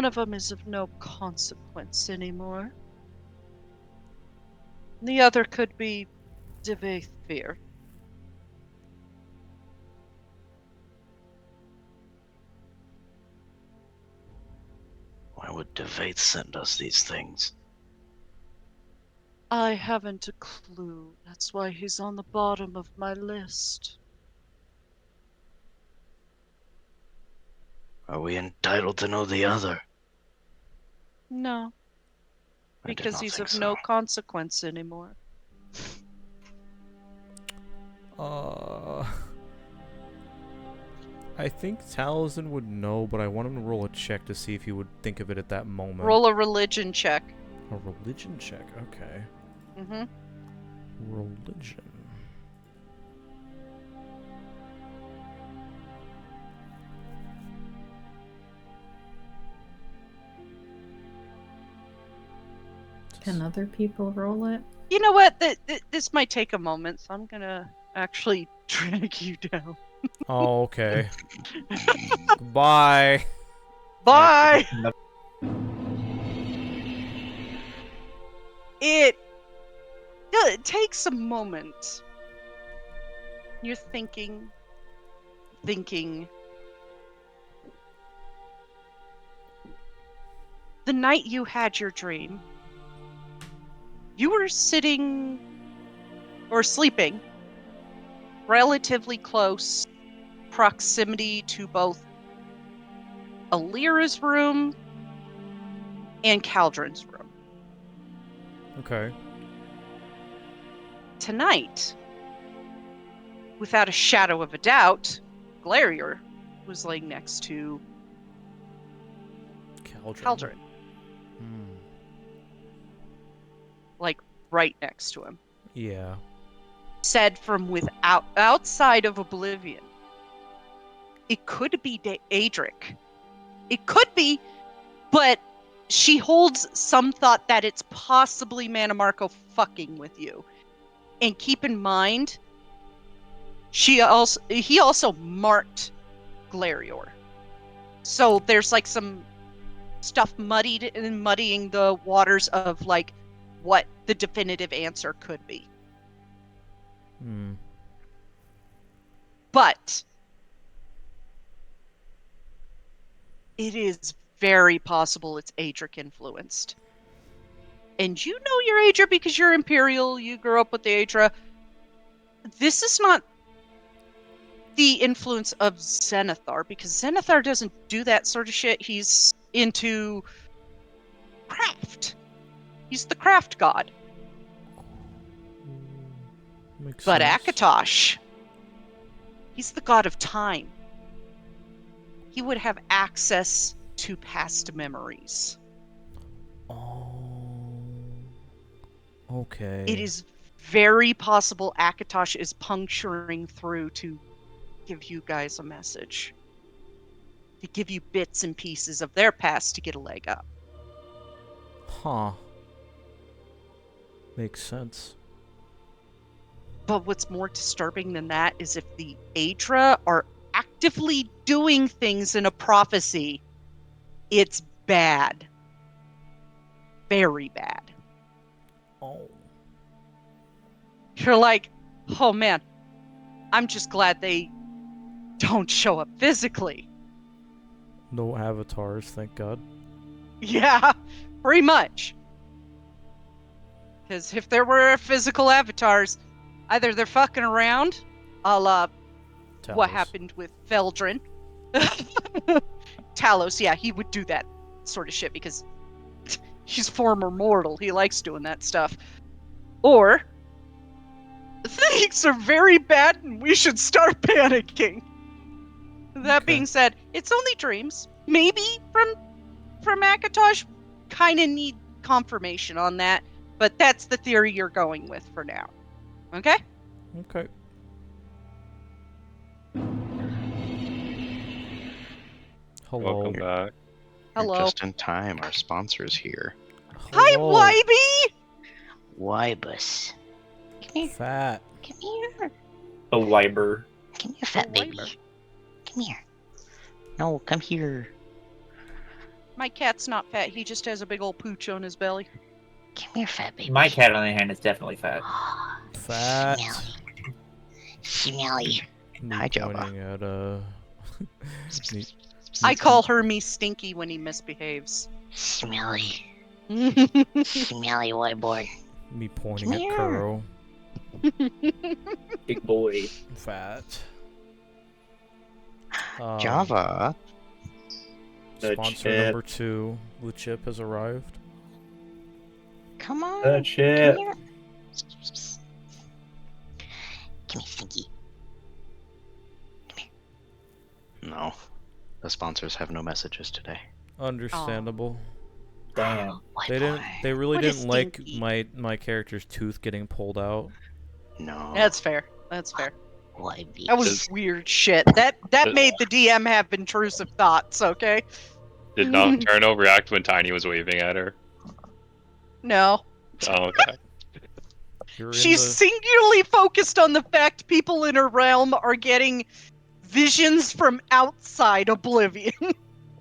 A: of them is of no consequence anymore. The other could be Devathir.
H: Why would Devate send us these things?
A: I haven't a clue. That's why he's on the bottom of my list.
H: Are we entitled to know the other?
A: No,
H: I did
A: because
H: not
A: he's
H: think
A: of
H: so.
A: no consequence anymore.
B: I think Taliesin would know, but I want him to roll a check to see if he would think of it at that moment.
A: Roll a religion check.
B: A religion check, okay.
A: Mm-hmm.
B: Religion.
E: Can other people roll it?
A: You know what? This might take a moment, so I'm gonna actually drag you down.
B: Oh, okay. Bye.
A: Bye! It takes a moment. You're thinking. The night you had your dream, you were sitting or sleeping relatively close proximity to both Alira's room and Caldron's room.
B: Okay.
A: Tonight, without a shadow of a doubt, Glarior was laying next to Caldron.
B: Hmm.
A: Like right next to him.
B: Yeah.
A: Said from outside of Oblivion. It could be Adric. It could be, but she holds some thought that it's possibly Manamarco fucking with you. And keep in mind, he also marked Glarior. So there's like some stuff muddying the waters of like what the definitive answer could be.
B: Hmm.
A: But it is very possible it's Adric influenced. And you know you're Adra because you're Imperial, you grew up with the Adra. This is not the influence of Zenithar, because Zenithar doesn't do that sort of shit. He's into craft. He's the craft god.
B: Makes
A: But
B: sense.
A: Akatosh, he's the god of time. He would have access to past memories.
B: Oh. Okay.
A: It is very possible Akatosh is puncturing through to give you guys a message. To give you bits and pieces of their past to get a leg up.
B: Huh. Makes sense.
A: But what's more disturbing than that is if the Aedra are actively doing things in a prophecy, it's bad. Very bad.
B: Oh.
A: You're like, oh man, I'm just glad they don't show up physically.
B: No avatars, thank God.
A: Yeah, pretty much. Because if there were physical avatars, either they're fucking around, a la what
B: Talos.
A: happened with Feldrin. Talos, yeah, he would do that sort of shit because he's former mortal. He likes doing that stuff. Or things are very bad and we should start panicking. That
B: Okay.
A: being said, it's only dreams. Maybe from Akatosh. Kind of need confirmation on that, but that's the theory you're going with for now. Okay?
B: Okay. Hello.
C: Welcome back.
A: Hello.
H: Just in time, our sponsor's here.
A: Hi,
B: Hello.
A: Wybie!
F: Wybus. Come here.
B: Fat.
F: Come here.
D: A Wyber.
F: Come here, fat baby.
A: Wyber.
F: Come here. No, come here.
A: My cat's not fat. He just has a big old pooch on his belly.
F: Come here, fat baby.
D: My cat, on the other hand, is definitely fat.
B: Fat.
F: Smelly.
B: Me
H: Hi, Java.
B: pointing at me-
A: I call her me Stinky when he misbehaves.
F: Smelly.
A: Java
F: Smelly white boy.
B: me pointing at
F: Come here.
B: Kuro.
D: Big boy.
B: Fat.
H: Java.
D: The
B: Sponsor
D: chip.
B: number 2, the chip has arrived.
F: Come on.
D: The chip.
F: Come here. Come here, Stinky.
H: No. The sponsors have no messages today.
B: Understandable.
D: Damn.
F: White
B: They didn't.
F: boy.
B: They really
A: What is
B: didn't like
A: Stinky?
B: my character's tooth getting pulled out.
H: No.
A: That's fair. That's fair.
F: White beast.
A: That was
C: Does-
A: weird shit. That
C: does-
A: made the DM have intrusive thoughts, okay?
C: Did Nocturnal react when Tiny was waving at her?
A: No.
C: Oh, okay.
B: You're in
A: She's
B: the-
A: singularly focused on the fact people in her realm are getting visions from outside Oblivion.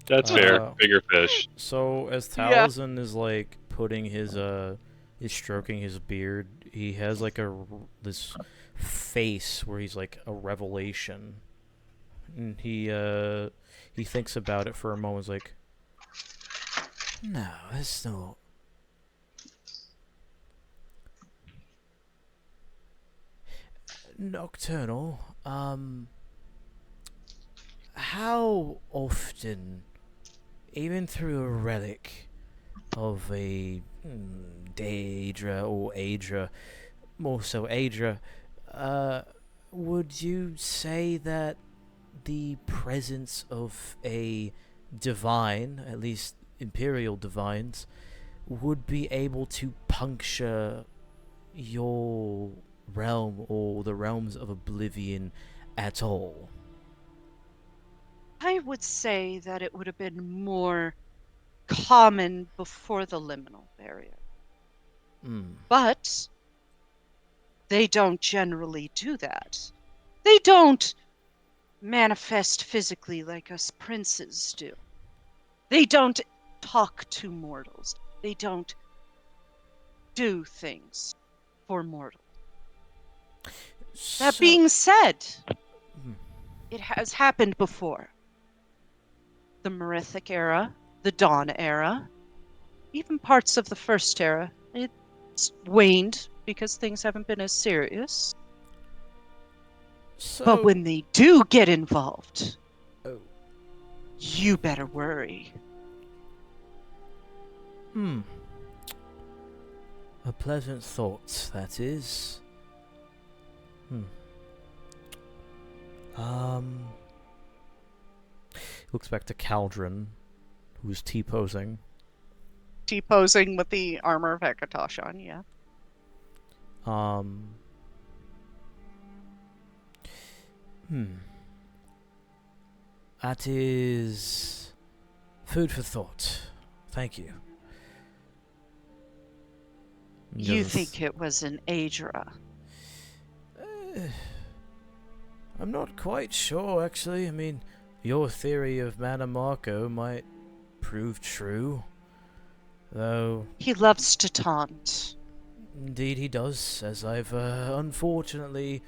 C: That's fair.
B: Uh,
C: Bigger fish.
B: So as
A: Yeah.
B: Taliesin is like putting his is stroking his beard, he has like this face where he's like a revelation, and he thinks about it for a moment. He's like, no, it's not. Nocturnal, how often, even through a relic of a Daedra or Aedra, more so Aedra, would you say that the presence of a divine, at least imperial divines, would be able to puncture your realm or the realms of Oblivion at all?
A: I would say that it would have been more common before the liminal barrier. But they don't generally do that. They don't manifest physically like us princes do. They don't talk to mortals. They don't do things for mortals. That being said, it has happened before. The Merithic era, the Dawn era, even parts of the First era. It's waned because things haven't been as serious.
B: So,
A: But when they do get involved,
B: Oh.
A: you better worry.
B: A pleasant thought, that is. Looks back to Caldron, who's T-posing.
A: T-posing with the armor of Hekatosh on, yeah.
G: Um. That is food for thought. Thank you.
A: You
G: Doesn't
A: think it was an Adra?
G: I'm not quite sure, actually. I mean, your theory of Mana Marco might prove true, though.
A: He loves to taunt.
G: Indeed, he does, as I've unfortunately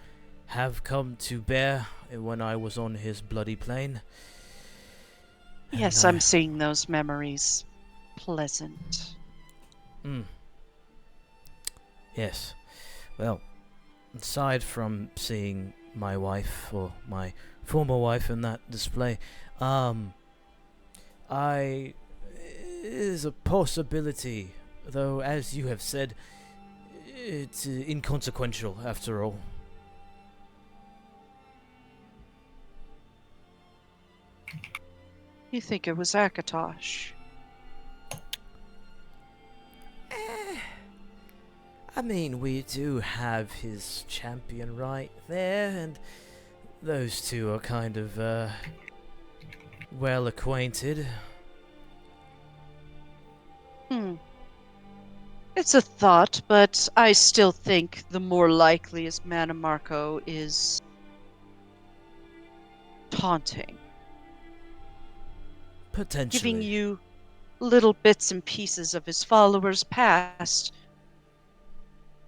G: have come to bear when I was on his bloody plane.
A: Yes, I'm seeing those memories. Pleasant.
G: Yes. Well, aside from seeing my wife, or my former wife, in that display, I is a possibility, though, as you have said, it's inconsequential after all.
A: You think it was Akatosh?
G: I mean, we do have his champion right there, and those two are kind of, well acquainted.
A: It's a thought, but I still think the more likely is Mana Marco is taunting.
G: Potentially.
A: Giving you little bits and pieces of his followers' past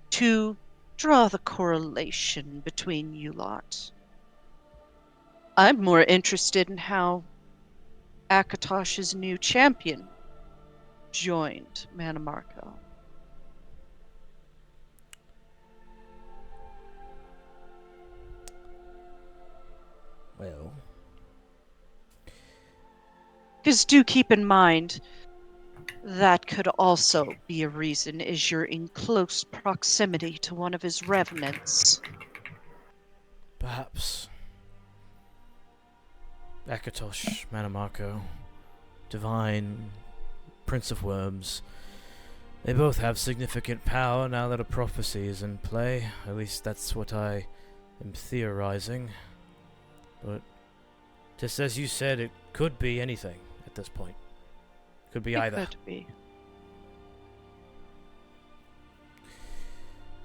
A: to draw the correlation between you lot. I'm more interested in how Akatosh's new champion joined Mana Marco.
G: Well,
A: Because do keep in mind, that could also be a reason, is you're in close proximity to one of his revenants.
G: perhaps. Akatosh, Manamarco, Divine, Prince of Worms. They both have significant power now that a prophecy is in play. At least that's what I am theorizing. But just as you said, it could be anything at this point. Could be either.
A: It could be.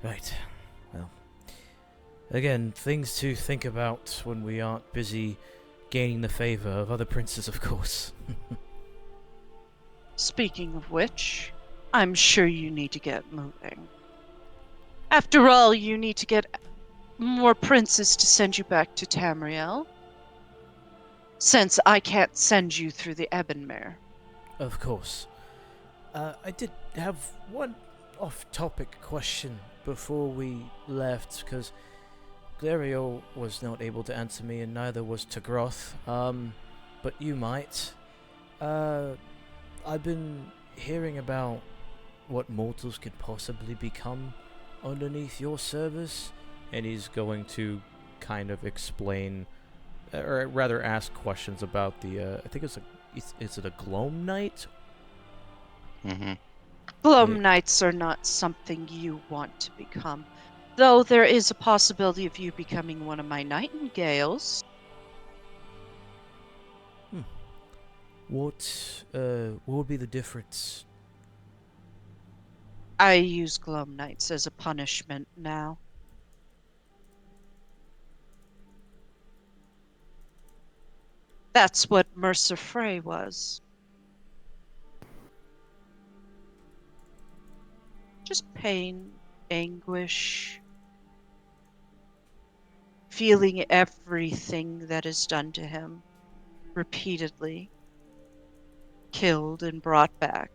G: Right. Well, again, things to think about when we aren't busy gaining the favor of other princes, of course.
A: Speaking of which, I'm sure you need to get moving. After all, you need to get more princes to send you back to Tamriel, since I can't send you through the Evermore.
G: Of course. I did have one off-topic question before we left, because Glario was not able to answer me, and neither was Tagroth. But you might. I've been hearing about what mortals could possibly become underneath your service, and he's going to kind of explain, or rather ask questions about the, I think is it a Gloam Knight?
H: Mm-hmm.
A: Gloam Knights are not something you want to become, though there is a possibility of you becoming one of my Nightingales.
G: What would be the difference?
A: I use Gloam Knights as a punishment now. That's what Mercer Frey was. Just pain, anguish, feeling everything that is done to him repeatedly. Killed and brought back,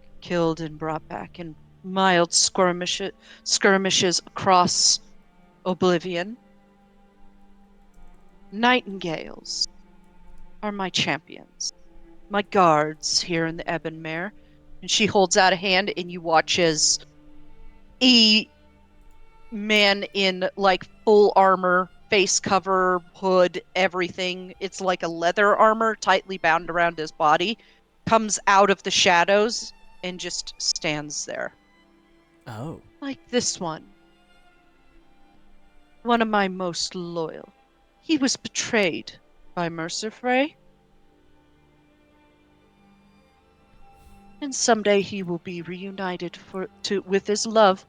A: in mild skirmishes across Oblivion. Nightingales are my champions, my guards here in the Evermore. And she holds out a hand, and you watch as a man in like full armor, face cover, hood, everything. It's like a leather armor tightly bound around his body, comes out of the shadows and just stands there.
G: Oh.
A: Like this one. One of my most loyal. He was betrayed by Mercer Frey. And someday he will be reunited with his love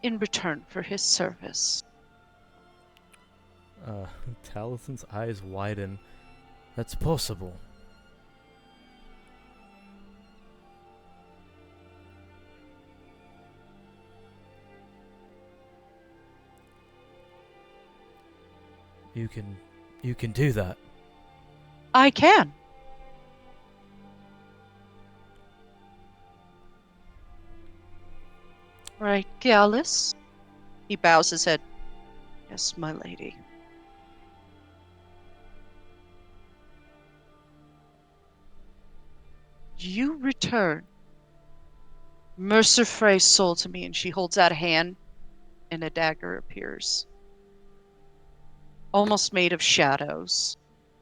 A: in return for his service.
B: Talison's eyes widen. That's possible. You can do that.
A: I can. Right, Gallus? He bows his head. Yes, my lady. You return Mercer Frey's soul to me, and she holds out a hand, and a dagger appears. Almost made of shadows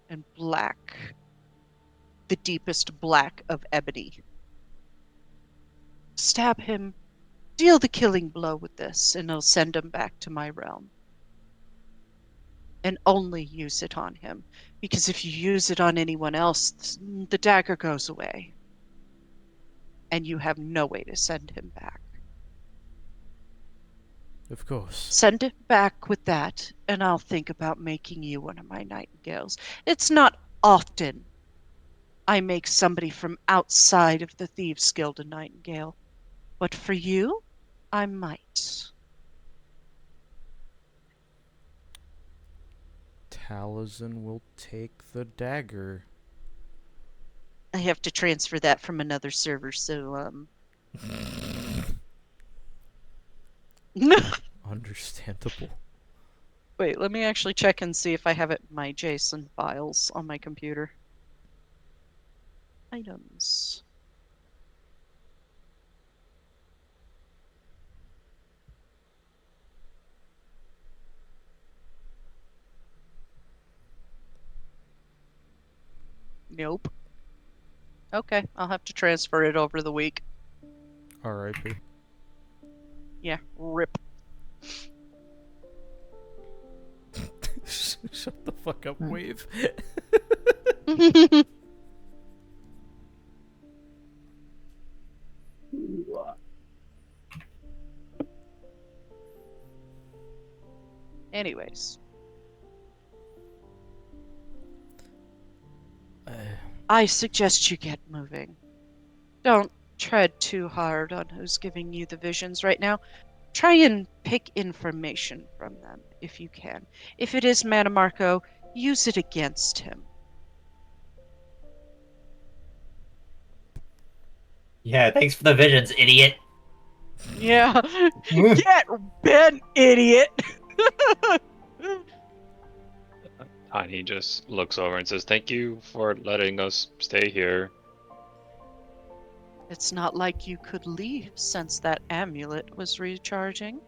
A: and black. The deepest black of ebony. Stab him, deal the killing blow with this, and I'll send him back to my realm. And only use it on him, because if you use it on anyone else, the dagger goes away. And you have no way to send him back.
B: Of course.
A: Send it back with that, and I'll think about making you one of my nightingales. It's not often I make somebody from outside of the Thieves' Guild a nightingale, but for you, I might.
B: Taliesin will take the dagger.
A: I have to transfer that from another server, so
B: Understandable.
A: Wait, let me actually check and see if I have it in my JSON files on my computer. Items. Nope. Okay, I'll have to transfer it over the week.
B: R.I.P.
A: Yeah, rip.
B: Shut the fuck up, Wave.
A: Anyways. I suggest you get moving. Don't tread too hard on who's giving you the visions right now. Try and pick information from them, if you can. If it is Manamarco, use it against him.
D: Yeah, thanks for the visions, idiot.
A: Yeah. Get bent, idiot!
C: Tiny just looks over and says, "Thank you for letting us stay here."
A: It's not like you could leave since that amulet was recharging.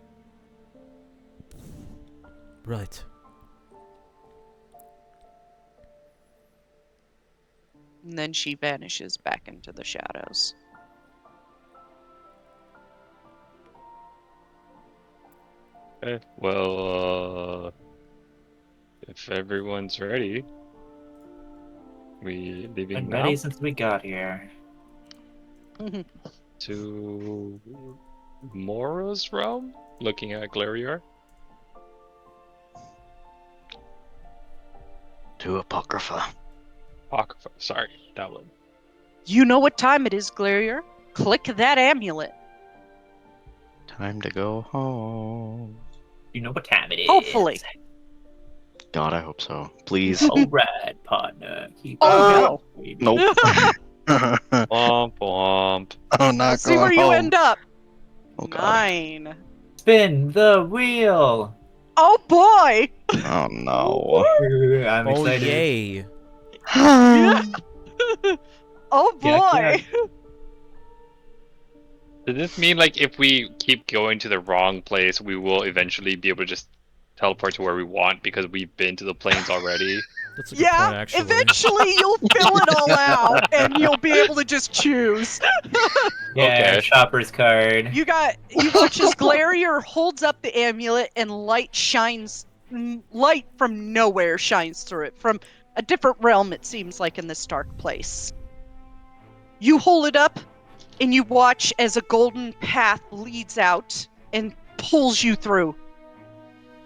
G: Right.
A: And then she vanishes back into the shadows.
C: Okay, well, if everyone's ready, we leaving
D: Been
C: now
D: ready since we got here.
C: to Mora's realm, looking at Glarior.
H: To Apocrypha.
C: Apocrypha, sorry, that one.
A: You know what time it is, Glarior. Click that amulet.
H: Time to go home.
D: You know what time it is.
A: Hopefully.
H: God, I hope so. Please.
D: Alright, partner. Keep
A: Oh,
D: going.
H: Nope.
C: Womp womp.
H: Oh, not
A: Let's see
H: going
A: where you
H: home.
A: end up.
H: Oh, God.
A: 9.
D: Spin the wheel.
A: Oh boy!
H: Oh, no.
D: I'm
B: Oh,
D: excited.
B: yay.
A: Oh boy!
D: Yeah,
C: Does this mean, like, if we keep going to the wrong place, we will eventually be able to just teleport to where we want because we've been to the plains already?
B: That's a good point, actually.
A: Eventually you'll fill it all out and you'll be able to just choose.
D: Yeah,
C: Okay.
D: shopper's card.
A: You watch as Glarior holds up the amulet and light shines light from nowhere shines through it, from a different realm, it seems like, in this dark place. You hold it up, and you watch as a golden path leads out and pulls you through.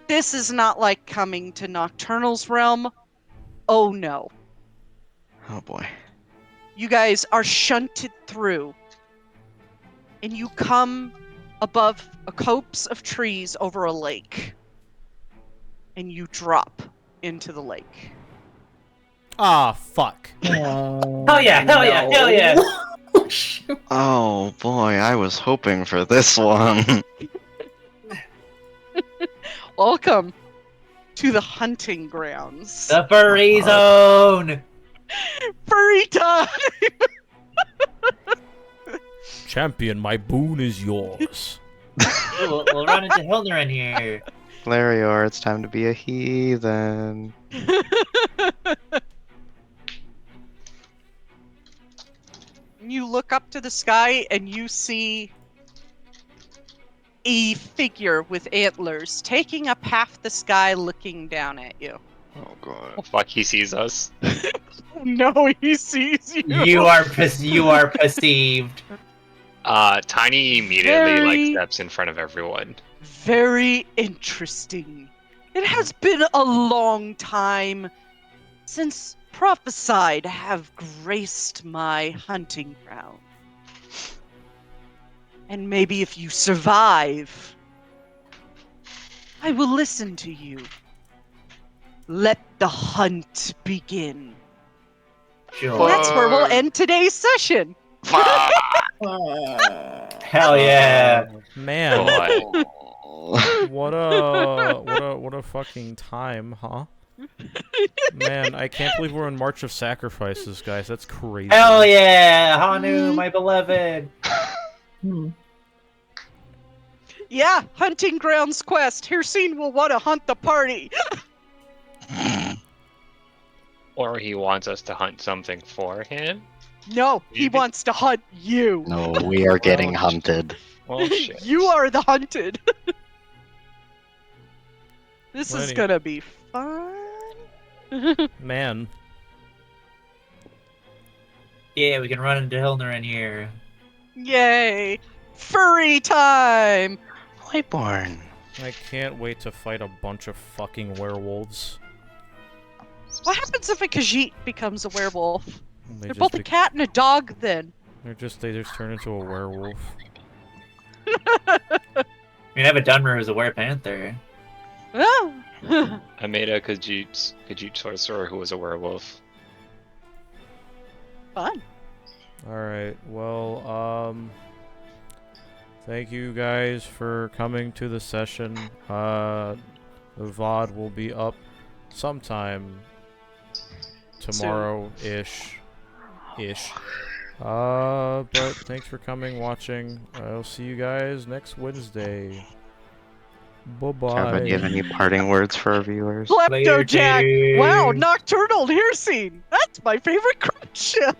A: This is not like coming to Nocturnal's realm. Oh no.
H: Oh boy.
A: You guys are shunted through, and you come above a copse of trees over a lake, and you drop into the lake.
B: Ah, fuck.
D: Hell yeah, hell yeah, hell yeah!
H: Oh boy, I was hoping for this one.
A: Welcome to the hunting grounds.
D: The furry zone!
A: Furry time!
G: Champion, my boon is yours.
D: We'll run into Hilner in here.
H: Larior, it's time to be a heathen.
A: You look up to the sky and you see a figure with antlers taking up half the sky looking down at you.
H: Oh god.
C: Oh, fuck, he sees us.
A: Oh no, he sees you!
D: You are perceived.
C: Tiny immediately
A: Very-
C: steps in front of everyone.
A: Very interesting. It has been a long time since prophesied have graced my hunting ground. And maybe if you survive, I will listen to you. Let the hunt begin.
D: Sure.
A: That's where we'll end today's session.
D: Hell yeah.
B: Man,
C: Boy.
B: what a fucking time, huh? Man, I can't believe we're in March of Sacrifices, guys. That's crazy.
D: Hell yeah! Hanu, my beloved!
A: Yeah, hunting grounds quest. Hircine will want to hunt the party.
C: Or he wants us to hunt something for him?
A: No, he
C: Maybe.
A: wants to hunt you.
H: No, we are getting
C: Well,
H: hunted.
C: Well, shit.
A: You are the hunted. This is
B: Lenny.
A: gonna be fun.
B: Man,
D: Yeah, we can run into Hilner in here.
A: Yay! Furry time!
H: Lightborn.
B: I can't wait to fight a bunch of fucking werewolves.
A: What happens if a Khajiit becomes a werewolf?
B: They
A: They're
B: just
A: both a cat and a dog then.
B: they just turn into a werewolf.
D: I mean, I have a Dunmer who's a werepanther.
A: Oh.
C: I made a Khajiit sorcerer who was a werewolf.
A: Fun.
B: Alright, well, thank you guys for coming to the session. The VOD will be up sometime tomorrow-ish. But thanks for coming, watching. I'll see you guys next Wednesday.
H: Kevin, do you have
B: Bye-bye.
H: any parting words for our viewers?
A: Kleptojack!
D: Later,
A: Wow,
D: dude.
A: Nocturnal Hircine! That's my favorite cruise ship!